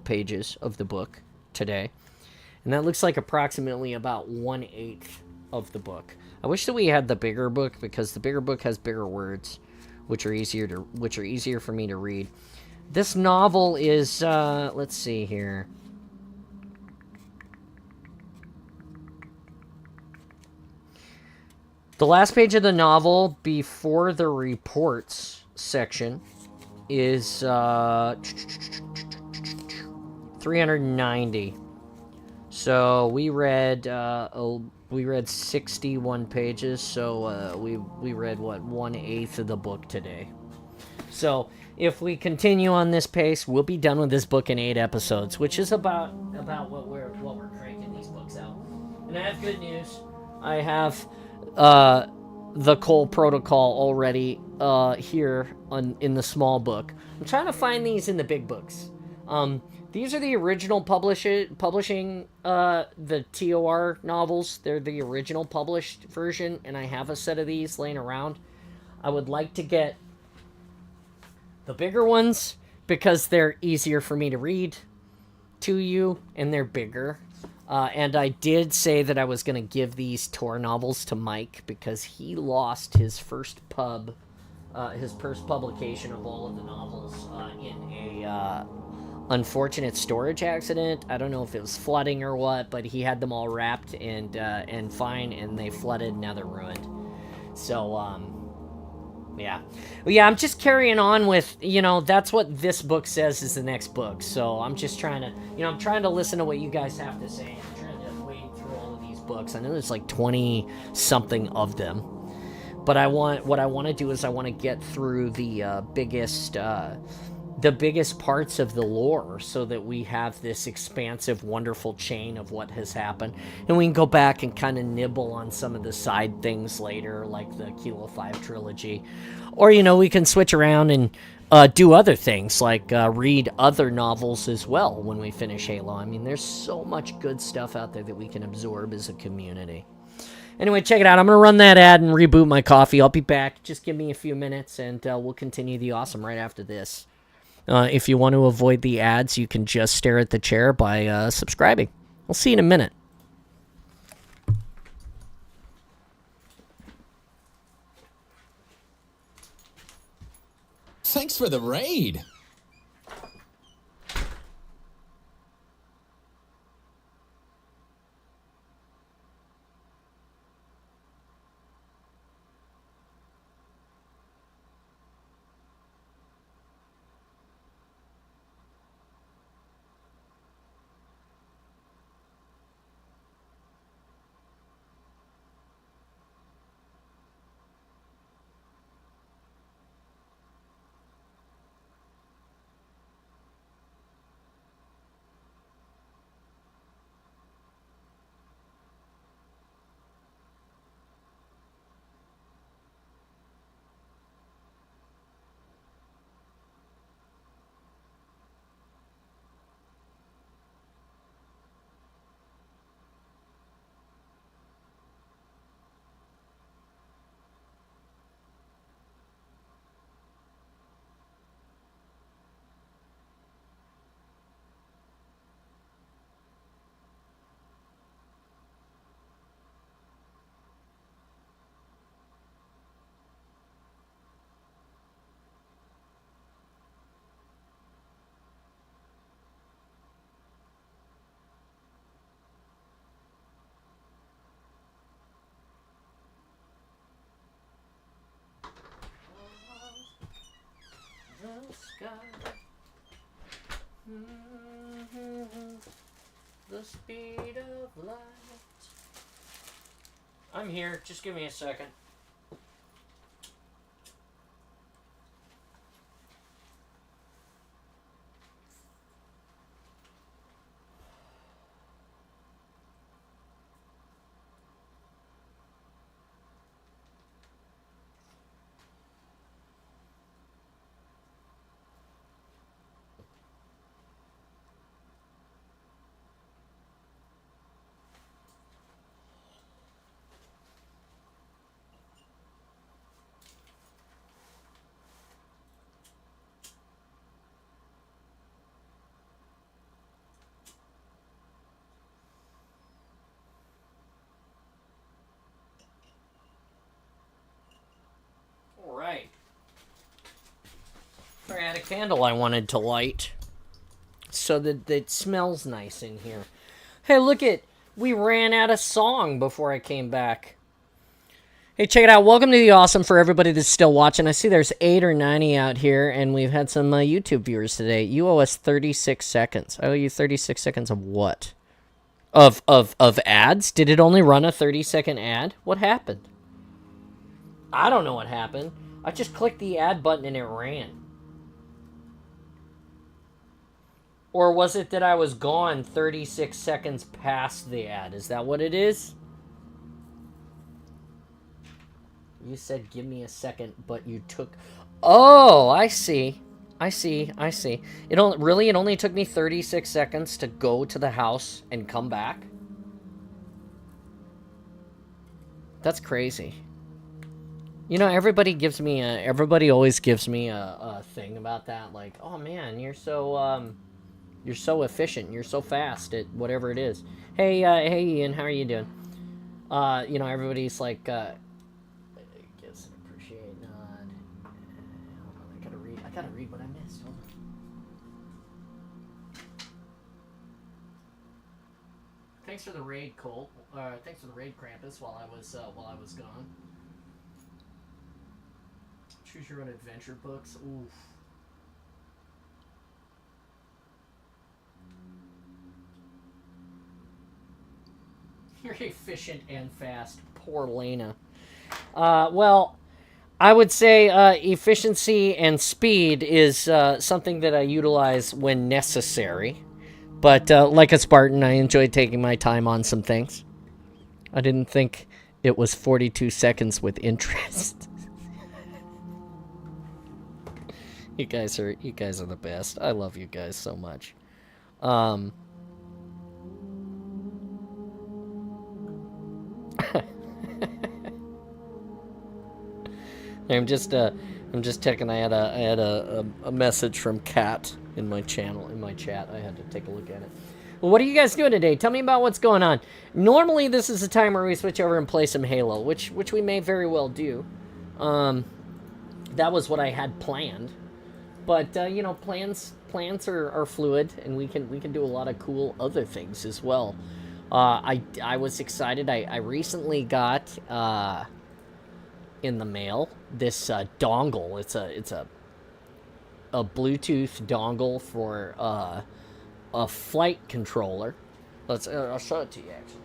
pages of the book today. And that looks like approximately about 1/8 of the book. I wish that we had the bigger book, because the bigger book has bigger words, which are easier for me to read. This novel is, let's see here. The last page of the novel before the reports section is 390. So we read 61 pages. So we read what, 1/8 of the book today. So if we continue on this pace, we'll be done with this book in 8 episodes, which is about what we're cranking these books out. And I have good news. I have the Cole Protocol already here in the small book. I'm trying to find these in the big books. These are the original publishing, the TOR novels. They're the original published version, and I have a set of these laying around. I would like to get the bigger ones because they're easier for me to read to you, and they're bigger. And I did say that I was going to give these Tor novels to Mike because he lost his first publication of all of the novels in a unfortunate storage accident. I don't know if it was flooding or what, but he had them all wrapped and fine, and they flooded. Now they're ruined. So yeah. Well, yeah, I'm just carrying on with, that's what this book says is the next book. So I'm just trying to, I'm trying to listen to what you guys have to say. I'm trying to wade through all of these books. I know there's like 20 something of them. But what I want to do is I want to get through the biggest parts of the lore so that we have this expansive, wonderful chain of what has happened. And we can go back and kind of nibble on some of the side things later, like the Kilo 5 trilogy. Or, we can switch around and do other things, like read other novels as well when we finish Halo. I mean, there's so much good stuff out there that we can absorb as a community. Anyway, check it out. I'm going to run that ad and reboot my coffee. I'll be back. Just give me a few minutes, and we'll continue the awesome right after this. If you want to avoid the ads, you can just stare at the chair by subscribing. I'll see you in a minute. Thanks for the raid. The speed of light. I'm here. Just give me a second. Alright. I had a candle I wanted to light so that it smells nice in here. Hey, look it. We ran out of song before I came back. Hey, check it out. Welcome to the awesome for everybody that's still watching. I see there's 8 or 90 out here, and we've had some YouTube viewers today. You owe us 36 seconds. I owe you 36 seconds of what? Of ads? Did it only run a 30-second ad? What happened? I don't know what happened. I just clicked the ad button and it ran. Or was it that I was gone 36 seconds past the ad? Is that what it is? You said give me a second, but you took... Oh, I see. I see. I see. It only took me 36 seconds to go to the house and come back. That's crazy. You know, everybody always gives me a thing about that. Like, oh man, you're so efficient. You're so fast at whatever it is. Hey, Ian, how are you doing? You know, everybody's like, I guess I appreciate not. Hold on, I gotta read what I missed. Hold on. Thanks for the raid, Colt. Thanks for the raid, Krampus. While I was gone. Choose your own adventure books. Oof. You're efficient and fast. Poor Lena. Well, I would say efficiency and speed is something that I utilize when necessary. But like a Spartan, I enjoy taking my time on some things. I didn't think it was 42 seconds with interest. You guys are the best. I love you guys so much. I'm just checking. I had a message from Kat in my chat. I had to take a look at it. Well, what are you guys doing today? Tell me about what's going on. Normally, this is a time where we switch over and play some Halo, which we may very well do. That was what I had planned, but you know, plans are fluid, and we can do a lot of cool other things as well. I was excited. I recently got in the mail this dongle. It's a Bluetooth dongle for a flight controller. I'll show it to you actually.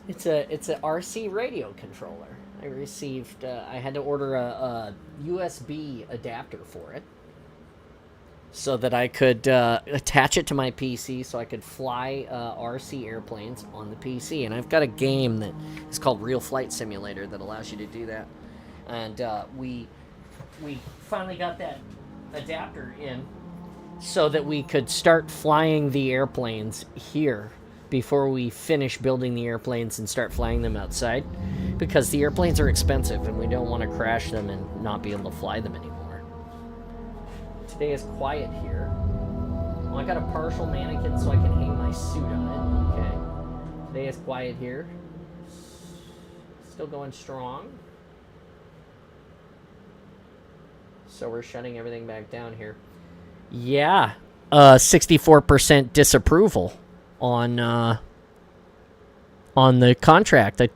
It's a RC radio controller. I received. I had to order a USB adapter for it, so that I could attach it to my PC, so I could fly RC airplanes on the PC. And I've got a game that is called Real Flight Simulator that allows you to do that. And we finally got that adapter in, so that we could start flying the airplanes here before we finish building the airplanes and start flying them outside, because the airplanes are expensive and we don't want to crash them and not be able to fly them anymore. Today is quiet here. Well, I got a partial mannequin so I can hang my suit on it. Okay. Today is quiet here. Still going strong. So we're shutting everything back down here. Yeah. 64% disapproval on the contract. I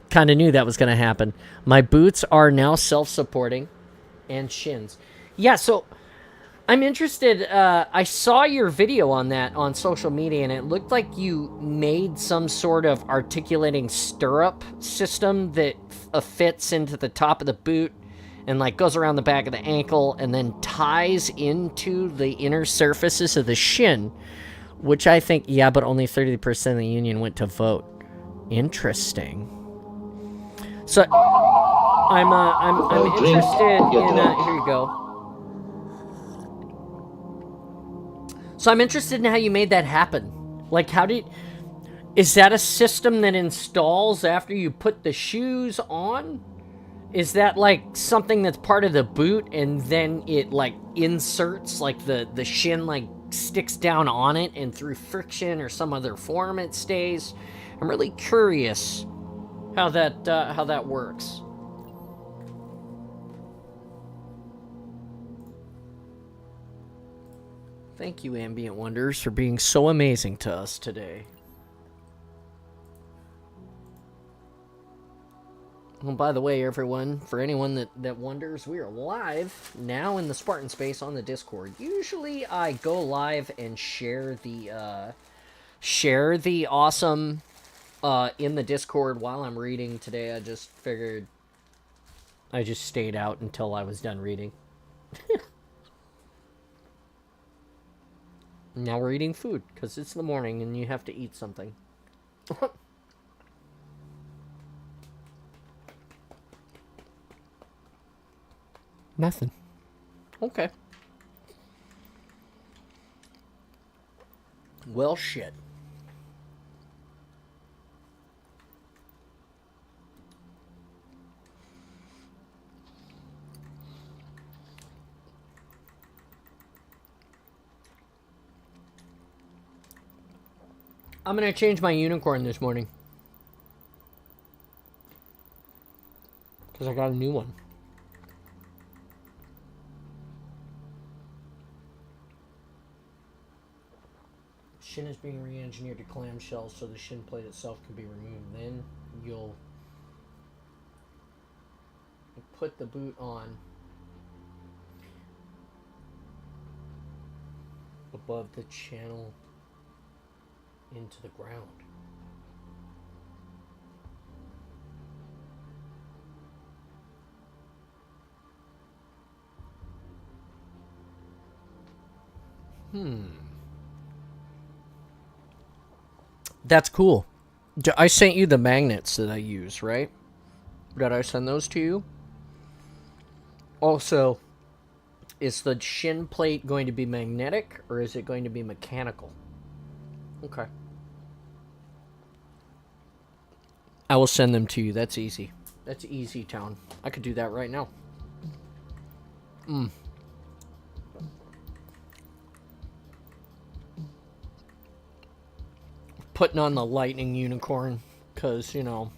kind of knew that was going to happen. My boots are now self-supporting and shins. Yeah, so I'm interested. I saw your video on that on social media, and it looked like you made some sort of articulating stirrup system that fits into the top of the boot and like goes around the back of the ankle and then ties into the inner surfaces of the shin, which I think, yeah, but only 30% of the union went to vote. Interesting. So I'm interested in here you go. So I'm interested in how you made that happen. Like, is that a system that installs after you put the shoes on? Is that like something that's part of the boot and then it like inserts, like the shin like sticks down on it and through friction or some other form it stays? I'm really curious how that works. Thank you, Ambient Wonders, for being so amazing to us today. Well, by the way, everyone, for anyone that wonders, we are live now in the Spartan space on the Discord. Usually I go live and share the awesome in the Discord while I'm reading. Today I just figured I just stayed out until I was done reading. Now we're eating food, because it's the morning and you have to eat something. Nothing. Okay. Well, shit. I'm gonna change my unicorn this morning. Because I got a new one. Shin is being re-engineered to clamshells so the shin plate itself can be removed. Then you'll put the boot on above the channel into the ground. That's cool. I sent you the magnets that I use, right? Did I send those to you? Also, is the shin plate going to be magnetic or is it going to be mechanical? Okay. I will send them to you. That's easy. That's easy, town. I could do that right now. Putting on the lightning unicorn because, you know,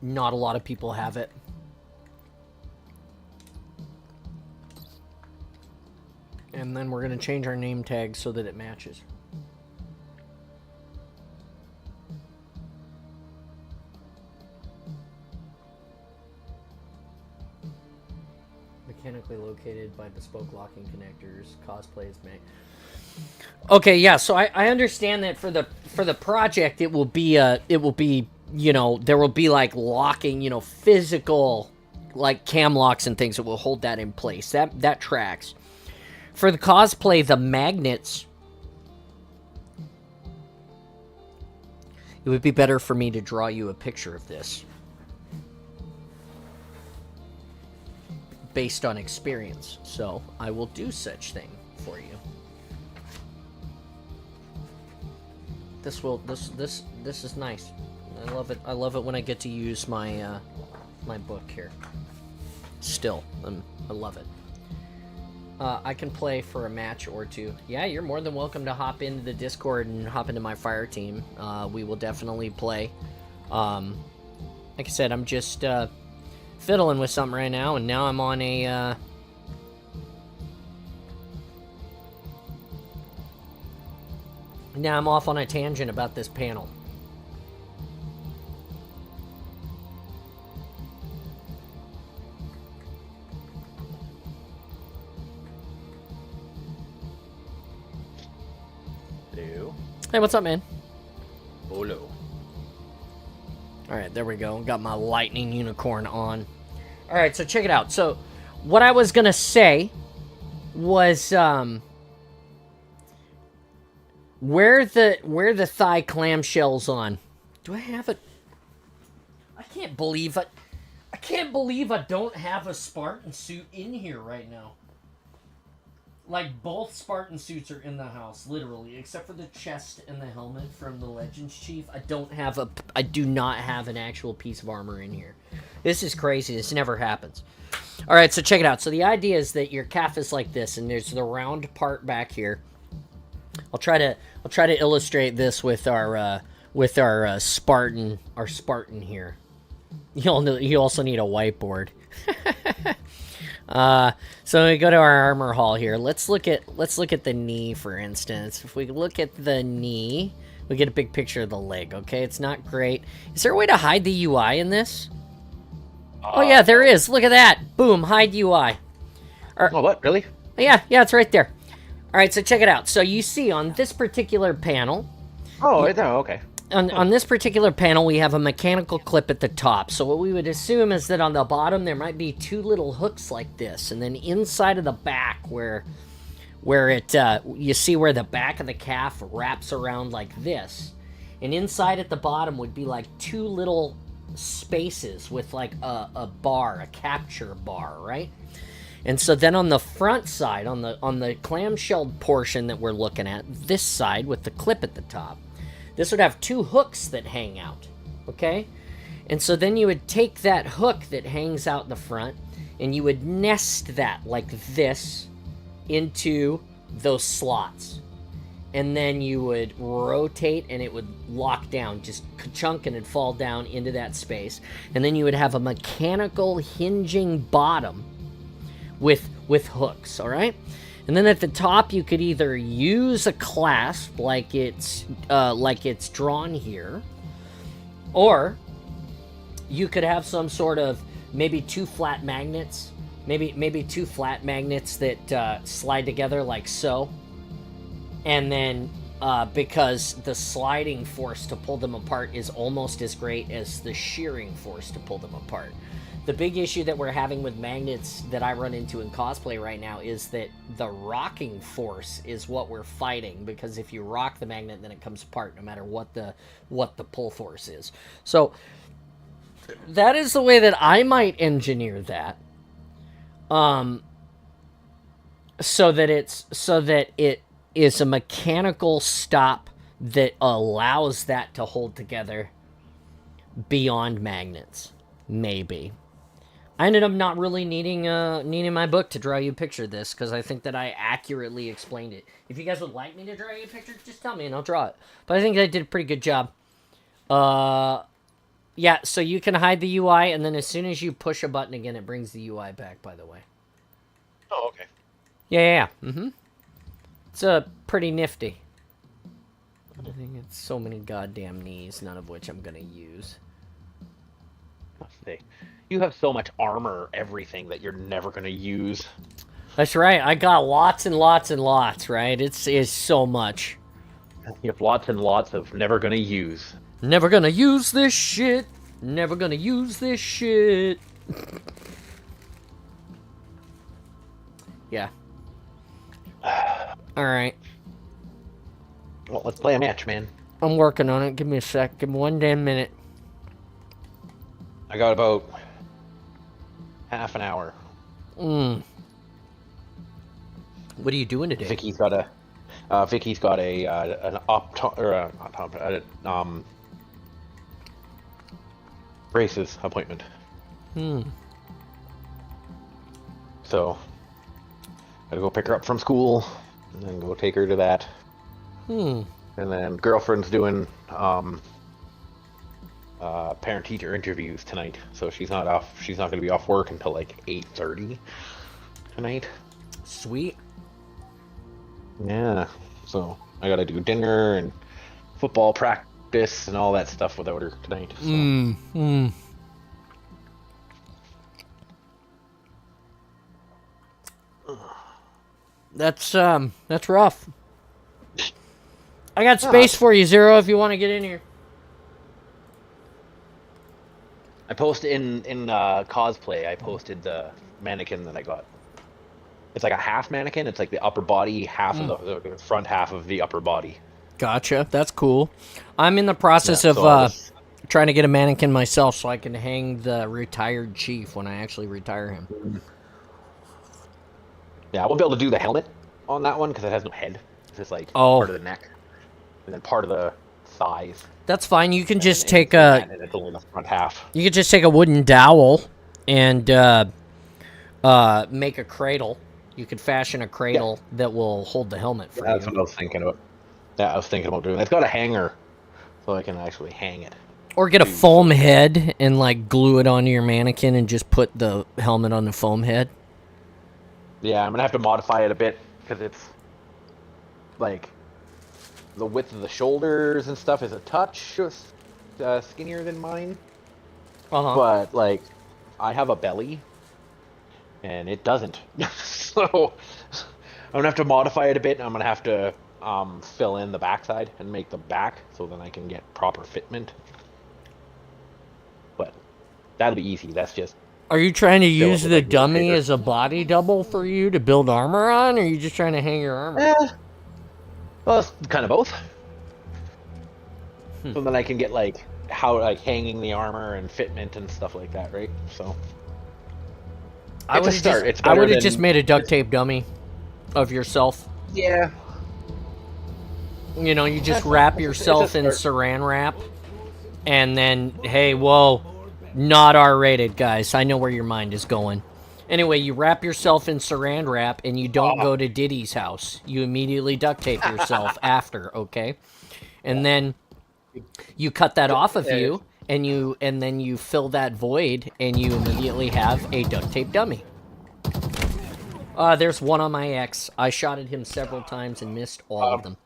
not a lot of people have it. And then we're going to change our name tag so that it matches. Mechanically located by bespoke locking connectors. Cosplay is made. Okay, yeah. So I understand that for the project, it will be you know, there will be like locking, you know, physical like cam locks and things that will hold that in place. That tracks. For the cosplay, the magnets, it would be better for me to draw you a picture of this based on experience. So I will do such thing for you. This is nice. I love it. I love it when I get to use my my book here. Still, I love it. I can play for a match or two. Yeah, you're more than welcome to hop into the Discord and hop into my fire team. We will definitely play. Like I said, I'm just fiddling with something right now, and now I'm on a now I'm off on a tangent about this panel. Hello. Hey, what's up, man? Hello. Alright, there we go. Got my lightning unicorn on. Alright, so check it out. So, what I was gonna say was, where the thigh clamshells on. Do I have it? I can't believe it. I can't believe I don't have a Spartan suit in here right now. Like, both Spartan suits are in the house, literally, except for the chest and the helmet from the Legends Chief. I do not have an actual piece of armor in here. This is crazy. This never happens. All right, so check it out. So the idea is that your calf is like this, and there's the round part back here. I'll try to illustrate this with our Spartan here. You also need a whiteboard. So we go to our armor hall here. Let's look at the knee, for instance. If we look at the knee, we get a big picture of the leg. Okay, it's not great. Is there a way to hide the UI in this? Oh yeah, there is. Look at that. Boom, hide UI. Oh, what? Really? Yeah, it's right there. All right, so check it out. So you see on this particular panel. Oh, right there. Okay. On this particular panel, we have a mechanical clip at the top. So what we would assume is that on the bottom, there might be two little hooks like this. And then inside of the back, where it, you see where the back of the calf wraps around like this. And inside at the bottom would be like two little spaces with like a bar, a capture bar, right? And so then on the front side, on the clamshell portion that we're looking at, this side with the clip at the top, this would have 2 hooks that hang out, okay? And so then you would take that hook that hangs out the front and you would nest that like this into those slots. And then you would rotate and it would lock down, just ka-chunk, and it'd fall down into that space. And then you would have a mechanical hinging bottom with hooks, all right? And then at the top you could either use a clasp like it's drawn here, or you could have some sort of maybe 2 flat magnets, maybe 2 flat magnets that slide together like so. And then because the sliding force to pull them apart is almost as great as the shearing force to pull them apart. The big issue that we're having with magnets that I run into in cosplay right now is that the rocking force is what we're fighting, because if you rock the magnet, then it comes apart no matter what the pull force is. So that is the way that I might engineer that. So that it is a mechanical stop that allows that to hold together beyond magnets. Maybe. I ended up not really needing my book to draw you a picture of this, because I think that I accurately explained it. If you guys would like me to draw you a picture, just tell me and I'll draw it. But I think I did a pretty good job. Yeah, so you can hide the UI, and then as soon as you push a button again, it brings the UI back, by the way. Oh, okay. Yeah. Mm-hmm. It's pretty nifty. I think it's so many goddamn knees, none of which I'm going to use. You have so much armor, everything that you're never going to use. That's right. I got lots and lots and lots, right? It's so much. You have lots and lots of never going to use. Never gonna use this shit. Never gonna use this shit. Yeah. Alright. Well, let's play a match, man. I'm working on it. Give me a sec. Give me 1 damn minute. I got about half an hour. What are you doing today? Vicky's got a braces appointment. So gotta go pick her up from school and then go take her to that. And then girlfriend's doing parent-teacher interviews tonight, so she's not going to be off work until like 8:30 tonight. Sweet. Yeah, so I gotta do dinner and football practice and all that stuff without her tonight. So. That's rough. I got space for you, Zero, if you want to get in here. I posted in cosplay. I posted the mannequin that I got. It's like a half mannequin. It's like the upper body half of the front half of the upper body. Gotcha. That's cool. I'm in the process of trying to get a mannequin myself so I can hang the retired chief when I actually retire him. Yeah, I won't be able to do the helmet on that one because it has no head. It's just like part of the neck and then part of the thighs. That's fine. You can just take and it's only the front half. You could just take a wooden dowel and make a cradle. You could fashion a cradle that will hold the helmet for you. That's what I was thinking about. Yeah, I was thinking about doing. It's got a hanger, so I can actually hang it. Or get a foam head and like glue it onto your mannequin and just put the helmet on the foam head. Yeah, I'm gonna have to modify it a bit because it's like the width of the shoulders and stuff is a touch skinnier than mine. But like, I have a belly, and it doesn't. So I'm gonna have to modify it a bit. And I'm gonna have to fill in the backside and make the back so then I can get proper fitment. But that'll be easy. That's just. Are you trying to use the dummy as a body double for you to build armor on, or are you just trying to hang your armor? Well, it's kind of both. So then I can get like how like hanging the armor and fitment and stuff like that, right? So I it's a start. It's I better would have than just made a duct tape dummy of yourself. yeah. You know, you just That's wrap it's a yourself in start. saran wrap, and then, hey, whoa, not R-rated, guys. I know where your mind is going. Anyway, you wrap yourself in saran wrap, and you don't go to Diddy's house. You immediately duct tape yourself after, okay? And then you cut that off of you, and then you fill that void, and you immediately have a duct tape dummy. There's one on my ex. I shot at him several times and missed all of them.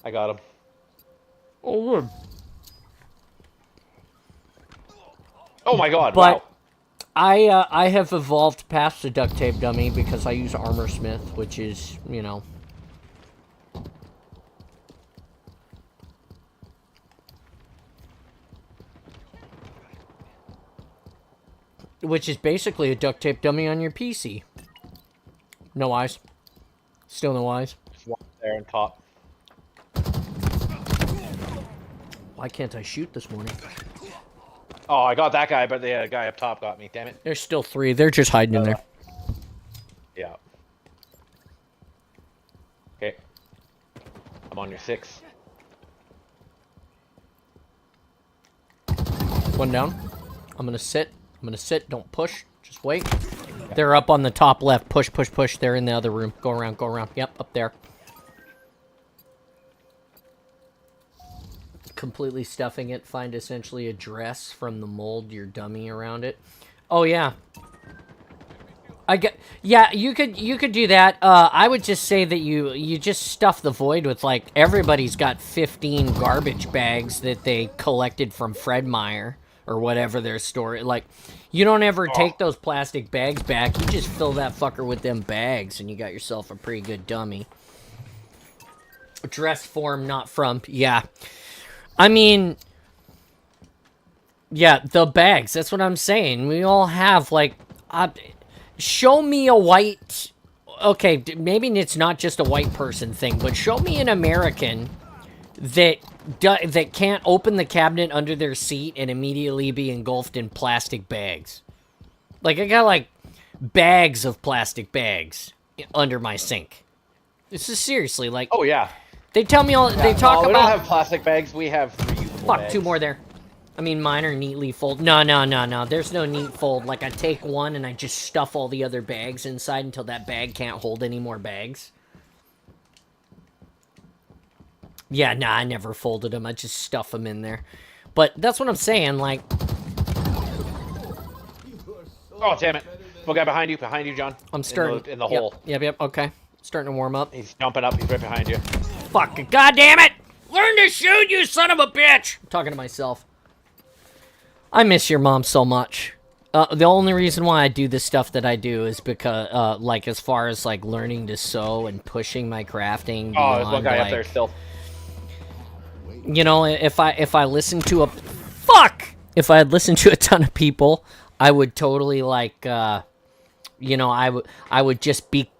I got him. Oh, good. Oh my god! But Wow. I have evolved past the duct tape dummy because I use Armor Smith, which is, you know, which is basically a duct tape dummy on your PC. No eyes. Still no eyes. Just one there on top. Why can't I shoot this morning? Oh, I got that guy, but the guy up top got me. Damn it. There's still 3. They're just hiding in there. Yeah. Okay. I'm on your 6. One down. I'm gonna sit. Don't push. Just wait. They're up on the top left. Push, push, push. They're in the other room. Go around, go around. Yep, up there. Completely stuffing it. Find essentially a dress from the mold, your dummy around it. Oh, yeah. Yeah, you could do that. I would just say that you just stuff the void with, like, everybody's got 15 garbage bags that they collected from Fred Meyer or whatever their store. Like, you don't ever take those plastic bags back. You just fill that fucker with them bags, and you got yourself a pretty good dummy. Dress form, not from. Yeah. I mean, yeah, the bags. That's what I'm saying. We all have, like, show me a white... Okay, maybe it's not just a white person thing, but show me an American that can't open the cabinet under their seat and immediately be engulfed in plastic bags. Like, I got, like, bags of plastic bags under my sink. This is seriously, like... Oh, yeah. They tell me all... They talk we about... don't have plastic bags. We have reusable Fuck, bags. 2 more there. I mean, mine are neatly folded. No. There's no neat fold. Like, I take one and I just stuff all the other bags inside until that bag can't hold any more bags. Yeah, nah, I never folded them. I just stuff them in there. But that's what I'm saying, like... Oh, damn it. One guy behind you, John. I'm starting... In the hole. Yep, okay. Starting to warm up. He's jumping up. He's right behind you. Fuck, god damn it! Learn to shoot, you son of a bitch! I'm talking to myself. I miss your mom so much. The only reason why I do the stuff that I do is because, like, as far as, like, learning to sew and pushing my crafting Oh, there's beyond, one guy like, up there still. you know, if I listened to if I had listened to a ton of people, I would totally, like, you know, I would just be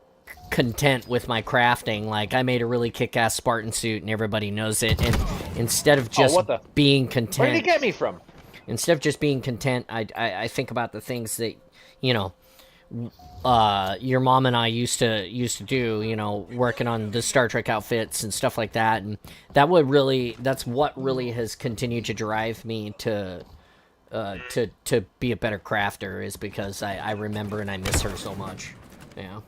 content with my crafting. Like, I made a really kick-ass Spartan suit and everybody knows it, and instead of just being content... Where did he get me from? Instead of just being content, I think about the things that, you know, your mom and I used to do, you know, working on the Star Trek outfits and stuff like that, and that's what really has continued to drive me to be a better crafter, is because I remember and I miss her so much. Yeah.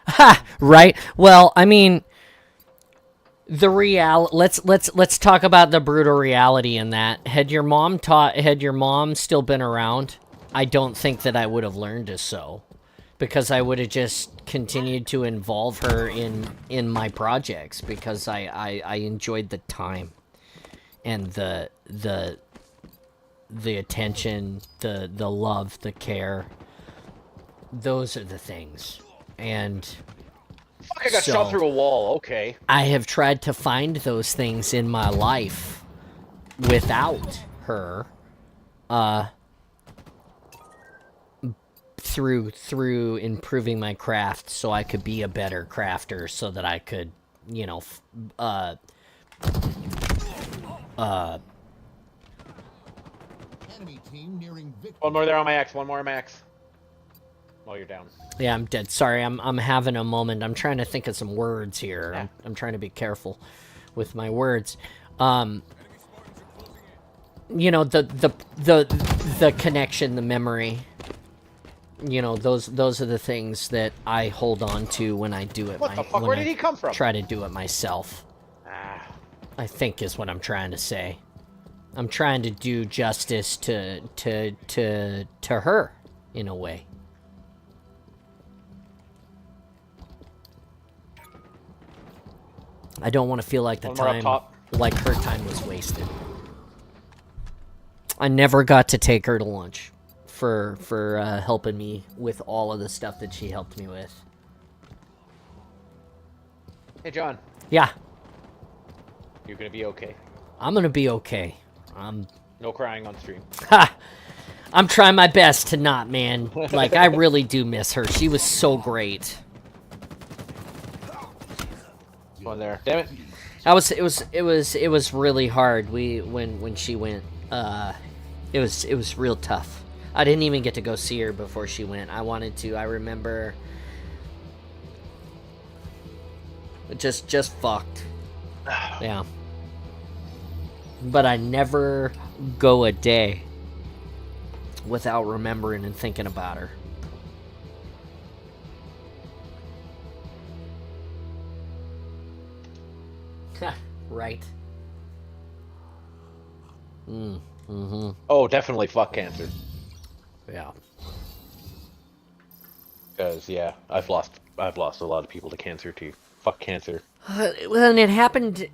Ha! Right? Well, I mean, the let's talk about the brutal reality in that. Had your mom still been around, I don't think that I would have learned to sew, because I would have just continued to involve her in my projects, because I enjoyed the time and the attention, the love, the care. Those are the things. And Fuck, I got shot through a wall. Okay. I have tried to find those things in my life without her, through improving my craft, so I could be a better crafter, so that I could you know, Enemy team nearing victory. One more there on my X. One more on my X. Oh, you're down. yeah, I'm dead. Sorry, I'm having a moment. I'm trying to think of some words here. Yeah. I'm trying to be careful with my words. You know, the connection, the memory. You know, those are the things that I hold on to when I do it. What the fuck? Where did he come from? Try to do it myself. Ah. I think is what I'm trying to say. I'm trying to do justice to her, in a way. I don't want to feel like One more up top. like her time was wasted. I never got to take her to lunch for helping me with all of the stuff that she helped me with. Hey, John. Yeah, You're gonna be okay. I'm gonna be okay. No crying on stream. Ha! I'm trying my best to not, man. Like, I really do miss her. She was so great. One there. Damn it. It was really hard. When she went, it was real tough. I didn't even get to go see her before she went. I wanted to. I remember just fucked. Yeah. But I never go a day without remembering and thinking about her. Right. Mm-hmm. Oh, definitely fuck cancer. Yeah. Because yeah, I've lost a lot of people to cancer too. Fuck cancer. Well, and it happened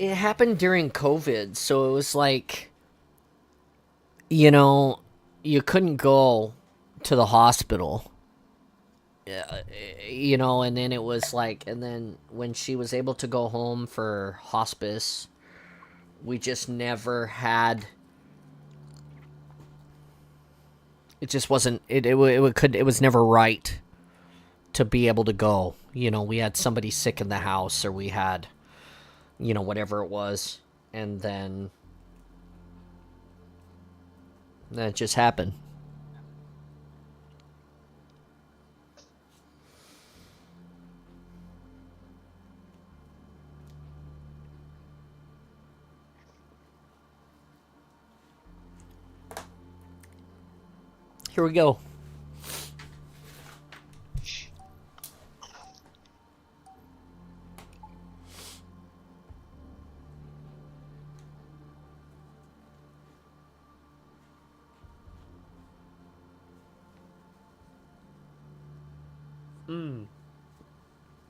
during COVID, so it was like, you know, you couldn't go to the hospital. You know, and then it was like, and then when she was able to go home for hospice, we just never had. It just wasn't. It was never right to be able to go. You know, we had somebody sick in the house, or we had, you know, whatever it was, and then that just happened. Here we go.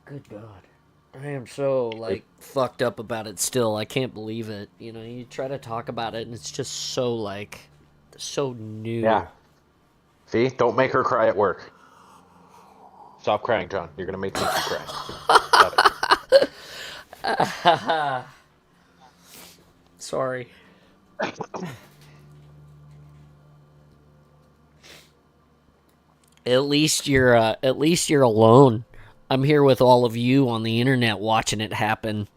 Good God. I am so, like, fucked up about it still. I can't believe it. You know, you try to talk about it, and it's just so, like, so new. Yeah. See? Don't make her cry at work. Stop crying, John. You're gonna make me cry. Stop it. Sorry. At least you're alone. I'm here with all of you on the internet watching it happen.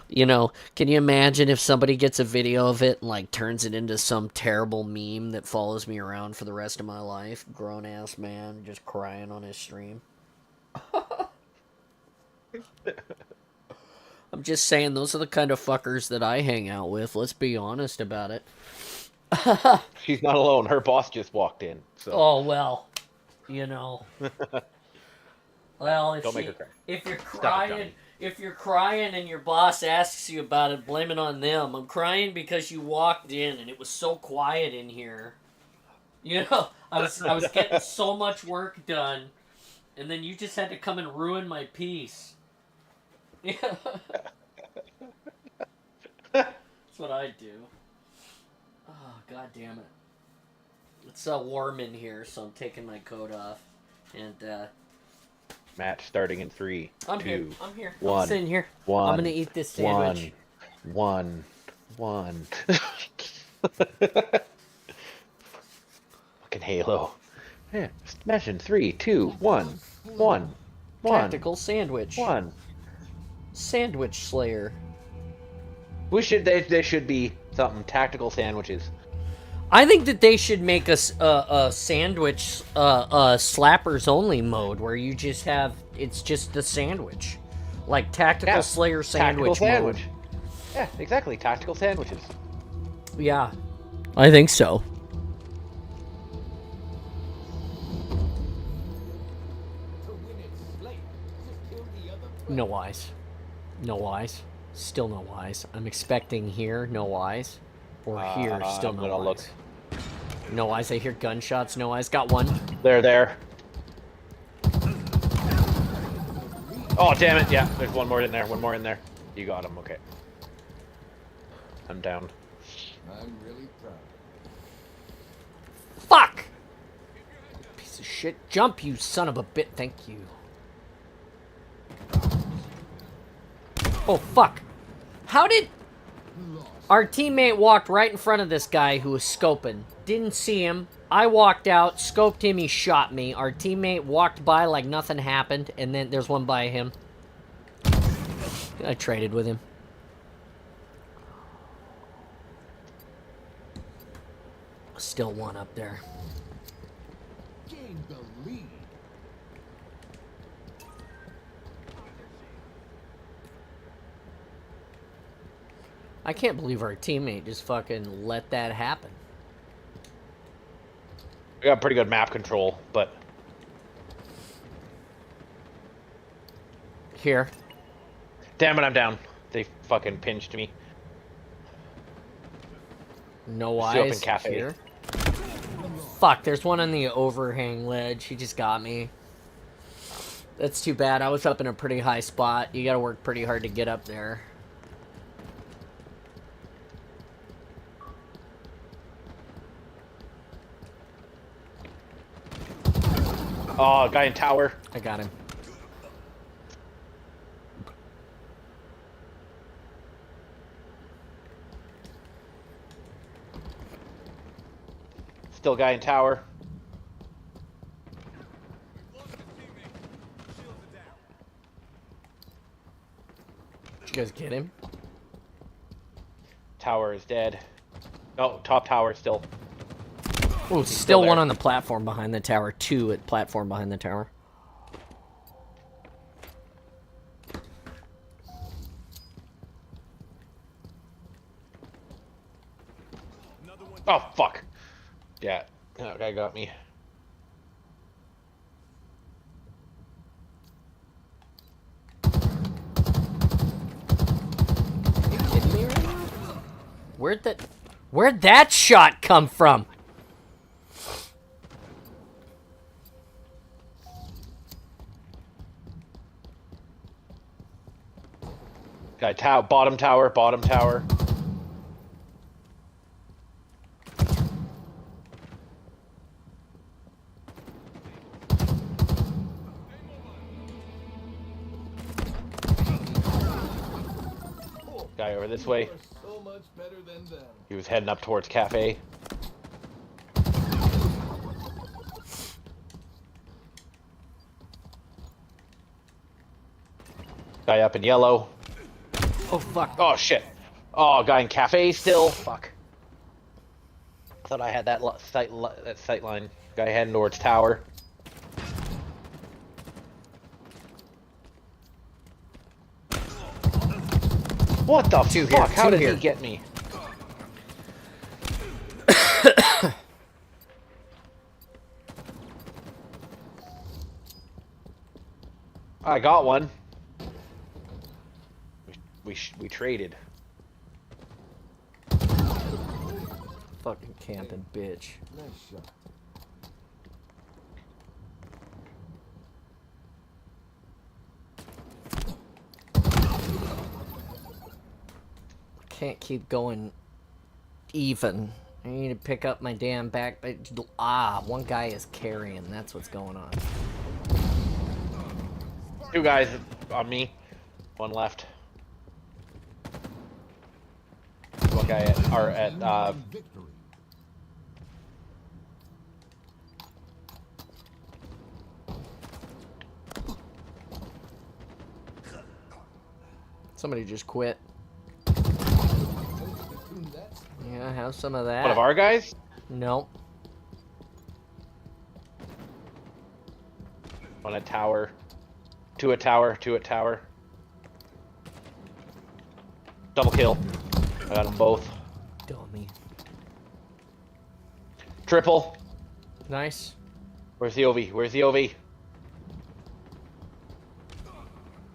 You know, can you imagine if somebody gets a video of it and, like, turns it into some terrible meme that follows me around for the rest of my life? Grown-ass man just crying on his stream. I'm just saying, those are the kind of fuckers that I hang out with. Let's be honest about it. She's not alone. Her boss just walked in. So. Oh, well, you know. Well, Don't make her cry. if you're Stop, crying, Johnny. if you're crying and your boss asks you about it, blame it on them. I'm crying because you walked in and it was so quiet in here. You know, I was getting so much work done, and then you just had to come and ruin my peace. Yeah. That's what I do. Oh, God damn it. It's warm in here, so I'm taking my coat off. And, Match starting in 3, I'm 2, here. I'm here. 1. I'm sitting here. 1. I'm gonna eat this sandwich. 1. Fucking Halo. Yeah, smash in 3, 2, 1. 1. 1. Tactical sandwich. 1. Sandwich Slayer. They should be something tactical sandwiches. I think that they should make a sandwich slappers only mode where you just have it's just the sandwich, like Tactical Slayer sandwich tactical mode. sandwich. Yeah, exactly. Tactical sandwiches. Yeah, I think so. No eyes. No eyes. Still no eyes. I'm expecting here, no eyes. Or here, still I'm no gonna eyes. look. No eyes. I hear gunshots. No eyes. Got one. They're there. Oh, damn it. Yeah, there's one more in there. One more in there. You got him. Okay. I'm down. I'm really proud. Fuck! Piece of shit. Jump, you son of a bit. Thank you. Oh, fuck. How did... Our teammate walked right in front of this guy who was scoping. Didn't see him. I walked out, scoped him, he shot me. Our teammate walked by like nothing happened, and then there's one by him. I traded with him. Still one up there. Gain the lead. I can't believe our teammate just fucking let that happen. We got pretty good map control, but... Here. Damn it, I'm down. They fucking pinched me. No Still up in eyes cafe. here. Fuck, there's one on the overhang ledge. He just got me. That's too bad. I was up in a pretty high spot. You gotta work pretty hard to get up there. Oh, guy in tower. I got him. Still guy in tower. Did you guys get him? Tower is dead. Oh, top tower still. Oh, still one on the platform behind the tower. Two at platform behind the tower. Oh, fuck. Yeah, that guy got me. Are you kidding me right now? Where'd that shot come from? Guy bottom tower, bottom tower. Guy over this way. So much better than them. He was heading up towards cafe. Guy up in yellow. Oh, fuck. Oh, shit. Oh, guy in cafe still. Fuck. Thought I had that sight line. Guy heading towards tower. What the Two fuck? here, How two did here. he get me? I got one. We traded. Fucking camping bitch. Nice shot. Can't keep going even. I need to pick up my damn back. One guy is carrying. That's what's going on. Two guys on me. One left. One guy at Victory. Somebody just quit. Yeah, have some of that. One of our guys? Nope. On a tower. To a tower, to a tower. Double kill. I got them both. Dummy. Triple. Nice. Where's the OV? Where's the OV?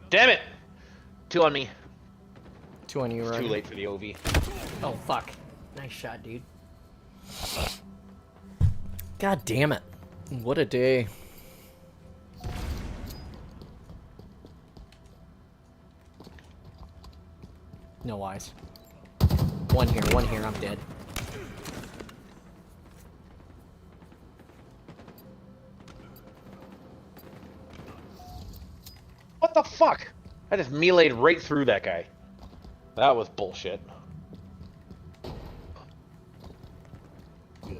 Damn it! 2 on me. 2 on you, It's right? too late for the OV. Oh, fuck. Nice shot, dude. God damn it. What a day. No eyes. One here, I'm dead. What the fuck? I just meleeed right through that guy. That was bullshit. Yeah,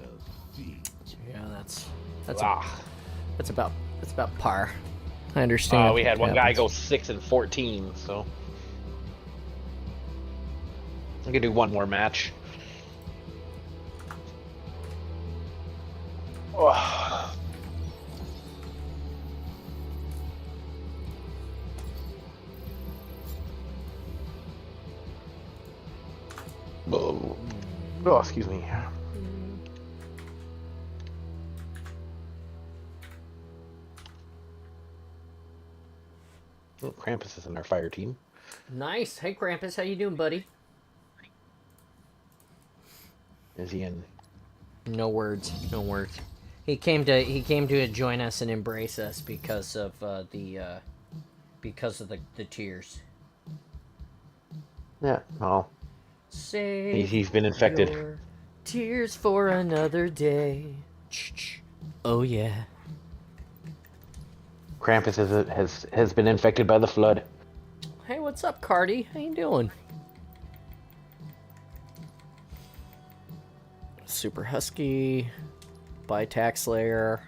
that's Ah. that's about par. I understand. We had one guy happens. go 6 and 14, so I can do one more match. Oh. Oh, excuse me. Oh, Krampus is in our fire team. Nice. Hey, Krampus, how you doing, buddy? Is he in? No words. No words. He came to join us and embrace us because of the tears. Yeah. Oh, Save he's been infected. your tears for another day. Oh yeah. Krampus has been infected by the flood. Hey, what's up, Cardi? How you doing? Super Husky, by Tax Slayer,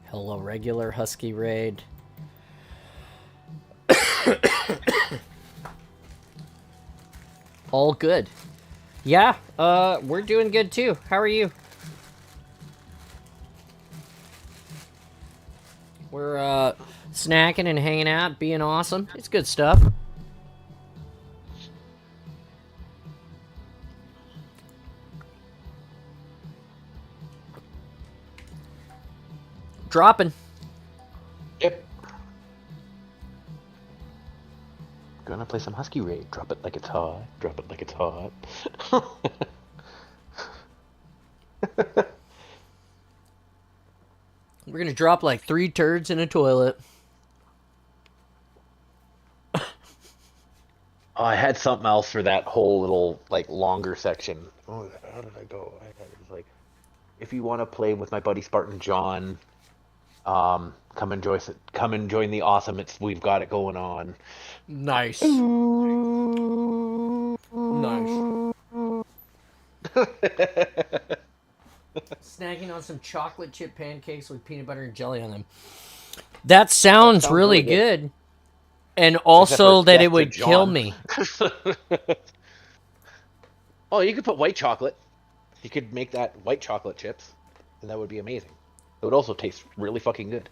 hello regular Husky raid. All good. Yeah, we're doing good too. How are you? We're snacking and hanging out, being awesome. It's good stuff. Dropping. Yep. Gonna play some Husky Raid. Drop it like it's hot. Drop it like it's hot. We're gonna drop like 3 turds in a toilet. Oh, I had something else for that whole little like longer section. Oh, how did I go? It was like, if you want to play with my buddy Spartan John, come and join the awesome. We've got it going on. Nice. Nice. Snagging on some chocolate chip pancakes with peanut butter and jelly on them. That sounds really good. And also that it would kill me. Oh, you could put white chocolate. You could make that white chocolate chips, and that would be amazing. It would also taste really fucking good.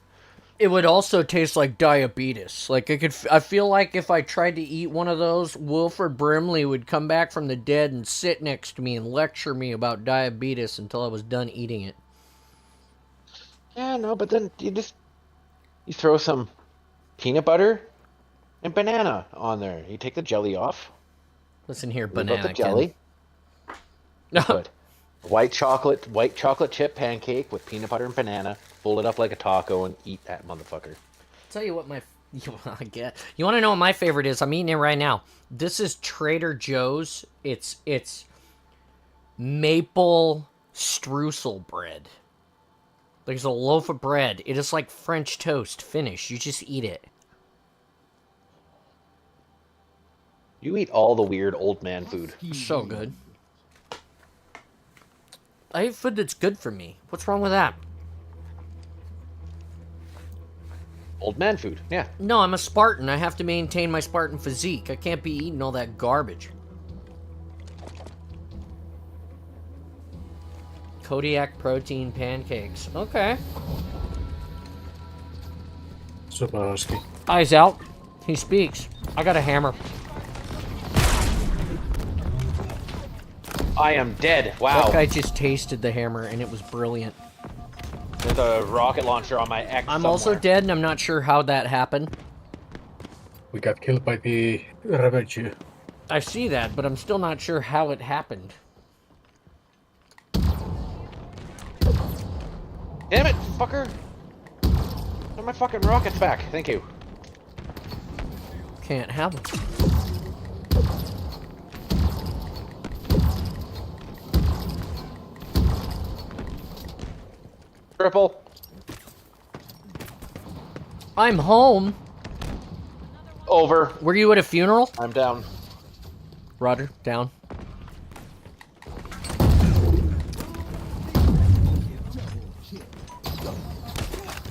It would also taste like diabetes. Like I feel like if I tried to eat one of those, Wilford Brimley would come back from the dead and sit next to me and lecture me about diabetes until I was done eating it. Yeah, no, but then you throw some peanut butter and banana on there. You take the jelly off. Listen here, Leave banana. out the jelly. No. Put white chocolate chip pancake with peanut butter and banana. Fold it up like a taco and eat that motherfucker. Tell you what you want to know what my favorite is? I'm eating it right now. This is Trader Joe's. It's maple streusel bread. There's a loaf of bread. It is like French toast finished. You just eat it. You eat all the weird old man food. So good. I eat food that's good for me. What's wrong with that? Old man food, yeah. No, I'm a Spartan. I have to maintain my Spartan physique. I can't be eating all that garbage. Kodiak protein pancakes. Okay. Super husky. Eyes out. He speaks. I got a hammer. I am dead. Wow. That guy just tasted the hammer and it was brilliant. There's a rocket launcher on my X I'm somewhere. also dead and I'm not sure how that happened. We got killed by the Ravager. I see that, but I'm still not sure how it happened. Damn it, fucker! Get my fucking rockets back. Thank you. Can't have them. Triple. I'm home. Over. Were you at a funeral? I'm down. Roger, down.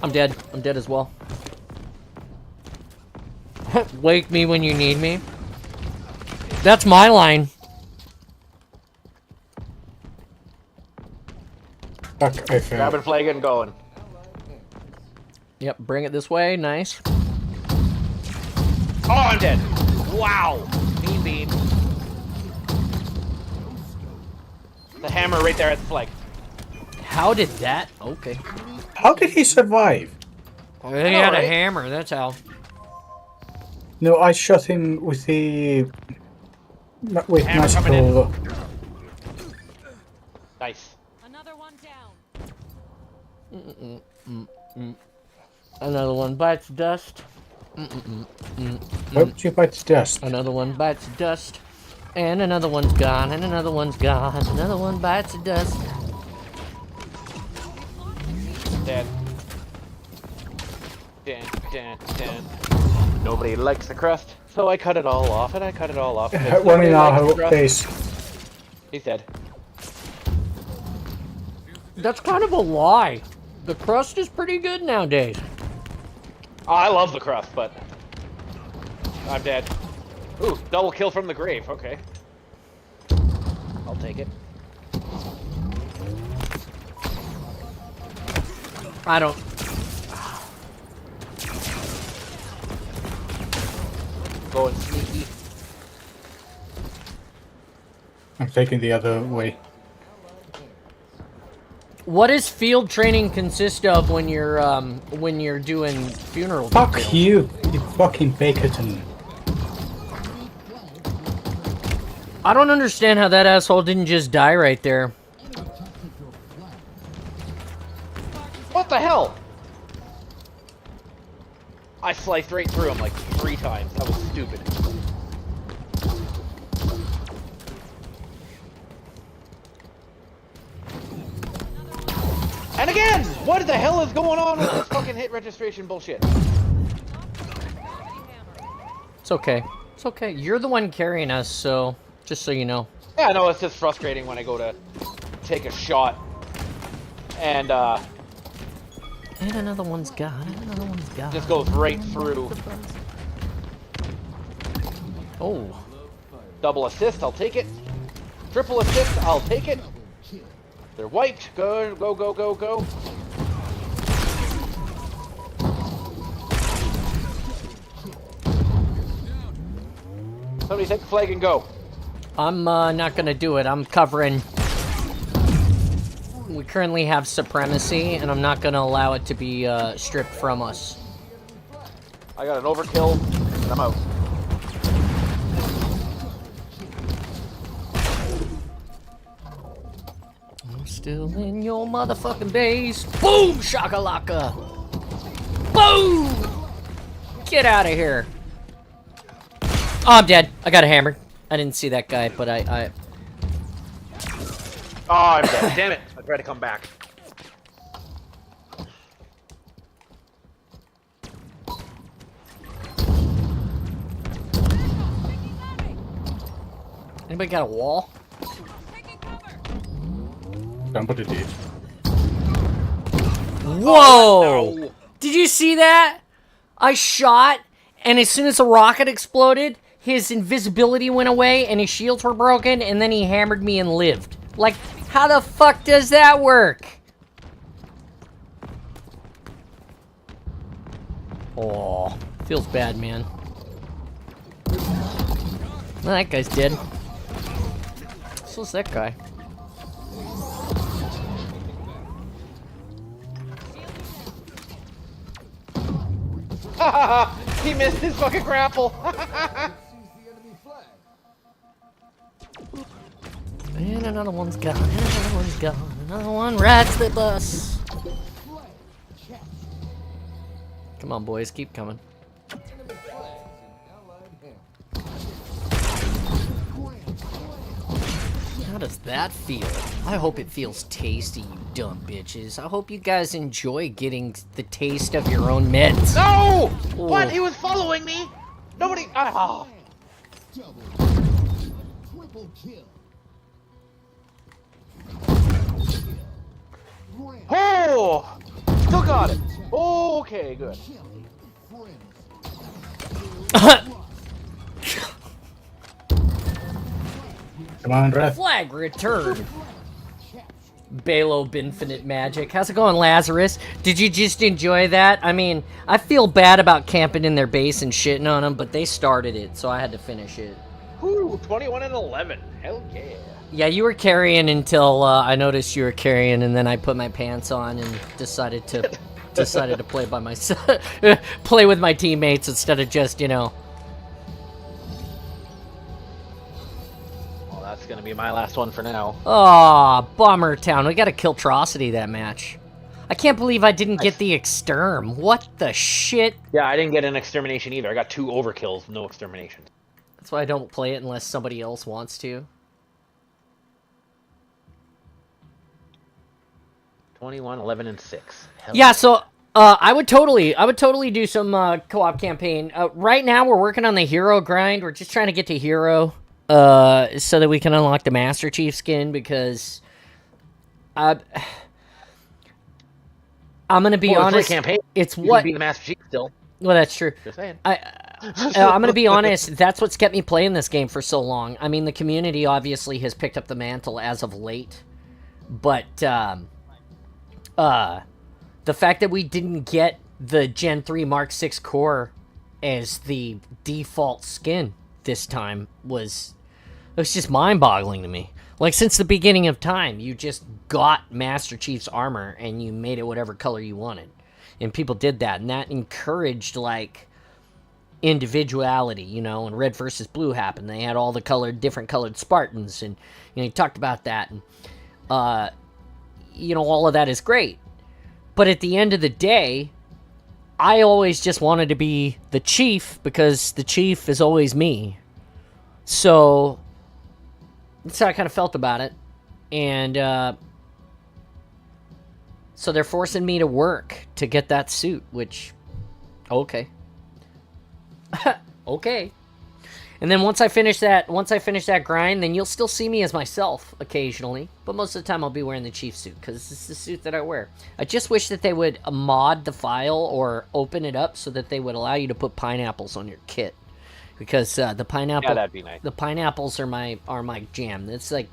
I'm dead. I'm dead as well. Wake me when you need me. That's my line. Fuck, I fell. Grabbing flag and going. Yep, bring it this way. Nice. Oh, I'm dead. Wow. Beam beam. The hammer right there at the flag. How did that? Okay. How did he survive? He had a right. hammer. That's how. No, I shot him with the... Wait, Hammer nice coming in. call. Nice. Another one down. Another one bites dust. Hope you bite dust. Another one bites dust. And another one's gone. And another one's gone. Another one bites the dust. Dead. Dead. Nobody likes the crust, so I cut it all off, and I cut it all off. because One nobody in likes the our crust. base. He's dead. That's kind of a lie. The crust is pretty good nowadays. Oh, I love the crust, but I'm dead. Ooh, double kill from the grave. Okay. I'll take it. I don't... Going sneaky. I'm taking the other way. What does field training consist of when you're doing funeral Fuck details? you fucking Bakerton. I don't understand how that asshole didn't just die right there. What the hell? I sliced right through him like 3 times. That was stupid. And again! What the hell is going on with this fucking hit registration bullshit? It's okay. It's okay. You're the one carrying us, so just so you know. Yeah, no, it's just frustrating when I go to take a shot and And another one's gone. And another one's gone. just goes right through. Oh. Double assist, I'll take it. Triple assist, I'll take it. They're wiped. Go. Somebody take the flag and go. I'm not gonna do it. I'm covering. We currently have supremacy, and I'm not gonna allow it to be stripped from us. I got an overkill, and I'm out. I'm still in your motherfucking base. Boom, shakalaka. Boom. Get out of here. Oh, I'm dead. I got a hammer. I didn't see that guy, but I... Oh, I'm dead. Damn it. I tried to come back. Anybody got a wall? Somebody did. Whoa! No. Did you see that? I shot, and as soon as the rocket exploded, his invisibility went away, and his shields were broken, and then he hammered me and lived. Like, how the fuck does that work? Oh, feels bad, man. Well, that guy's dead. So's that guy. He missed his fucking grapple. And another one's gone, and another one's gone. Another one rides the bus. Come on, boys, keep coming. How does that feel? I hope it feels tasty, you dumb bitches. I hope you guys enjoy getting the taste of your own meds. No! Ooh. What? He was following me? Nobody. Oh. Double. Triple kill. Oh! Still got it. Okay, good. Come on, Ref. Flag return. Balob Infinite Magic. How's it going, Lazarus? Did you just enjoy that? I mean, I feel bad about camping in their base and shitting on them, but they started it, so I had to finish it. Whew, 21 and 11. Hell yeah. Yeah, you were carrying until I noticed you were carrying, and then I put my pants on and decided to play by myself, play with my teammates instead of just, you know. Well, that's gonna be my last one for now. Aw, Bomber Town. We gotta kill Trocity that match. I can't believe I didn't get the exterm. What the shit? Yeah, I didn't get an extermination either. I got 2 overkills, no extermination. That's why I don't play it unless somebody else wants to. 21, 11, and 6. Hell Yeah, so I would totally do some co-op campaign. Right now we're working on the hero grind. We're just trying to get to hero so that we can unlock the Master Chief skin because I'm gonna be honest. Campaign. It's You what can be the Master Chief still. Well, that's true. Just saying. I'm gonna be honest. That's what's kept me playing this game for so long. I mean, the community obviously has picked up the mantle as of late, but the fact that we didn't get the Gen 3 Mark 6 core as the default skin this time was just mind-boggling to me. Like, since the beginning of time, you just got Master Chief's armor and you made it whatever color you wanted. And people did that, and that encouraged, like, individuality, you know, and red versus blue happened. They had all the different colored Spartans, and, you know, you talked about that, and, you know, all of that is great. But at the end of the day, I always just wanted to be the chief because the chief is always me. So that's how I kind of felt about it. And so they're forcing me to work to get that suit, which, okay. Okay. And then once I finish that grind, then you'll still see me as myself occasionally. But most of the time I'll be wearing the chief suit because this is the suit that I wear. I just wish that they would mod the file or open it up so that they would allow you to put pineapples on your kit. Because the pineapple, Yeah, that'd be nice. The pineapples are my jam. It's like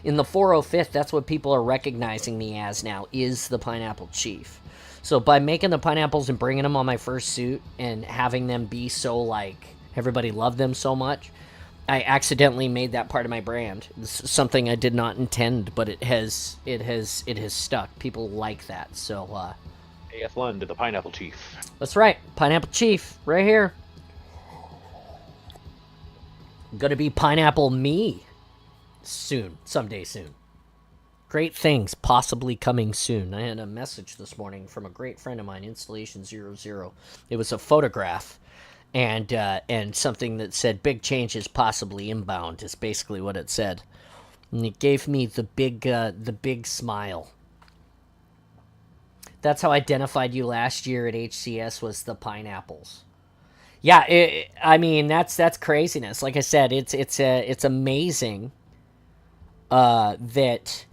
in the 405th, that's what people are recognizing me as now, is the Pineapple Chief. So by making the pineapples and bringing them on my first suit and having them be so like everybody loved them so much, I accidentally made that part of my brand. It's something I did not intend, but it has stuck. People like that. So AF Lund, the Pineapple Chief. that's right, Pineapple Chief, right here. Gonna be Pineapple Me soon, someday soon. Great things possibly coming soon. I had a message this morning from a great friend of mine, Installation 00. It was a photograph and something that said big changes possibly inbound is basically what it said. And it gave me the big smile. That's how I identified you last year at HCS, was the pineapples. Yeah, I mean that's craziness. Like I said, it's amazing that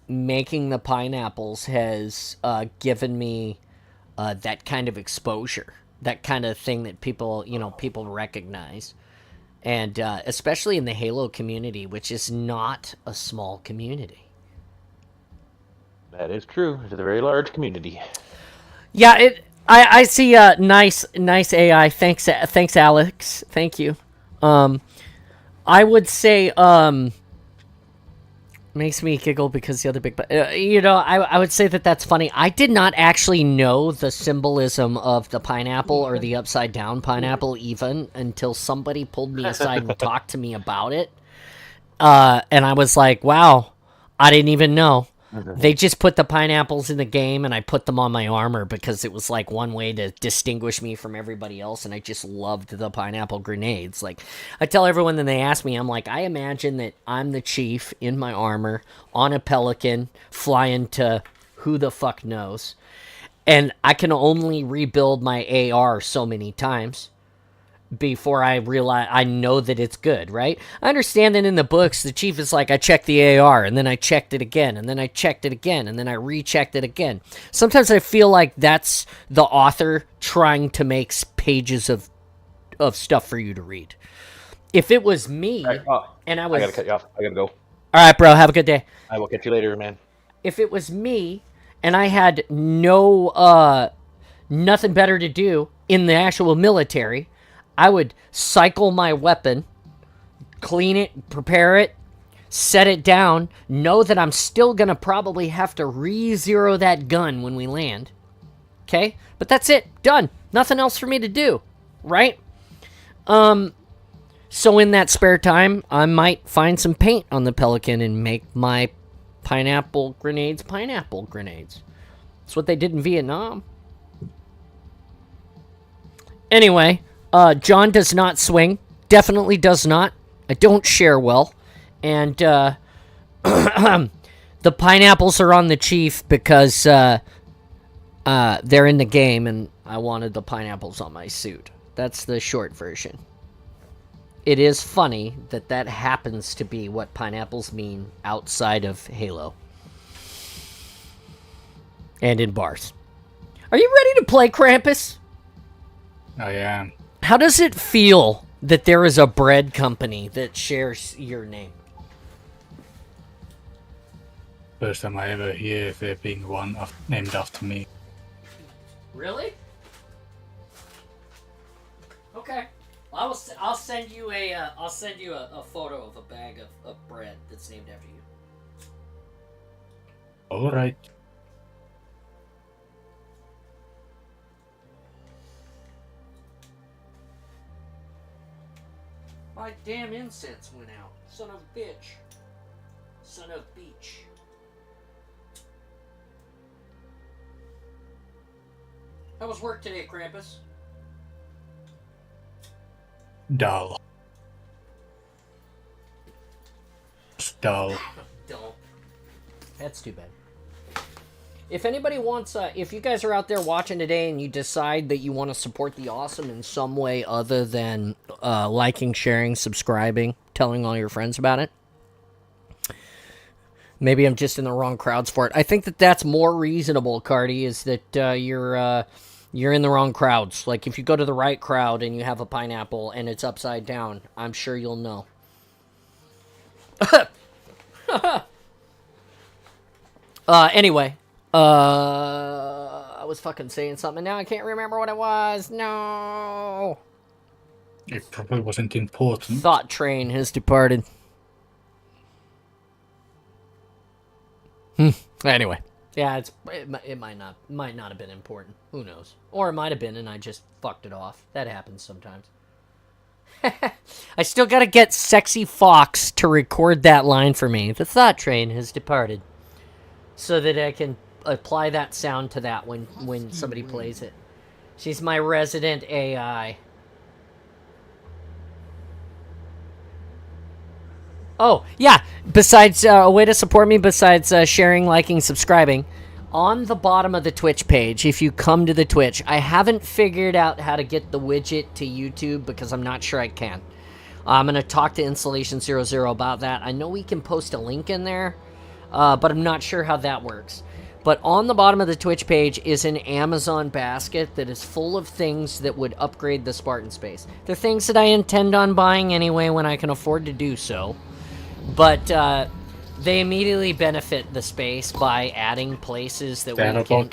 making the pineapples has given me that kind of exposure, that kind of thing that people, people recognize. And especially in the Halo community, which is not a small community. That is true. It's a very large community. Yeah, I see nice AI. Thanks, Alex. Thank you. I would say makes me giggle because the other big, I would say that's funny. I did not actually know the symbolism of the pineapple or the upside down pineapple even until somebody pulled me aside and talked to me about it. And I was like, wow, I didn't even know. They just put the pineapples in the game, and I put them on my armor because it was like one way to distinguish me from everybody else, and I just loved the pineapple grenades. Like, I tell everyone when they ask me, I'm like, I imagine that I'm the chief in my armor on a pelican flying to who the fuck knows, and I can only rebuild my AR so many times before I realize I know that it's good, right? I understand that in the books, the chief is like, I checked the AR, and then I checked it again, and then I checked it again, and then I rechecked it again. Sometimes I feel like that's the author trying to make pages of stuff for you to read. If it was me, and I was... I gotta cut you off. I gotta go. All right, bro, have a good day. I will catch you later, man. If it was me, and I had nothing better to do in the actual military, I would cycle my weapon, clean it, prepare it, set it down, know that I'm still going to probably have to re-zero that gun when we land. Okay? But that's it. Done. Nothing else for me to do. Right? So in that spare time, I might find some paint on the Pelican and make my pineapple grenades. That's what they did in Vietnam. Anyway... John does not swing. Definitely does not. I don't share well. And, the pineapples are on the chief because, they're in the game and I wanted the pineapples on my suit. That's the short version. It is funny that happens to be what pineapples mean outside of Halo. And in bars. Are you ready to play, Krampus? I am. How does it feel that there is a bread company that shares your name? First time I ever hear there being one named after me. Really? Okay. I'll send you a photo of a bag of bread that's named after you. All right. My damn incense went out. Son of a bitch. Son of beach. How was work today, Krampus? Dull. Dull. Dull. That's too bad. If anybody wants, if you guys are out there watching today and you decide that you want to support the awesome in some way other than liking, sharing, subscribing, telling all your friends about it, maybe I'm just in the wrong crowds for it. I think that's more reasonable, Cardi, is that you're in the wrong crowds. Like, if you go to the right crowd and you have a pineapple and it's upside down, I'm sure you'll know. Anyway. I was fucking saying something. Now I can't remember what it was. No. It probably wasn't important. Thought train has departed. Anyway. Yeah, it might not have been important. Who knows? Or it might have been and I just fucked it off. That happens sometimes. I still gotta get Sexy Fox to record that line for me. The thought train has departed. So that I can apply that sound to that when somebody plays it. She's my resident AI. Oh, yeah. Besides, a way to support me besides sharing, liking, subscribing, on the bottom of the Twitch page, if you come to the Twitch, I haven't figured out how to get the widget to YouTube because I'm not sure I can. I'm going to talk to Installation00 about that. I know we can post a link in there, but I'm not sure how that works. But on the bottom of the Twitch page is an Amazon basket that is full of things that would upgrade the Spartan space. They're things that I intend on buying anyway when I can afford to do so. But they immediately benefit the space by adding places that we can...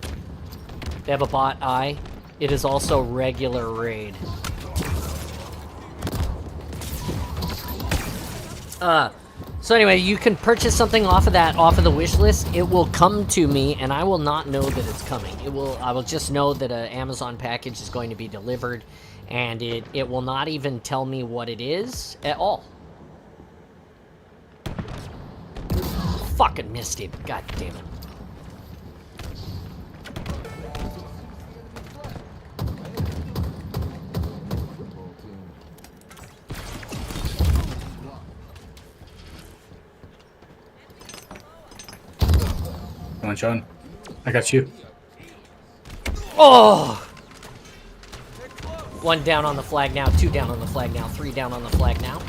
They have a bot eye. It is also regular raid. So anyway, you can purchase something off of the wish list. It will come to me, and I will not know that it's coming. I will just know that an Amazon package is going to be delivered, and it will not even tell me what it is at all. Fucking missed it. God damn it. Come on, Sean. I got you. Oh! 1 down on the flag now, 2 down on the flag now, 3 down on the flag now.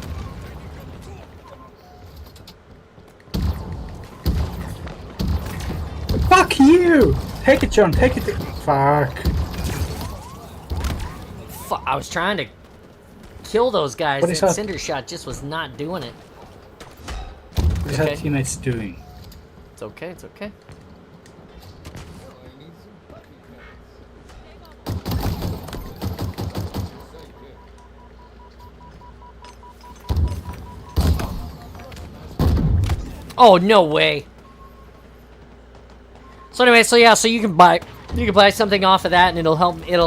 Fuck you! Take it, John. Take it. Fuck. I was trying to kill those guys. What is That that? cinder shot just was not doing it. What is our teammates doing? It's okay, it's okay. Oh, no way. So anyway, so yeah, so you can buy something off of that, and it'll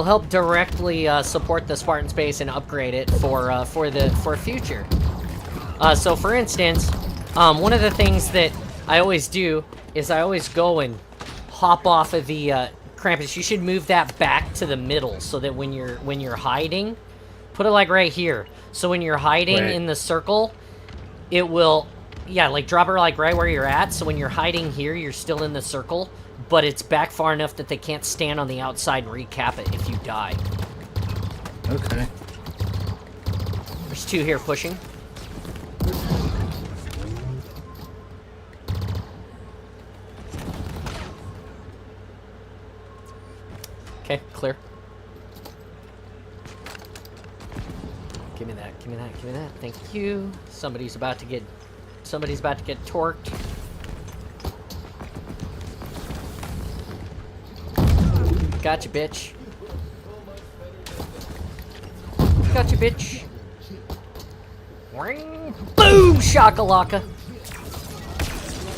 help directly support the Spartan space and upgrade it for future. So for instance, one of the things that I always do is I always go and hop off of the Krampus. You should move that back to the middle so that when you're hiding, put it like right here. So when you're hiding in the circle, it will, yeah, like drop it like right where you're at. So when you're hiding here, you're still in the circle, but it's back far enough that they can't stand on the outside and recap it if you die. Okay. There's 2 here pushing. Okay, clear. Give me that, give me that, give me that. Thank you. Somebody's about to get torqued. Gotcha, bitch. Gotcha, bitch. Boom! Shakalaka.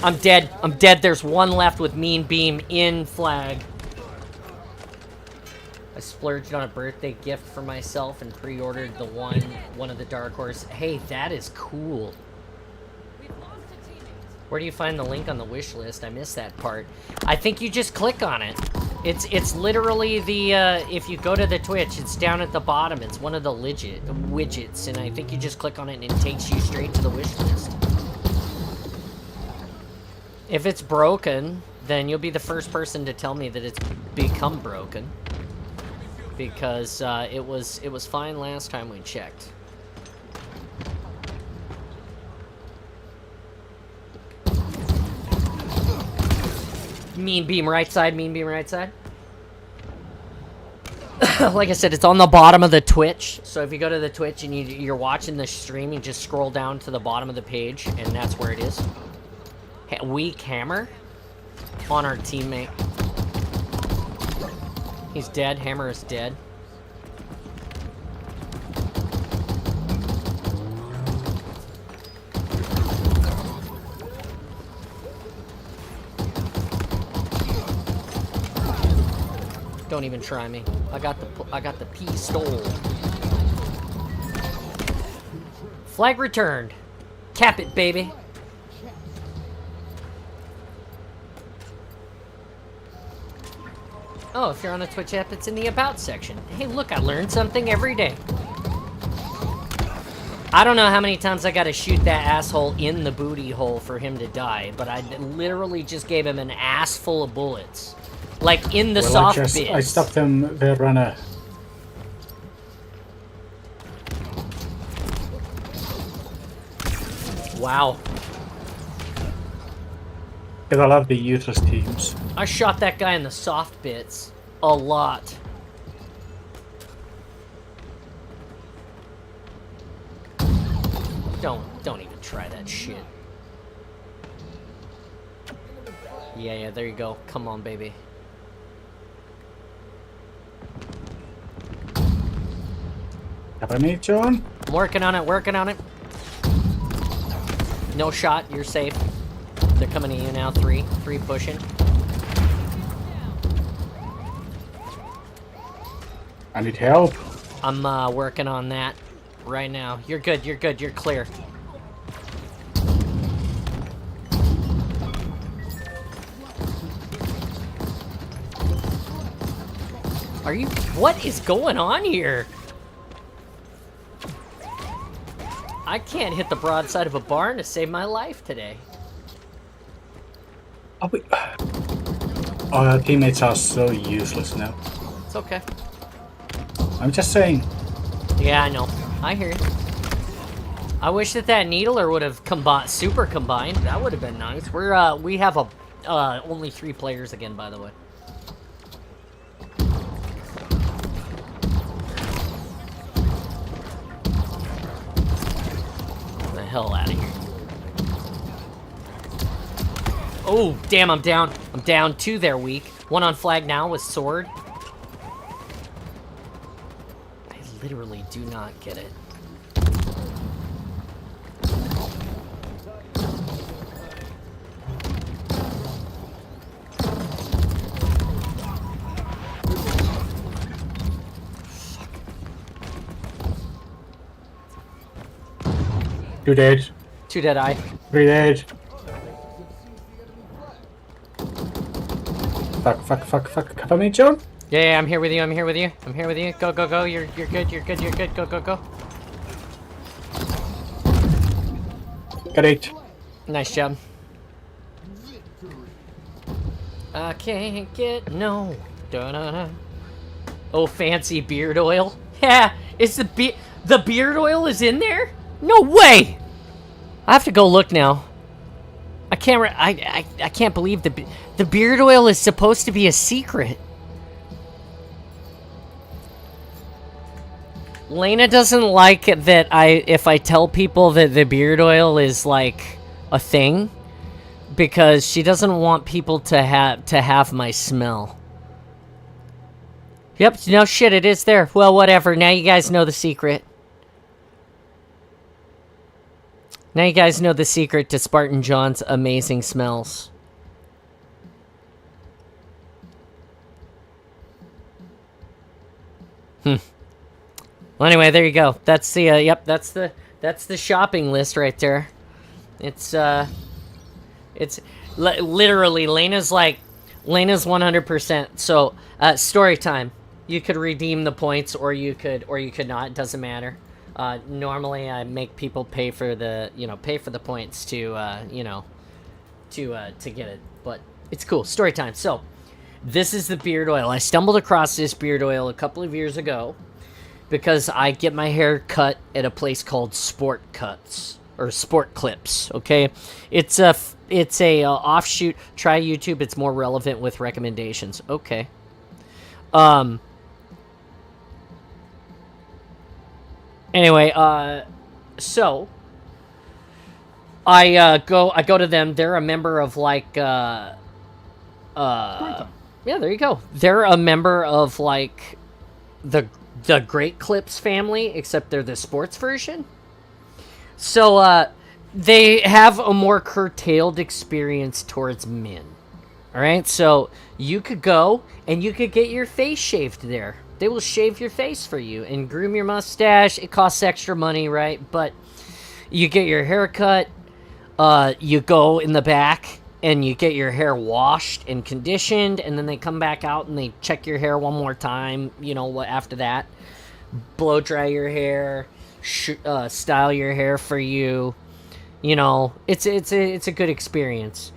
I'm dead. I'm dead. There's 1 left with Mean Beam in flag. I splurged on a birthday gift for myself and pre-ordered the one of the Dark Horse. Hey, that is cool. Where do you find the link on the wish list? I missed that part. I think you just click on it. It's literally the, if you go to the Twitch, it's down at the bottom. It's one of the widgets, and I think you just click on it and it takes you straight to the wish list. If it's broken, then you'll be the first person to tell me that it's become broken. Because it was fine last time we checked. Mean Beam right side, Mean Beam right side. Like I said, it's on the bottom of the Twitch. So if you go to the Twitch and you're watching the stream, you just scroll down to the bottom of the page, and that's where it is. Weak hammer on our teammate. He's dead. Hammer is dead. Don't even try me. I got the pistol. Flag returned. Cap it, baby. Oh, if you're on a Twitch app, it's in the About section. Hey, look, I learned something every day. I don't know how many times I gotta shoot that asshole in the booty hole for him to die, but I literally just gave him an ass full of bullets. Like, in the soft bits. I stopped them, their runner. Because I love the useless teams. I shot that guy in the soft bits a lot. Don't even try that shit. Yeah, there you go. Come on, baby. Cover me, John. I'm working on it. No shot, you're safe. They're coming to you now, three pushing. I need help. I'm working on that right now. You're good, you're clear. Are you... What is going on here? I can't hit the broadside of a barn to save my life today. Oh, our teammates are so useless now. It's okay. I'm just saying. Yeah, I know. I hear you. I wish that needler would have super combined. That would have been nice. We have only 3 players again, by the way. Get the hell out of here. Oh, damn, I'm down. I'm down 2 there, weak. 1 on flag now with sword. I literally do not get it. Two dead. 2 dead eye. 3 dead. Fuck. Cover me, John. Yeah, I'm here with you. Go. You're good. Go. Got 8. Nice job. I can't get no. Da-da-da. Oh, fancy beard oil. Yeah, is the beard oil is in there? No way. I have to go look now. I can't believe the beard oil is supposed to be a secret. Lena doesn't like that if I tell people that the beard oil is like a thing, because she doesn't want people to have my smell. Yep, no shit, it is there. Well, whatever. Now you guys know the secret. Now you guys know the secret to Spartan John's amazing smells. Well, anyway, there you go. That's the yep. That's the shopping list right there. It's literally Lena's 100%. So story time. You could redeem the points, or you could not. It doesn't matter. Normally I make people pay for the points to get it, but it's cool. Story time. So this is the beard oil. I stumbled across this beard oil a couple of years ago because I get my hair cut at a place called Sport Cuts or Sport Clips. Okay, it's a offshoot. Try YouTube. It's more relevant with recommendations. Okay. Anyway, so I go to them. They're a member of yeah, there you go. They're a member of like the Great Clips family, except they're the sports version. So they have a more curtailed experience towards men. All right, so you could go and you could get your face shaved there. They will shave your face for you and groom your mustache. It costs extra money, right? But you get your hair cut. You go in the back and you get your hair washed and conditioned, and then they come back out and they check your hair one more time. You know what? After that, blow dry your hair, style your hair for you. You know, it's a good experience.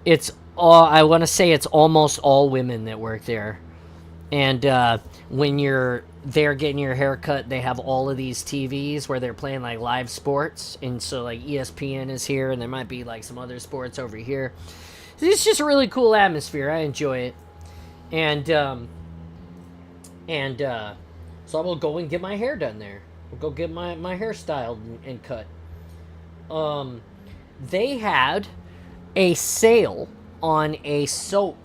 It's I want to say it's almost all women that work there. And when you're there getting your hair cut, they have all of these TVs where they're playing like live sports. And so like ESPN is here, and there might be like some other sports over here. it's just a really cool atmosphere. I enjoy it. And so I will go and get my hair done there. We'll go get my hair styled and cut. They had a sale on a soap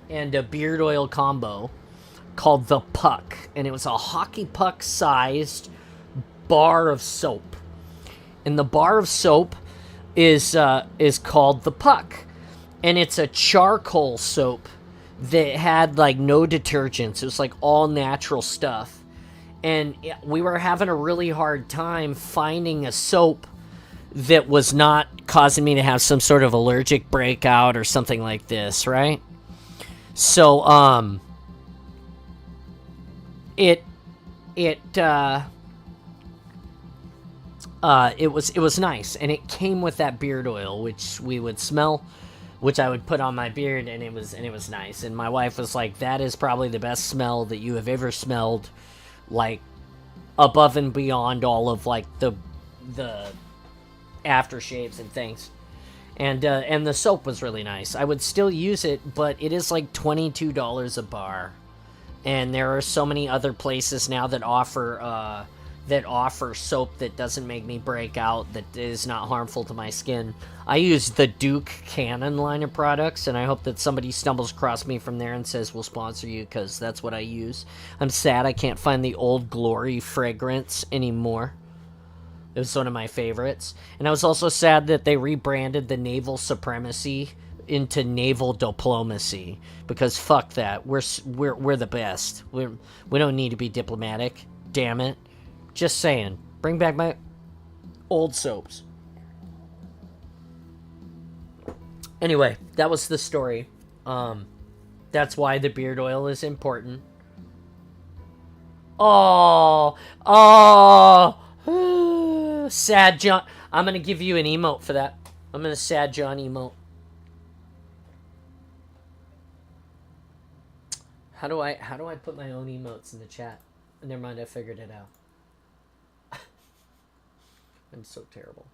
and a beard oil combo called the Puck, and it was a hockey puck sized bar of soap. And the bar of soap is called the Puck, and it's a charcoal soap that had like no detergents. It was like all natural stuff, and we were having a really hard time finding a soap that was not causing me to have some sort of allergic breakout or something like this, right? So it was nice, and it came with that beard oil, which we would smell, which I would put on my beard, and it was nice. And my wife was like, "That is probably the best smell that you have ever smelled, like above and beyond all of like the aftershaves and things." And the soap was really nice. I would still use it, but it is like $22 a bar. And there are so many other places now that offer soap that doesn't make me break out, that is not harmful to my skin. I use the Duke Cannon line of products, and I hope that somebody stumbles across me from there and says, "We'll sponsor you," because that's what I use. I'm sad I can't find the Old Glory fragrance anymore. It was one of my favorites. And I was also sad that they rebranded the Naval Supremacy into Naval Diplomacy, because fuck that. We're the best. We don't need to be diplomatic. Damn it. Just saying. Bring back my old soaps. Anyway, that was the story. That's why the beard oil is important. Oh, sad John. I'm gonna give you an emote for that. I'm gonna sad John emote. How do I put my own emotes in the chat? Never mind, I figured it out. I'm so terrible.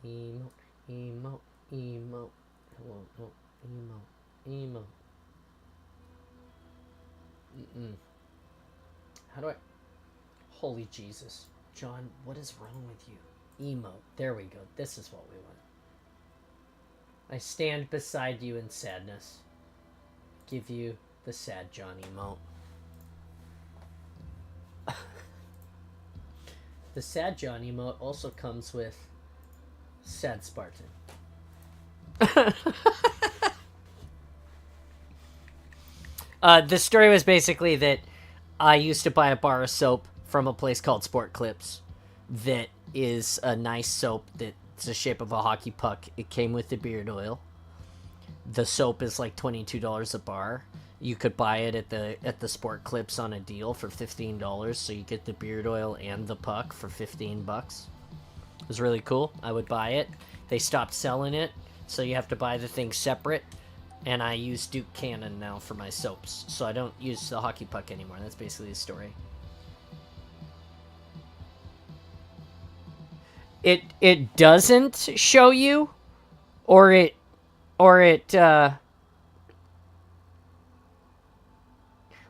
Emote. Hello, no, emote. How do I... Holy Jesus. John, what is wrong with you? Emote. There we go. This is what we want. I stand beside you in sadness. Give you the sad John emote. The sad John emote also comes with sad Spartan. The story was basically that I used to buy a bar of soap from a place called Sport Clips that is a nice soap that's the shape of a hockey puck. It came with the beard oil. The soap is like $22 a bar. You could buy it at the Sport Clips on a deal for $15, so you get the beard oil and the puck for $15. It was really cool. I would buy it. They stopped selling it, so you have to buy the thing separate. And I use Duke Cannon now for my soaps, so I don't use the hockey puck anymore. That's basically the story. It doesn't show you, or it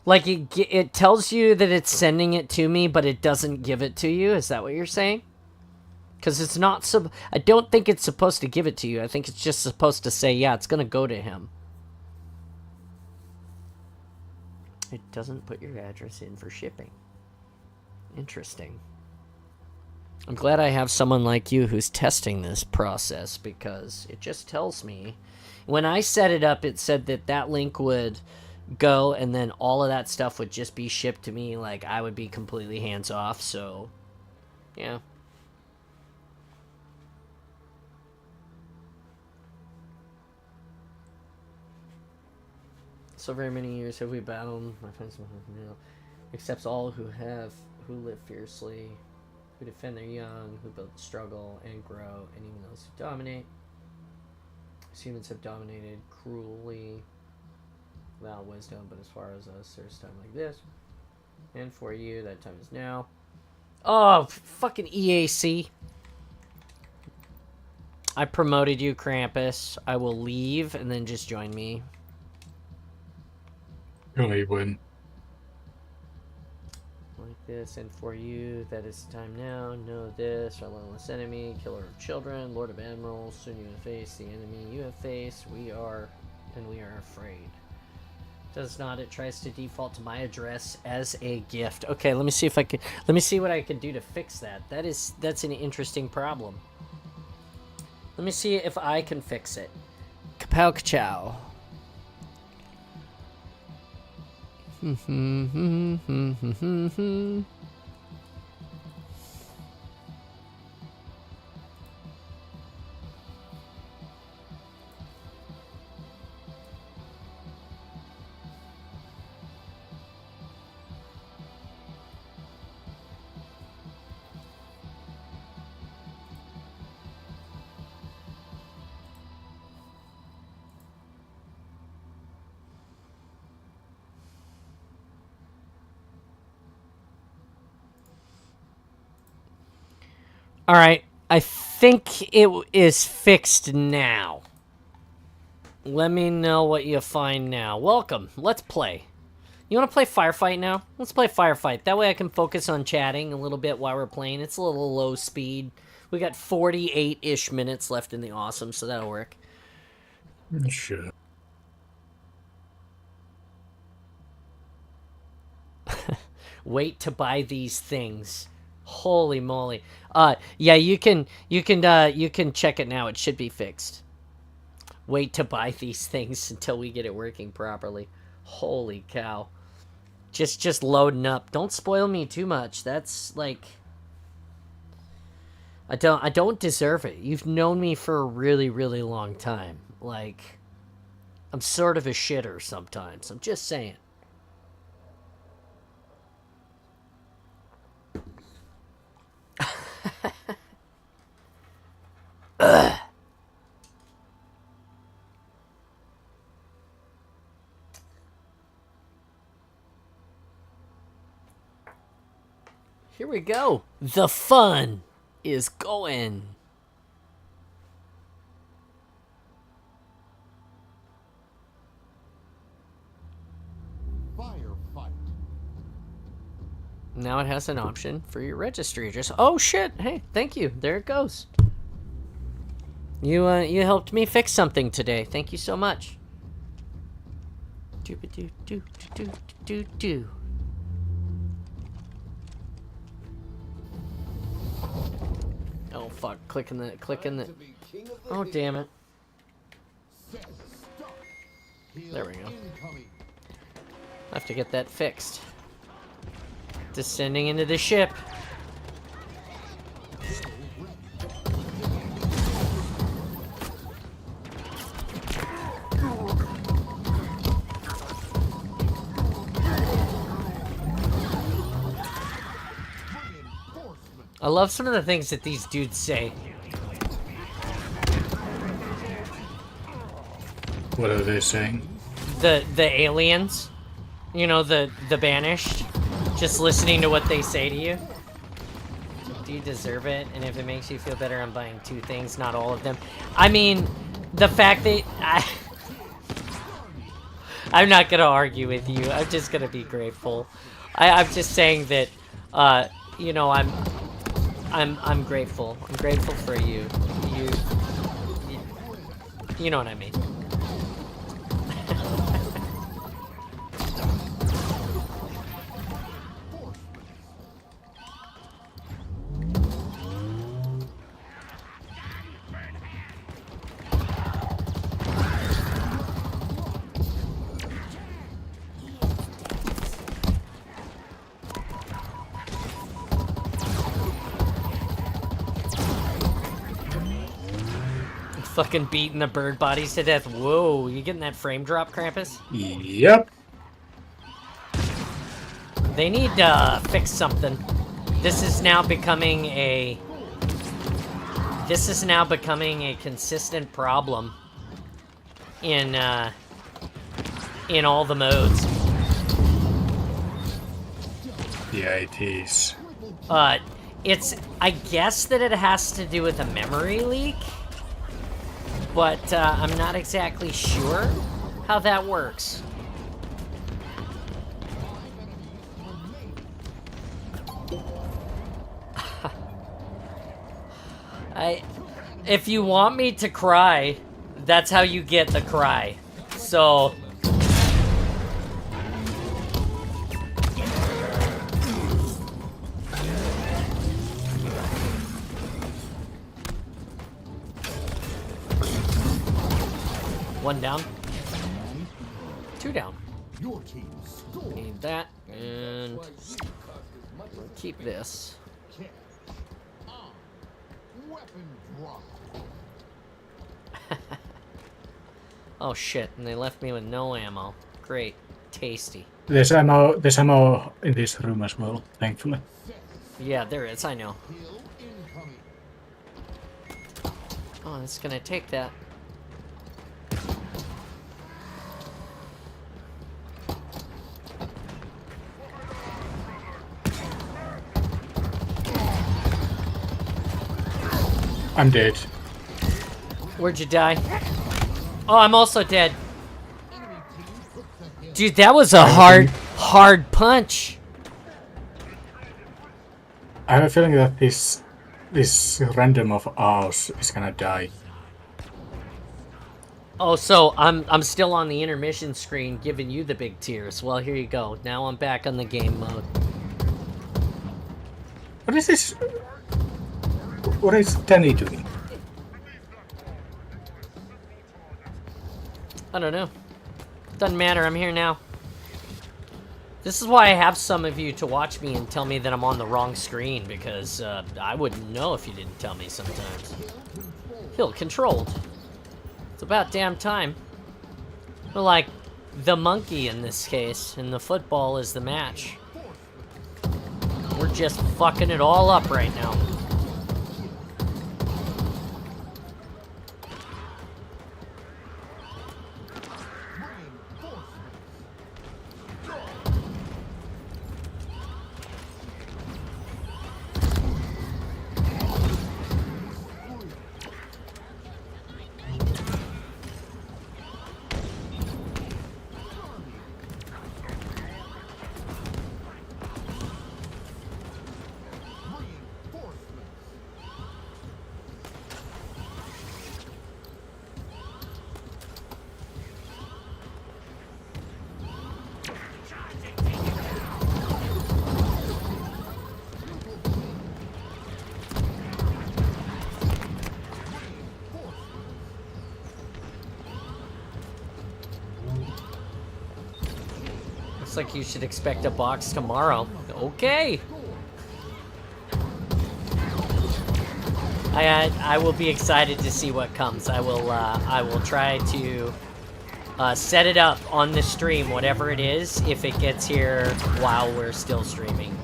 like it tells you that it's sending it to me, but it doesn't give it to you. Is that what you're saying? Because it's not I don't think it's supposed to give it to you. I think it's just supposed to say, yeah, it's gonna go to him. It doesn't put your address in for shipping. Interesting. I'm glad I have someone like you who's testing this process, because it just tells me. When I set it up, it said that link would go, and then all of that stuff would just be shipped to me. Like, I would be completely hands off, so yeah. So very many years have we battled. My friends accepts all who live fiercely, who defend their young, who build, struggle, and grow, and even those who dominate. As humans have dominated cruelly without wisdom, but as far as us, there's time like this. And for you, that time is now. Oh, fucking EAC. I promoted you, Krampus. I will leave and then just join me. Surely win. Like this, and for you, that is the time now. Know this, relentless enemy, killer of children, Lord of Admirals. Soon you have faced the enemy you have faced. We are afraid. Does not. It tries to default to my address as a gift. Okay, let me see if I can. Let me see what I can do to fix that. That's an interesting problem. Let me see if I can fix it. Kapow kachow. All right, I think it is fixed now. Let me know what you find now. Welcome. Let's play. You want to play Firefight now? Let's play Firefight. That way I can focus on chatting a little bit while we're playing. It's a little low speed. We got 48-ish minutes left in the awesome, so that'll work. Sure. Wait to buy these things. Holy moly. Yeah, you can check it now. It should be fixed. Wait to buy these things until we get it working properly. Holy cow. Just loading up. Don't spoil me too much. That's like I don't deserve it. You've known me for a really, really long time. Like I'm sort of a shitter sometimes. I'm just saying. Here we go. The fun is going. Firefight. Now it has an option for your registry address. Oh shit! Hey, thank you. There it goes. You helped me fix something today. Thank you so much. Do do do do do do. Oh fuck! Clicking the. Oh damn it! There we go. I have to get that fixed. Descending into the ship. I love some of the things that these dudes say. What are they saying? The aliens, you know, the banished. Just listening to what they say to you. Do you deserve it? And if it makes you feel better, I'm buying 2 things, not all of them. I mean, the fact that I'm not gonna argue with you. I'm just gonna be grateful. I'm just saying that, you know, I'm grateful. I'm grateful for you. You know what I mean. Fucking beating the bird bodies to death. Whoa, you getting that frame drop, Krampus? Yep. They need to fix something. This is now becoming a consistent problem in all the modes. Yeah, it is. I guess that it has to do with a memory leak. but I'm not exactly sure how that works. If you want me to cry, that's how you get the cry. So... One down. Two down. Your team scored. Need that, and keep this. Catch. Weapon drop. Oh shit, and they left me with no ammo. Great. Tasty. There's ammo in this room as well, thankfully. Yeah, there is, I know. Kill incoming. Oh, it's gonna take that. I'm dead. Where'd you die? Oh, I'm also dead. Dude, that was a hard punch. I have a feeling that this random of ours is gonna die. Oh, so I'm still on the intermission screen giving you the big tears. Well, here you go. Now I'm back on the game mode. What is this? What is Danny doing? I don't know. Doesn't matter, I'm here now. This is why I have some of you to watch me and tell me that I'm on the wrong screen, because I wouldn't know if you didn't tell me sometimes. Hill controlled. It's about damn time. We're like the monkey in this case, and the football is the match. We're just fucking it all up right now. Looks like you should expect a box tomorrow. Okay. I will be excited to see what comes. I will try to set it up on the stream, whatever it is, if it gets here while we're still streaming.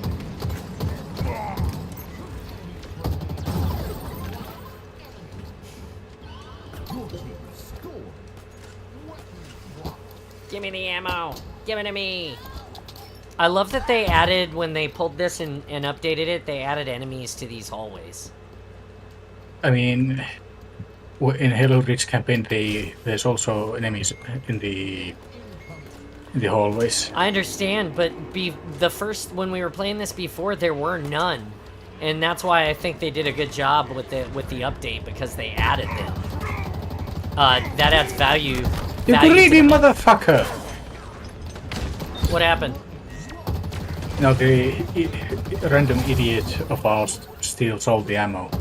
Give me the ammo. Give it to me. I love that they added, when they pulled this and updated it, they added enemies to these hallways. I mean, in Halo Reach campaign, there's also enemies in the hallways. I understand, but when we were playing this before, there were none, and that's why I think they did a good job with the update, because they added them. That adds value. You greedy motherfucker! What happened? No, the random idiot of ours steals all the ammo.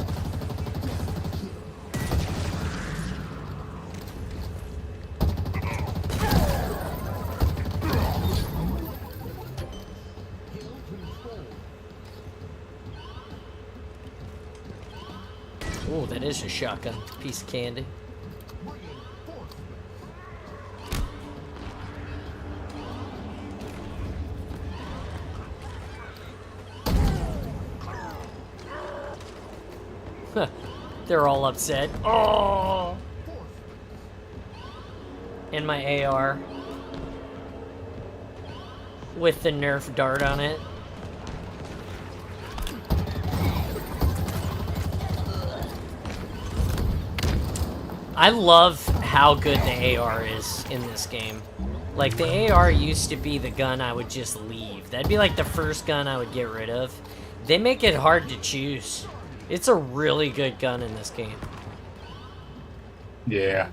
Oh, that is a shotgun. Piece of candy. They're all upset. Oh! And my AR. With the Nerf dart on it. I love how good the AR is in this game. Like, the AR used to be the gun I would just leave. That'd be like the first gun I would get rid of. They make it hard to choose. It's a really good gun in this game. Yeah.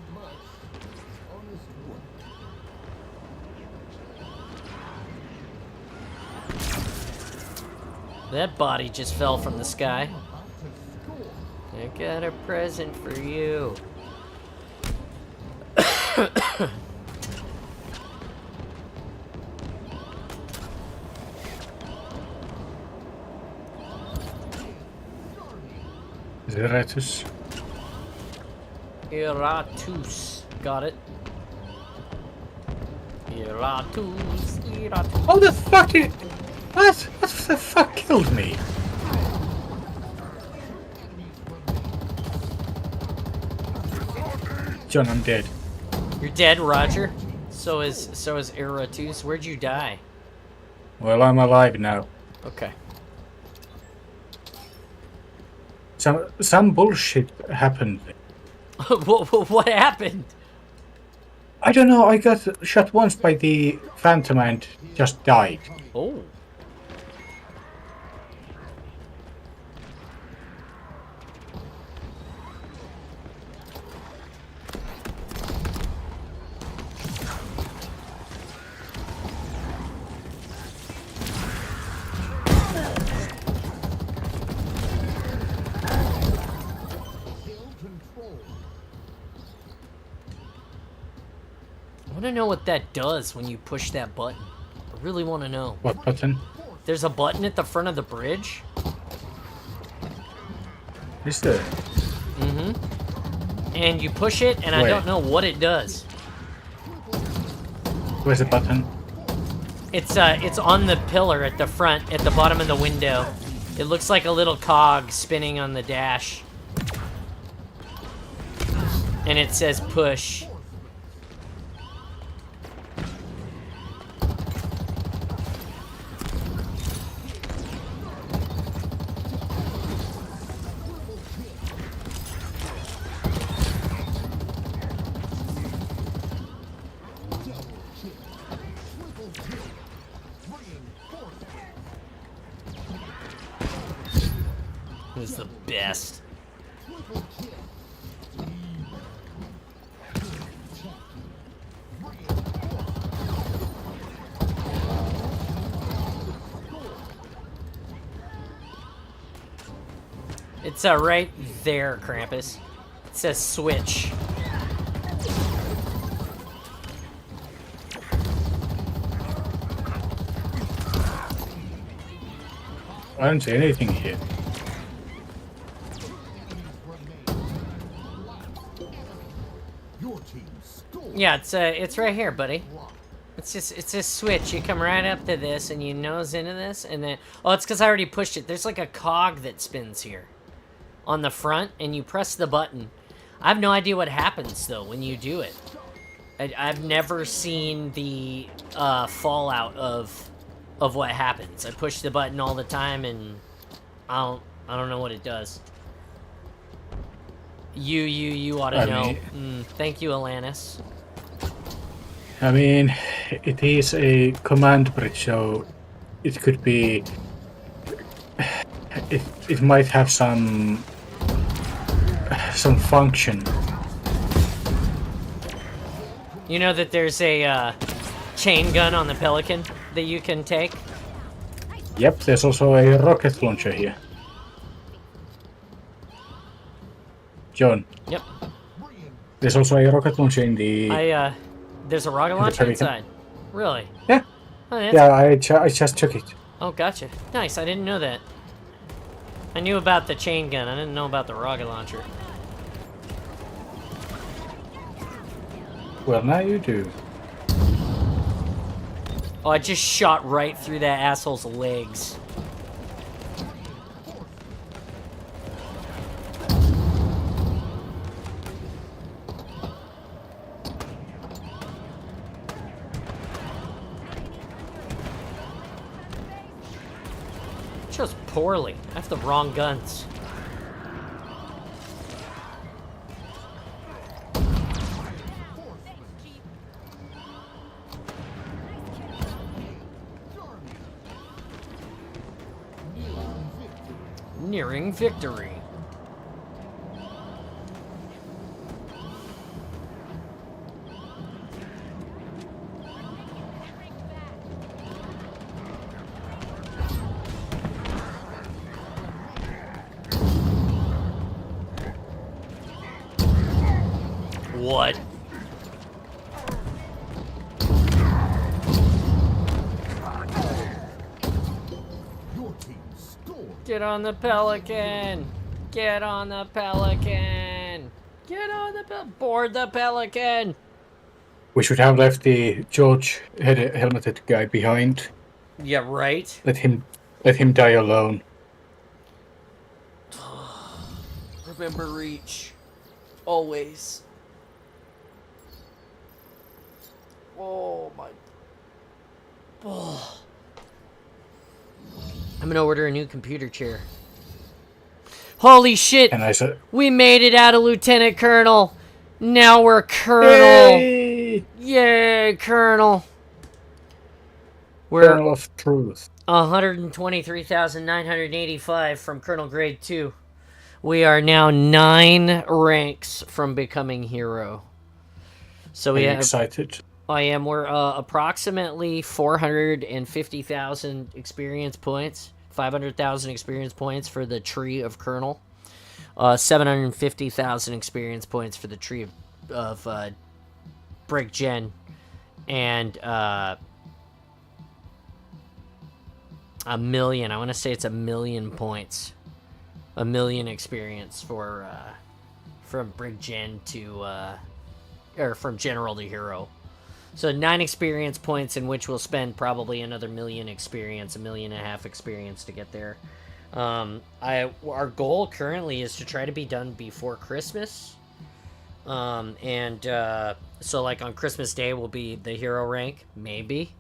That body just fell from the sky. I got a present for you. Zeratus. Iratus. Got it. Iratus. Iratus. How the fuck did... What the fuck killed me? John, I'm dead. You're dead, Roger. So is Iratus. Where'd you die? Well, I'm alive now. Okay. Some bullshit happened. What happened? I don't know, I got shot once by the Phantom and just died. Oh. I want to know what that does when you push that button. I really want to know. What button? There's a button at the front of the bridge. Is there? Mm-hmm. And you push it, and I don't know what it does. Where's the button? It's on the pillar at the front, at the bottom of the window. It looks like a little cog spinning on the dash. And it says push. It was the best. It's right there, Krampus. It says switch. I don't see anything here. Yeah, it's right here, buddy. It's a switch. You come right up to this and you nose into this and then it's because I already pushed it. There's like a cog that spins here on the front and you press the button. I have no idea what happens though when you do it. I've never seen the fallout of what happens. I push the button all the time and I don't know what it does. You ought to know. Thank you, Alanis. I mean, it is a command bridge, so it could be... It might have some function. You know that there's a chain gun on the Pelican that you can take? Yep, there's also a rocket launcher here. John. Yep. There's also a rocket launcher in the... There's a rocket launcher inside. Really? Yeah. Oh, yeah, I just took it. Oh, gotcha. Nice, I didn't know that. I knew about the chain gun, I didn't know about the rocket launcher. Well, now you do. Oh, I just shot right through that asshole's legs. Chose poorly. I have the wrong guns. nearing victory. What? Your team scored. Get on the Pelican! Get on the Pelican! Get on the board the Pelican! We should have left the George helmeted guy behind. Yeah, right? Let him die alone. Remember Reach. Always. Oh my. Oh. I'm gonna order a new computer chair. Holy shit! And I said, We made it out of Lieutenant Colonel! Now we're Colonel! "Yay! Yay, Colonel! We're Kernel of truth." 123,985 from Colonel Grade 2. We are now 9 ranks from becoming hero. So Are we you have... excited? I am. We're approximately 450,000 experience points. 500,000 experience points for the Tree of Colonel. 750,000 experience points for the Tree of Break Gen. And a million. I want to say it's 1,000,000 points. 1,000,000 experience for from Brig Gen to or from General to Hero. So 9 experience points, in which we'll spend probably another 1,000,000 experience, 1.5 million experience to get there. Our goal currently is to try to be done before Christmas. So like on Christmas Day will be the hero rank, maybe.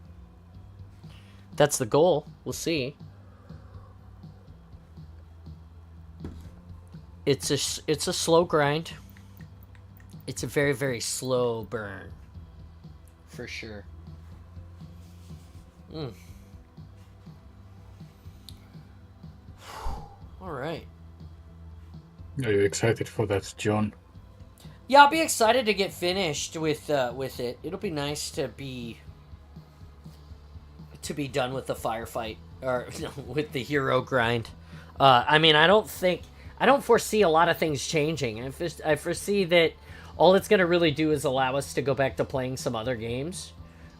That's the goal. We'll see. It's a slow grind. It's a very, very slow burn. For sure. All right. Are you excited for that, John? Yeah, I'll be excited to get finished with it. It'll be nice to be done with the firefight, or with the hero grind. I mean, I don't foresee a lot of things changing. I foresee that all it's going to really do is allow us to go back to playing some other games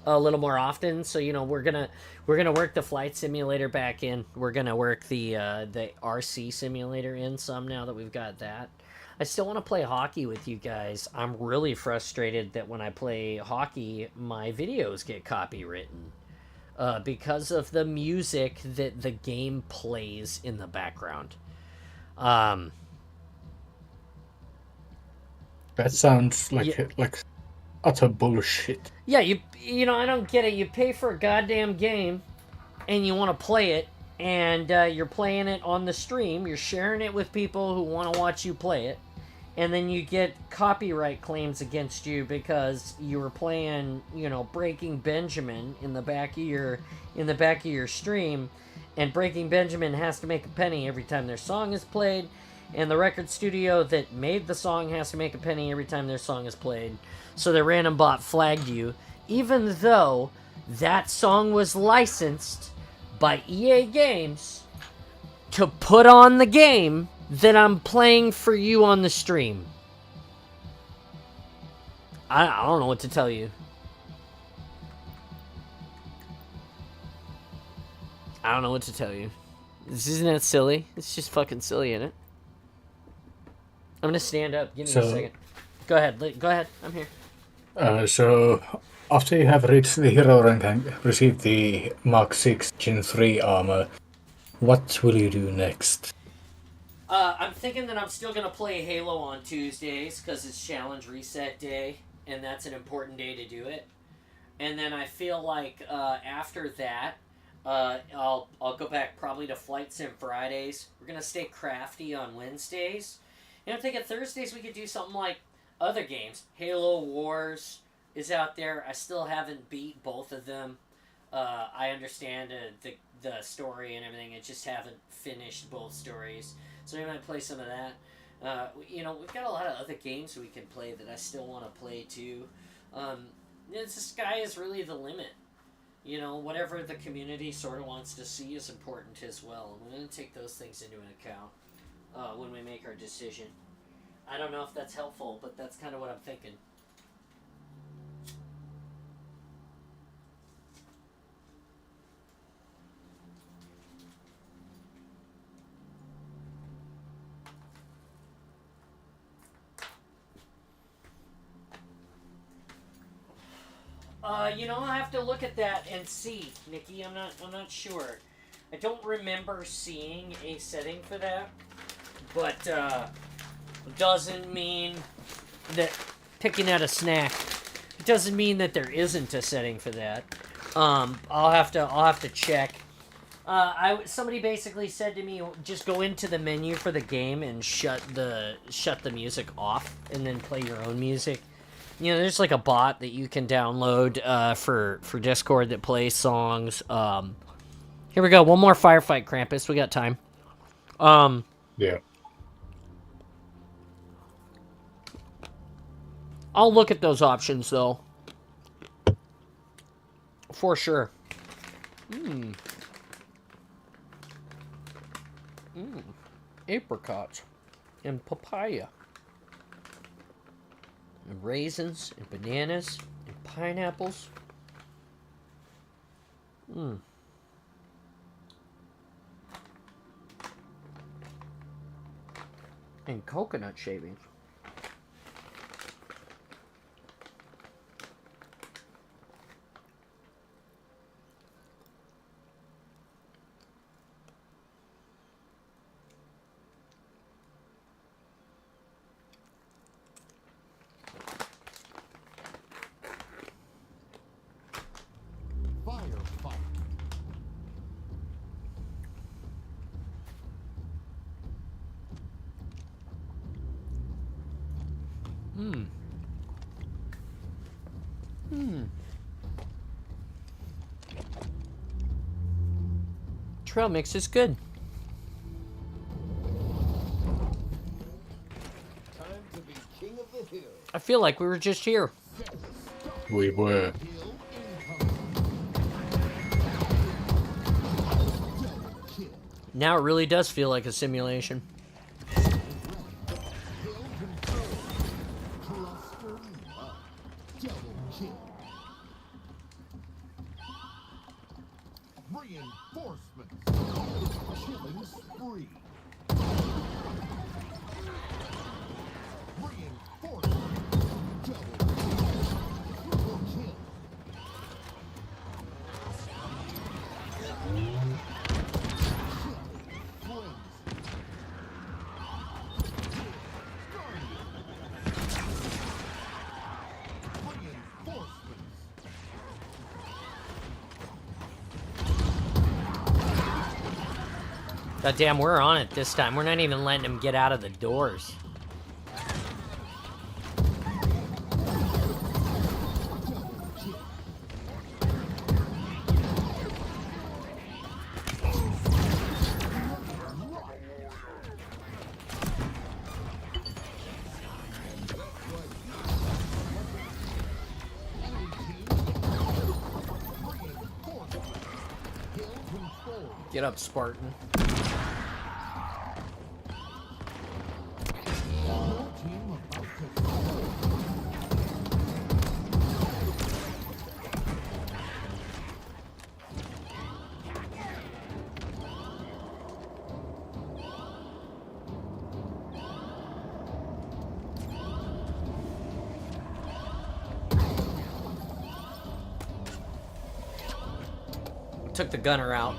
a little more often. So, we're gonna work the flight simulator back in. We're gonna work the RC simulator in some now that we've got that. I still want to play hockey with you guys. I'm really frustrated that when I play hockey, my videos get copywritten because of the music that the game plays in the background. That sounds like utter bullshit. Yeah, I don't get it. You pay for a goddamn game, and you want to play it, and you're playing it on the stream. You're sharing it with people who want to watch you play it, and then you get copyright claims against you because you were playing, Breaking Benjamin in the back of your stream, and Breaking Benjamin has to make a penny every time their song is played, and the record studio that made the song has to make a penny every time their song is played. So the random bot flagged you, even though that song was licensed by EA Games to put on the game that I'm playing for you on the stream. I don't know what to tell you. I don't know what to tell you. Isn't that silly? It's just fucking silly, isn't it? I'm gonna stand up. Give me a second. Go ahead. I'm here. So, after you have reached the hero rank and received the Mark 6 Gen 3 armor, what will you do next? I'm thinking that I'm still gonna play Halo on Tuesdays because it's Challenge Reset Day, and that's an important day to do it. And then I feel like after that, I'll go back probably to Flight Sim Fridays. We're gonna stay crafty on Wednesdays. And I'm thinking Thursdays we could do something like other games. Halo Wars is out there. I still haven't beat both of them. I understand the story and everything. I just haven't finished both stories, so maybe I might play some of that. We've got a lot of other games we can play that I still want to play too. The sky is really the limit. Whatever the community sort of wants to see is important as well. We're going to take those things into account when we make our decision. I don't know if that's helpful, but that's kind of what I'm thinking. I'll have to look at that and see, Nikki. I'm not sure. I don't remember seeing a setting for that, but doesn't mean that picking out a snack. It doesn't mean that there isn't a setting for that. I'll have to check. Somebody basically said to me, just go into the menu for the game and shut the music off, and then play your own music. There's like a bot that you can download for Discord that plays songs. Here we go. One more firefight, Krampus. We got time. Yeah. I'll look at those options, though. For sure. Apricots. And papaya. And raisins. And bananas. And pineapples. And coconut shavings. Firefight. Trail mix is good. Time to be king of the hill. I feel like we were just here. We were. Hill incoming. Double kill. Now it really does feel like a simulation. Hill control. Cluster up. Double kill. Reinforcements. Killing spree. Reinforcements. Double kill. Triple kill. God damn, we're on it this time. We're not even letting him get out of the doors. Get up, Spartan. Took the gunner out.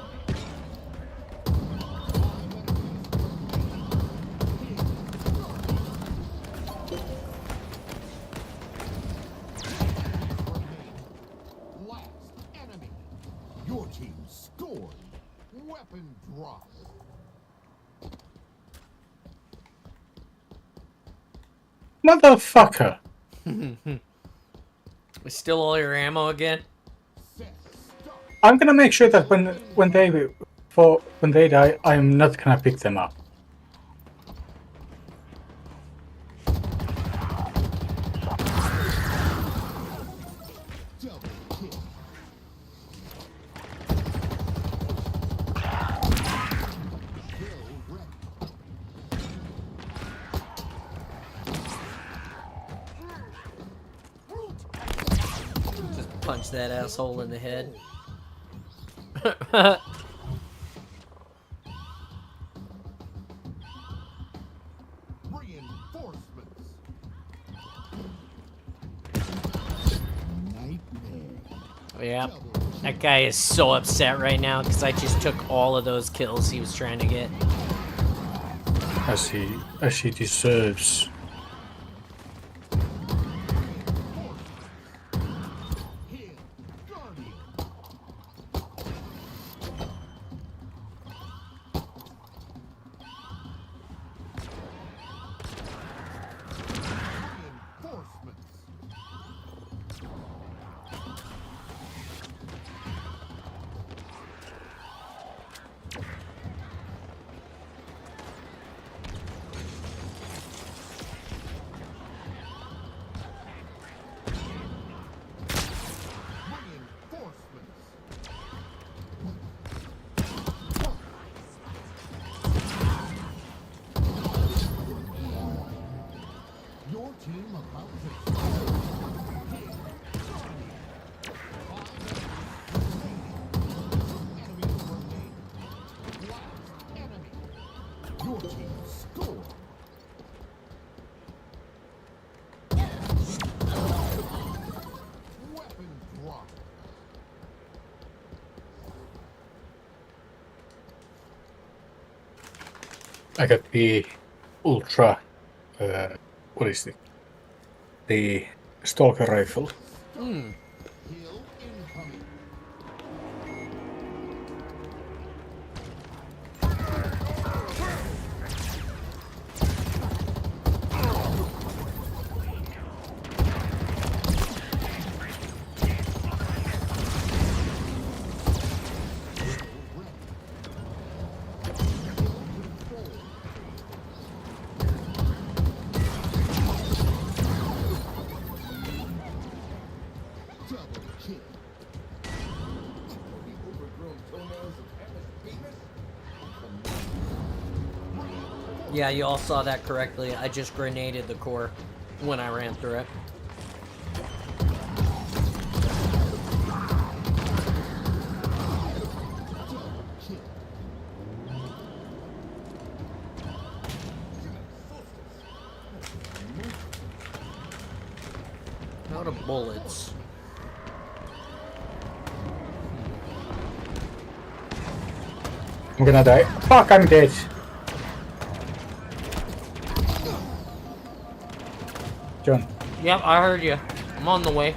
Last enemy. Your team scored. Weapon drop. Motherfucker! Steal all your ammo again? Set. Start. I'm gonna make sure that when they die, I'm not gonna pick them up. Double kill. Kill ready. Just punch that asshole in the head. Reinforcements. Nightmare. Yeah. Double That guy is so upset right now because I just took all of those kills he was trying to get. As he deserves. Heal. Guardian. Reinforcements. Reinforcements. Your team about to Heal. Guardian. 5 enemies remain. Last enemy. Your team score. Weapon drop. I got the ultra. What is it? The stalker rifle. Hmm. Heal incoming. Double kill. The overgrown toenails of Venus? Yeah, you all saw that correctly. I just grenaded the core when I ran through it. Double kill. Out of bullets. I'm gonna die. Fuck, I'm dead. John. Yep, I heard you. I'm on the way.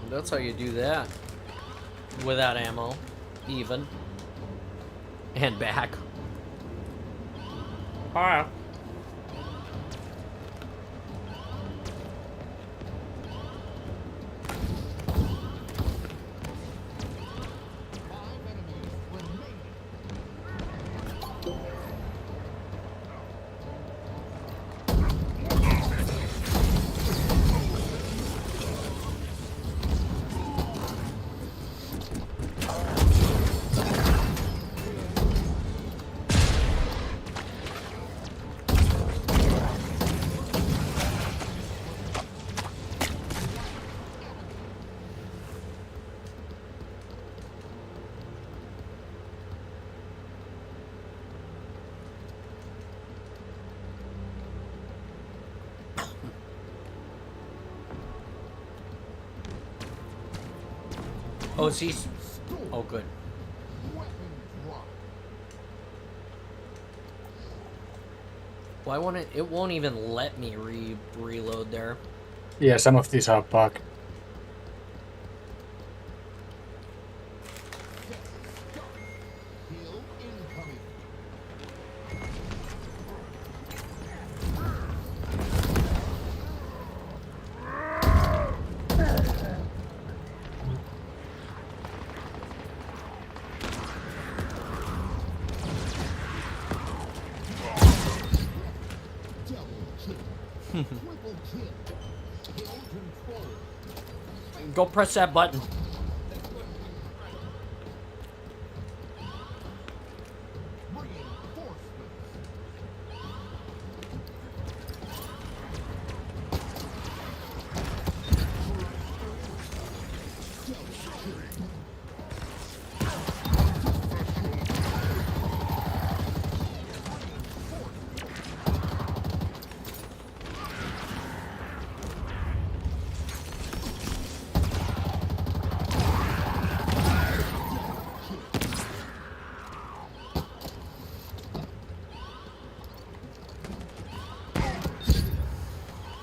That's how you do that. Without ammo. Even. And back. Hi. Oh, she's. Oh, good. Weapon drop. Why won't it? It won't even let me reload there. Yeah, some of these are bugged. Heal incoming. Double kill. Triple kill. Kill control. Go press that button. Reinforcements.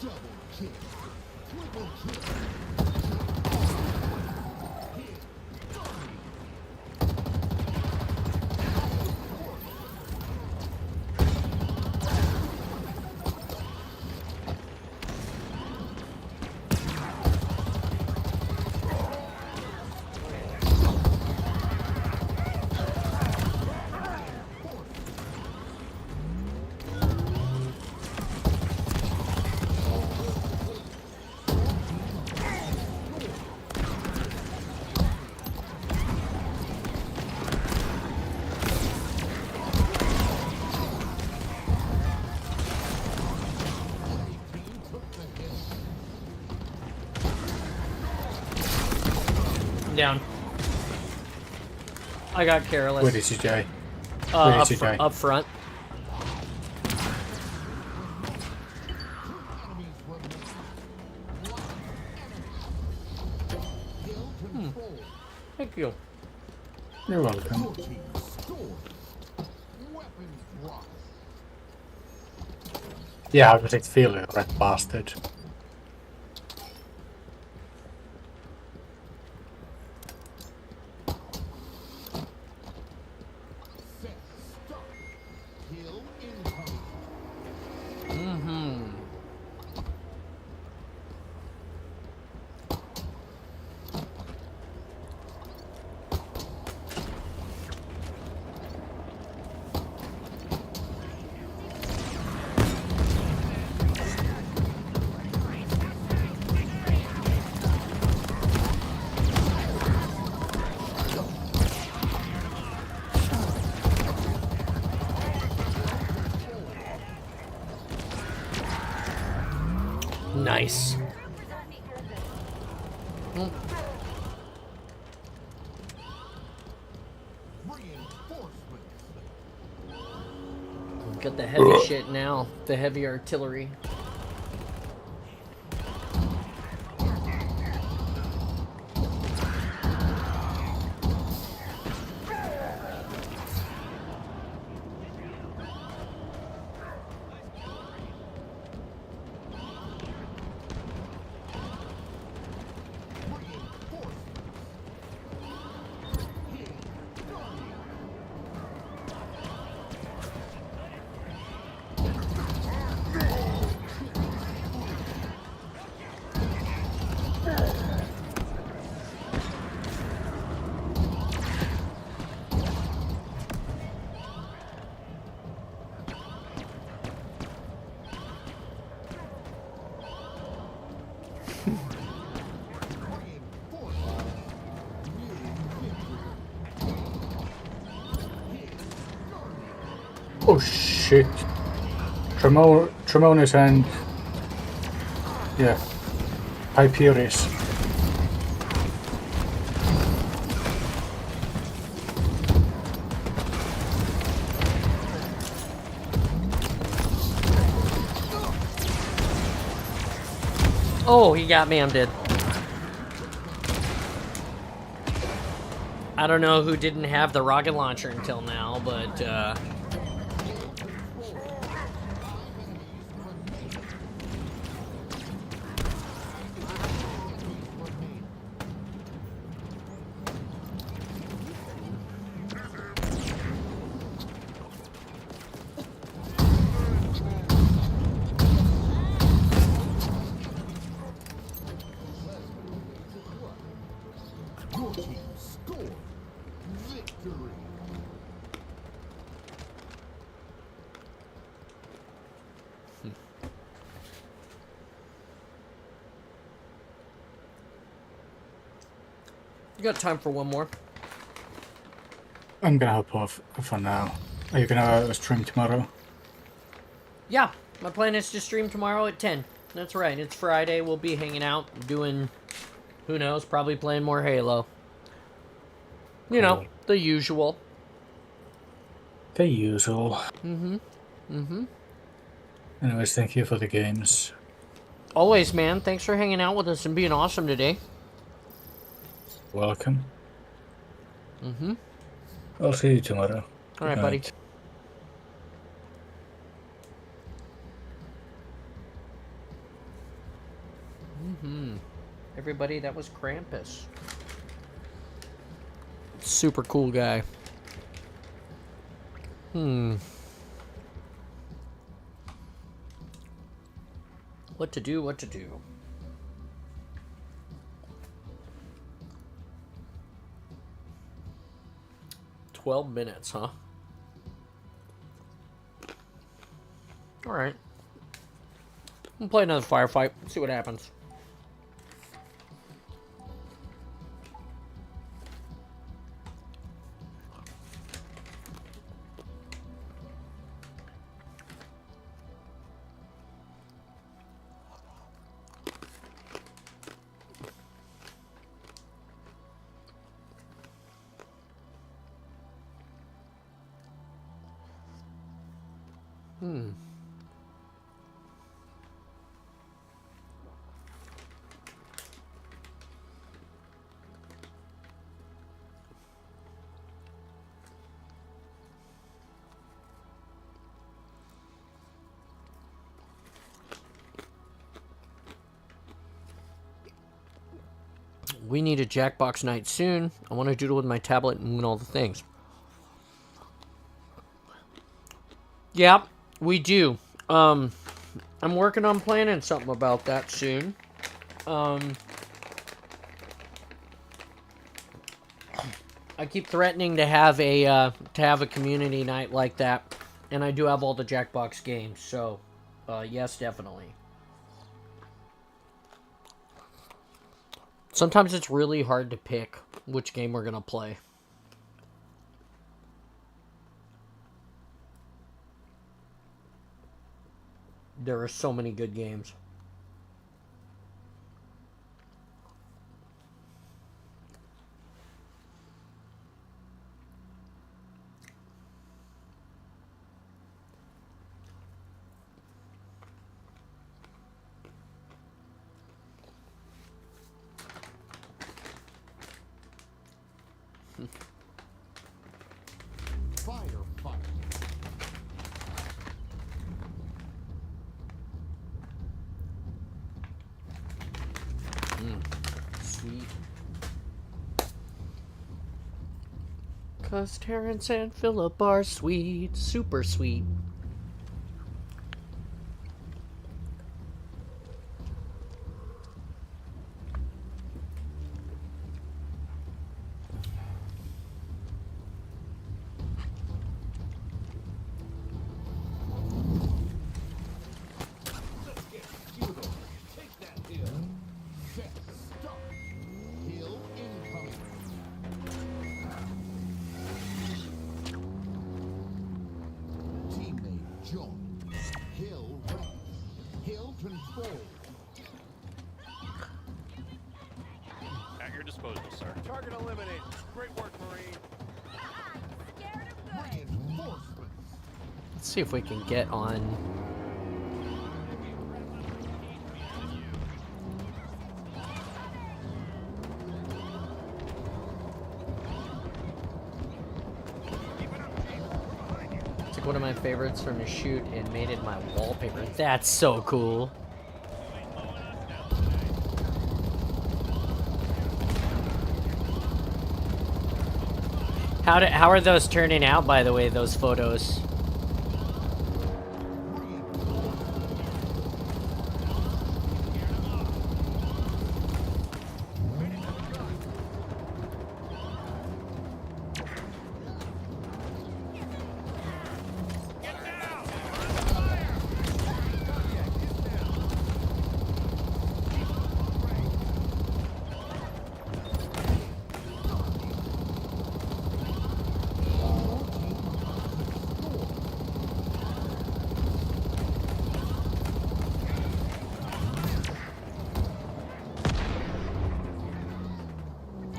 Double kill. Triple kill. I'm down. I got careless. Where did you die? Up, did you die? up front. Enemies remain. Kill control. Thank you. You're welcome. Your team scored. Weapon drop. Yeah, how does it feel, you red bastard? Set. Stop. Kill incoming. Mm-hmm. Nice. Reinforcements. Got the heavy shit now. The heavy artillery. Oh shit. Tremonis and... yeah. Hyperius. Oh, he got me. I'm dead. I don't know who didn't have the rocket launcher until now, but Your team scored victory. you got time for one more. I'm gonna hop off for now. Are you gonna stream tomorrow? Yeah, my plan is to stream tomorrow at 10. That's right, it's Friday. We'll be hanging out, doing, who knows, probably playing more Halo. You know, Cool. the usual. The usual. Mm-hmm. Anyways, thank you for the games. Always, man. Thanks for hanging out with us and being awesome today. Welcome. Mm-hmm. I'll see you tomorrow. All right, Good buddy. night. Everybody, that was Krampus. Super cool guy. What to do, what to do. $12 huh? Alright. We'll play another firefight. See what happens. We need a Jackbox night soon. I want to doodle with my tablet and win all the things. Yeah, we do. I'm working on planning something about that soon. I keep threatening to have a community night like that, and I do have all the Jackbox games. So, yes, definitely. Sometimes it's really hard to pick which game we're gonna play. There are so many good games. Firefight. Sweet. 'Cause Terrence and Philip are sweet. Super sweet. Take that hill. Set. Stop. Hill incoming. Teammate joined. Hill ready. Hill control. At your disposal, sir. Target eliminated. Great work, Marine. Reinforcements. Let's see if we can get on. took one of my favorites from a shoot and made it my wallpaper. That's so cool. How are those turning out, by the way, those photos?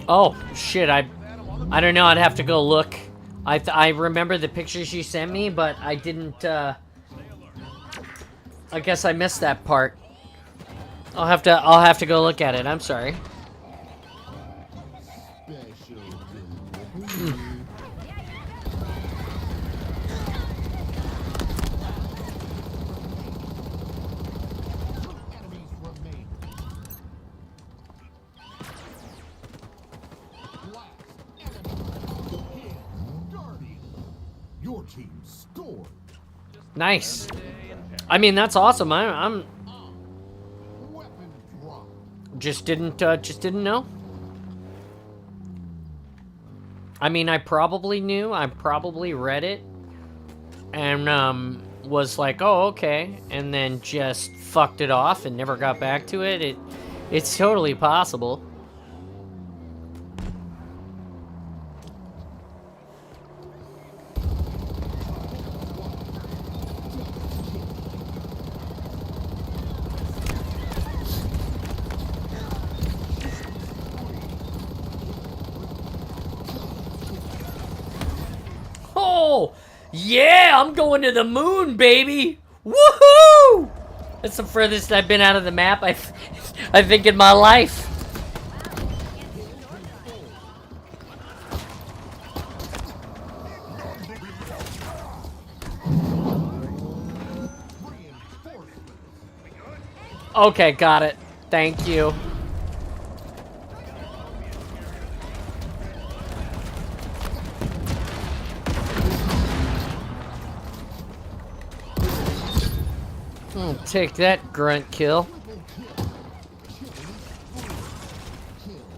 Oh shit! I don't know. I'd have to go look. I remember the pictures you sent me, but I didn't. I guess I missed that part. I'll have to go look at it. I'm sorry. Your team scored. Nice. I mean, that's awesome. I'm Weapon drop. just didn't know. I mean, I probably knew. I probably read it and was like, "Oh, okay," and then just fucked it off and never got back to it. It's totally possible. Oh, yeah, I'm going to the moon, baby. Woohoo! That's the furthest I've been out of the map, I think, in my life. Okay, got it. Thank you. Oh, take that, grunt kill.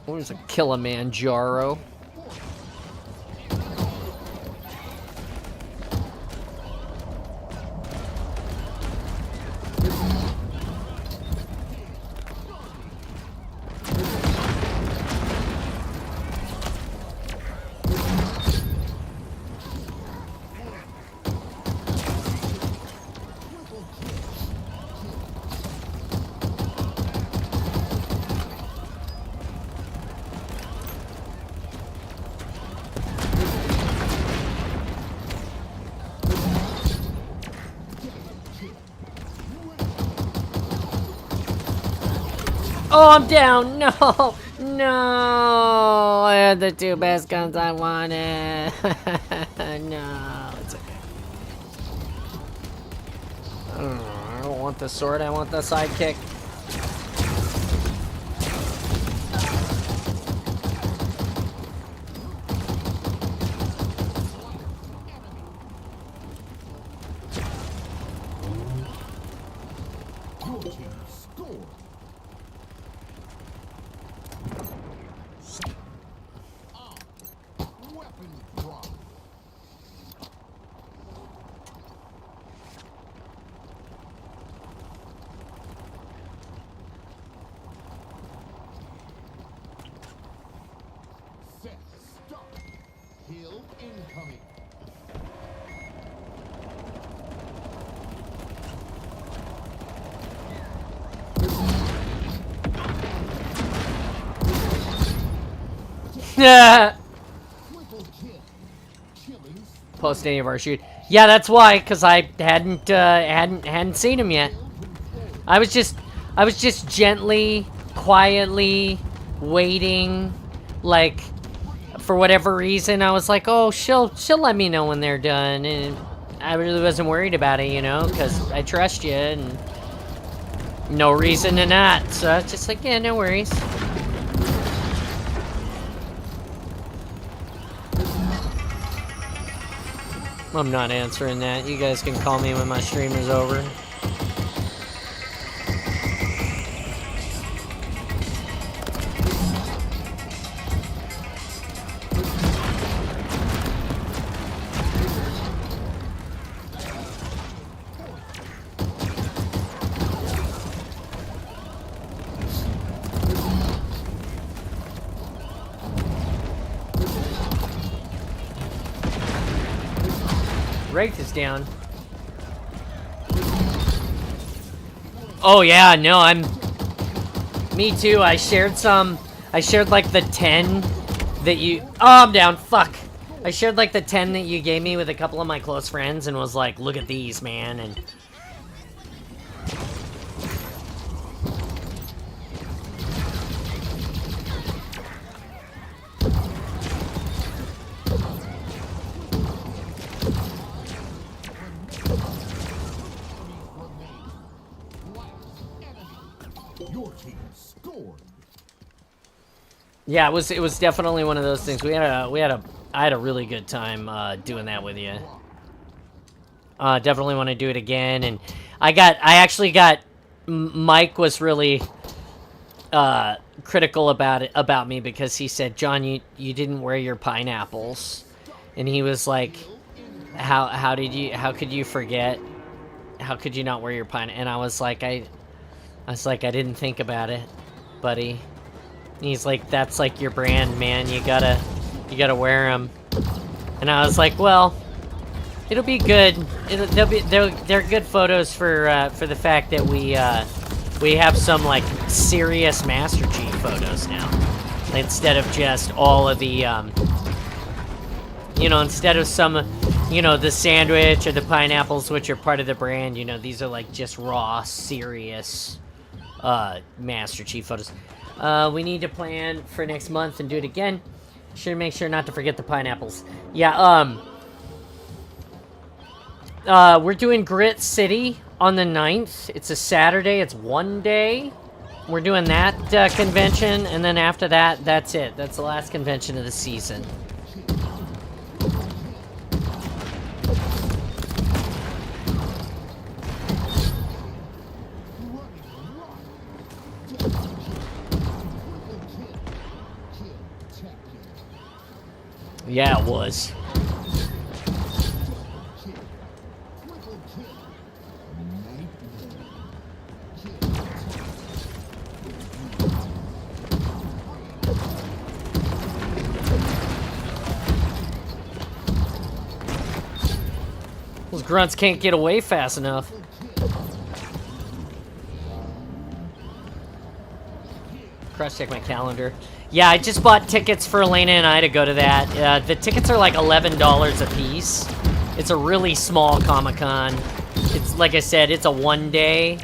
Where's a Kilimanjaro? Oh, I'm down. No, no. I had the two best guns I wanted. No, it's okay. I don't want the sword. I want the sidekick. Your team scored. Weapon drop. Set start. Kill incoming. Yeah. Triple kill. Killing Post any of our shoot. Yeah, that's why, cause I hadn't seen him yet. I was just gently, quietly waiting, like, for whatever reason. I was like, oh, she'll let me know when they're done, and I really wasn't worried about it, you know, because I trust you and no reason to not. So I was just like, yeah, no worries. I'm not answering that. You guys can call me when my stream is over. Wraith is down. Oh yeah, no, me too. I shared like the 10 that you... Oh, I'm down, fuck. I shared like the 10 that you gave me with a couple of my close friends and was like, look at these, man, and... Your team scored. Yeah, it was definitely one of those things. I had a really good time doing that with you. Definitely want to do it again, and Mike was really critical about me because he said, John, you didn't wear your pineapples, and he was like, how could you forget? How could you not wear your pine? And I was like, I didn't think about it, buddy. And he's like, that's like your brand, man. You gotta wear them. And I was like, well, it'll be good. They're good photos for the fact that we have some like serious Master Chief photos now, instead of just all of the instead of some, the sandwich or the pineapples, which are part of the brand. These are like just raw, serious Master Chief photos. We need to plan for next month and do it again. Should make sure not to forget the pineapples. Yeah, we're doing Grit City on the 9th. It's a Saturday. It's one day. We're doing that convention, and then after that, that's it. That's the last convention of the season. Yeah, it was. Those grunts can't get away fast enough. Cross-check my calendar. Yeah, I just bought tickets for Elena and I to go to that. The tickets are like $11 a piece. It's a really small Comic-Con. It's, like I said, it's a one day.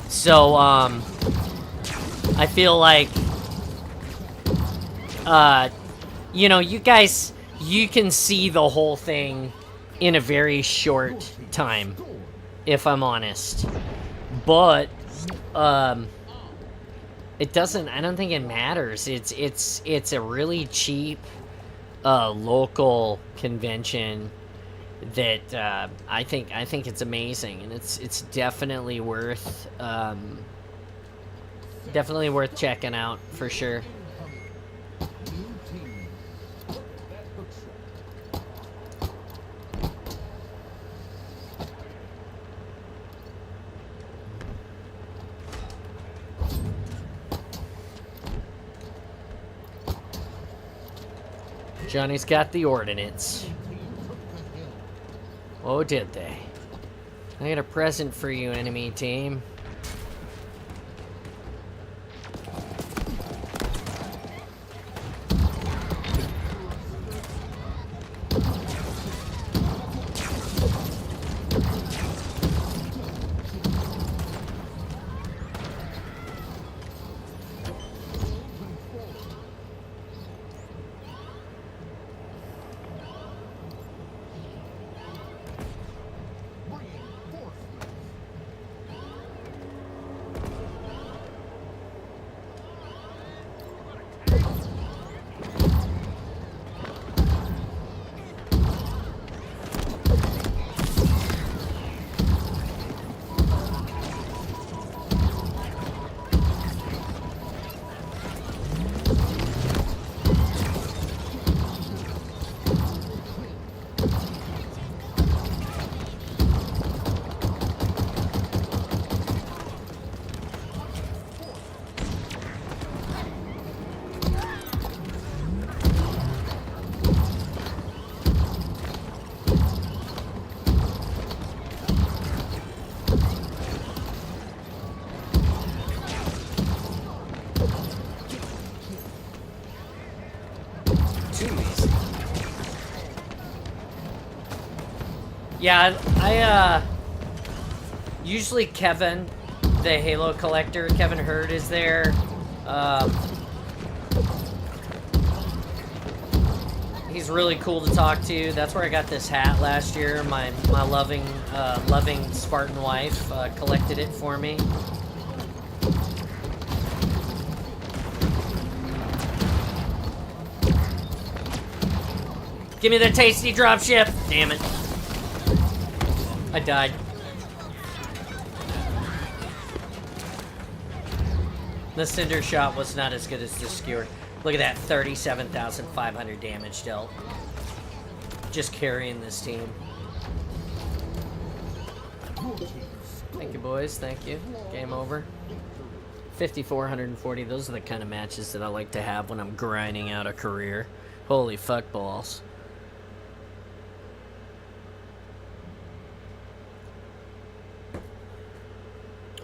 So, I feel like, you guys, you can see the whole thing in a very short time, if I'm honest. But, it doesn't, I don't think it matters. It's a really cheap, local convention that, I think it's amazing, and it's definitely worth checking out, for sure. Johnny's got the ordnance. Oh, did they? I got a present for you, enemy team. too easy. Yeah, I usually Kevin, the Halo collector, Kevin Hurd is there. He's really cool to talk to. That's where I got this hat last year. My loving Spartan wife collected it for me. Give me the tasty dropship. Damn it. I died. The cinder shot was not as good as the skewer. Look at that, 37,500 damage dealt. Just carrying this team. Thank you, boys. Thank you. Game over. 5,440. Those are the kind of matches that I like to have when I'm grinding out a career. Holy fuck balls.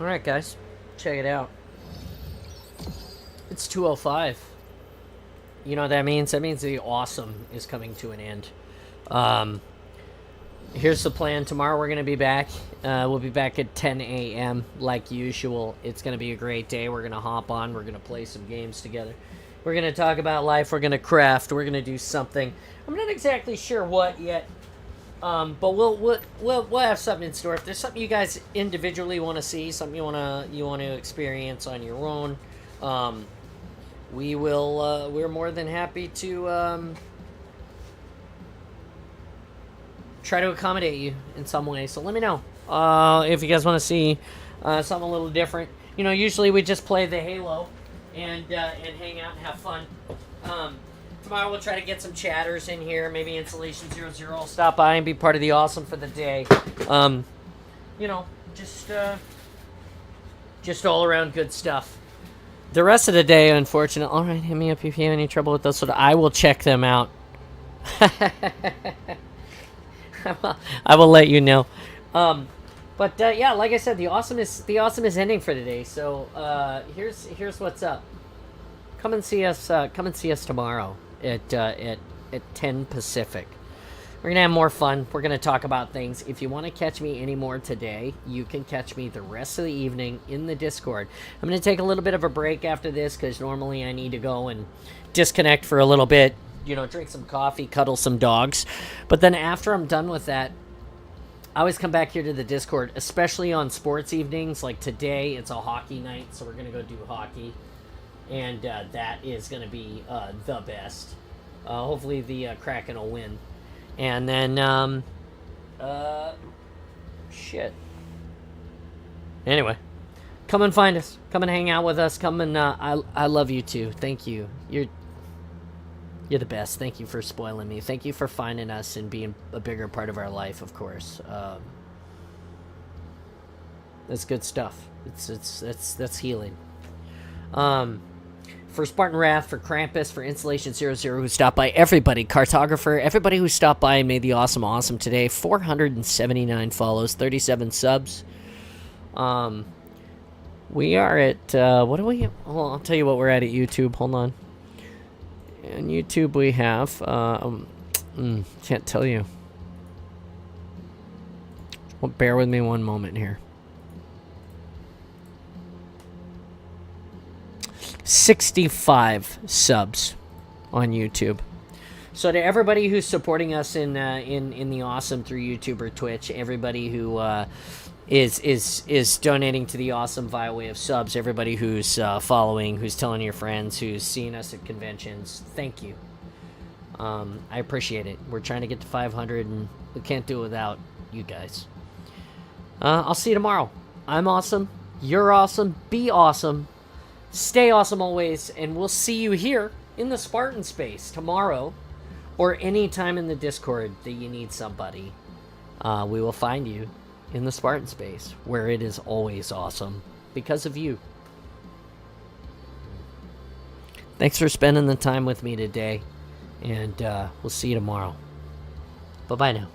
Alright, guys. Check it out. It's 2:05. You know what that means? That means the awesome is coming to an end. Here's the plan. Tomorrow we're going to be back. We'll be back at 10 a.m. like usual. It's going to be a great day. We're going to hop on. We're going to play some games together. We're going to talk about life. We're going to craft. We're going to do something. I'm not exactly sure what yet. But we'll have something in store. If there's something you guys individually want to see, something you want to experience on your own, we will. We're more than happy to try to accommodate you in some way. So let me know if you guys want to see something a little different. You know, usually we just play the Halo and hang out and have fun. Tomorrow we'll try to get some chatters in here. Maybe Installation 00 will stop by and be part of the awesome for the day. You know, just all around good stuff. The rest of the day, unfortunately. All right, hit me up if you have any trouble with those. So I will check them out. I will let you know. But yeah, like I said, the awesome is ending for today. So here's what's up. Come and see us. Come and see us tomorrow at 10 Pacific. We're gonna have more fun. We're gonna talk about things. If you want to catch me anymore today, you can catch me the rest of the evening in the Discord. I'm gonna take a little bit of a break after this because normally I need to go and disconnect for a little bit. You know, drink some coffee, cuddle some dogs. But then after I'm done with that, I always come back here to the Discord, especially on sports evenings. Like today, it's a hockey night, so we're going to go do hockey. And that is going to be the best. Hopefully the Kraken will win. And then, shit. Anyway, come and find us. Come and hang out with us. Come and, I love you too. Thank you. You're the best. Thank you for spoiling me. Thank you for finding us and being a bigger part of our life, of course. That's good stuff. That's healing. For Spartan Wrath, for Krampus, for Installation 00 who stopped by, everybody, Cartographer, everybody who stopped by and made the awesome today. 479 follows, 37 subs. We are at, what are we? Well, I'll tell you what we're at YouTube. Hold on. On YouTube we have, can't tell you. Well, bear with me one moment here. 65 subs on YouTube. So to everybody who's supporting us in the awesome through YouTube or Twitch, everybody who is donating to the awesome via way of subs, everybody who's following, who's telling your friends, who's seeing us at conventions, thank you. I appreciate it. We're trying to get to 500 and we can't do it without you guys. I'll see you tomorrow. I'm awesome. You're awesome. Be awesome. Stay awesome always, and we'll see you here in the Spartan space tomorrow or any time in the Discord that you need somebody. We will find you in the Spartan space, where it is always awesome because of you. Thanks for spending the time with me today, and we'll see you tomorrow. Bye-bye now.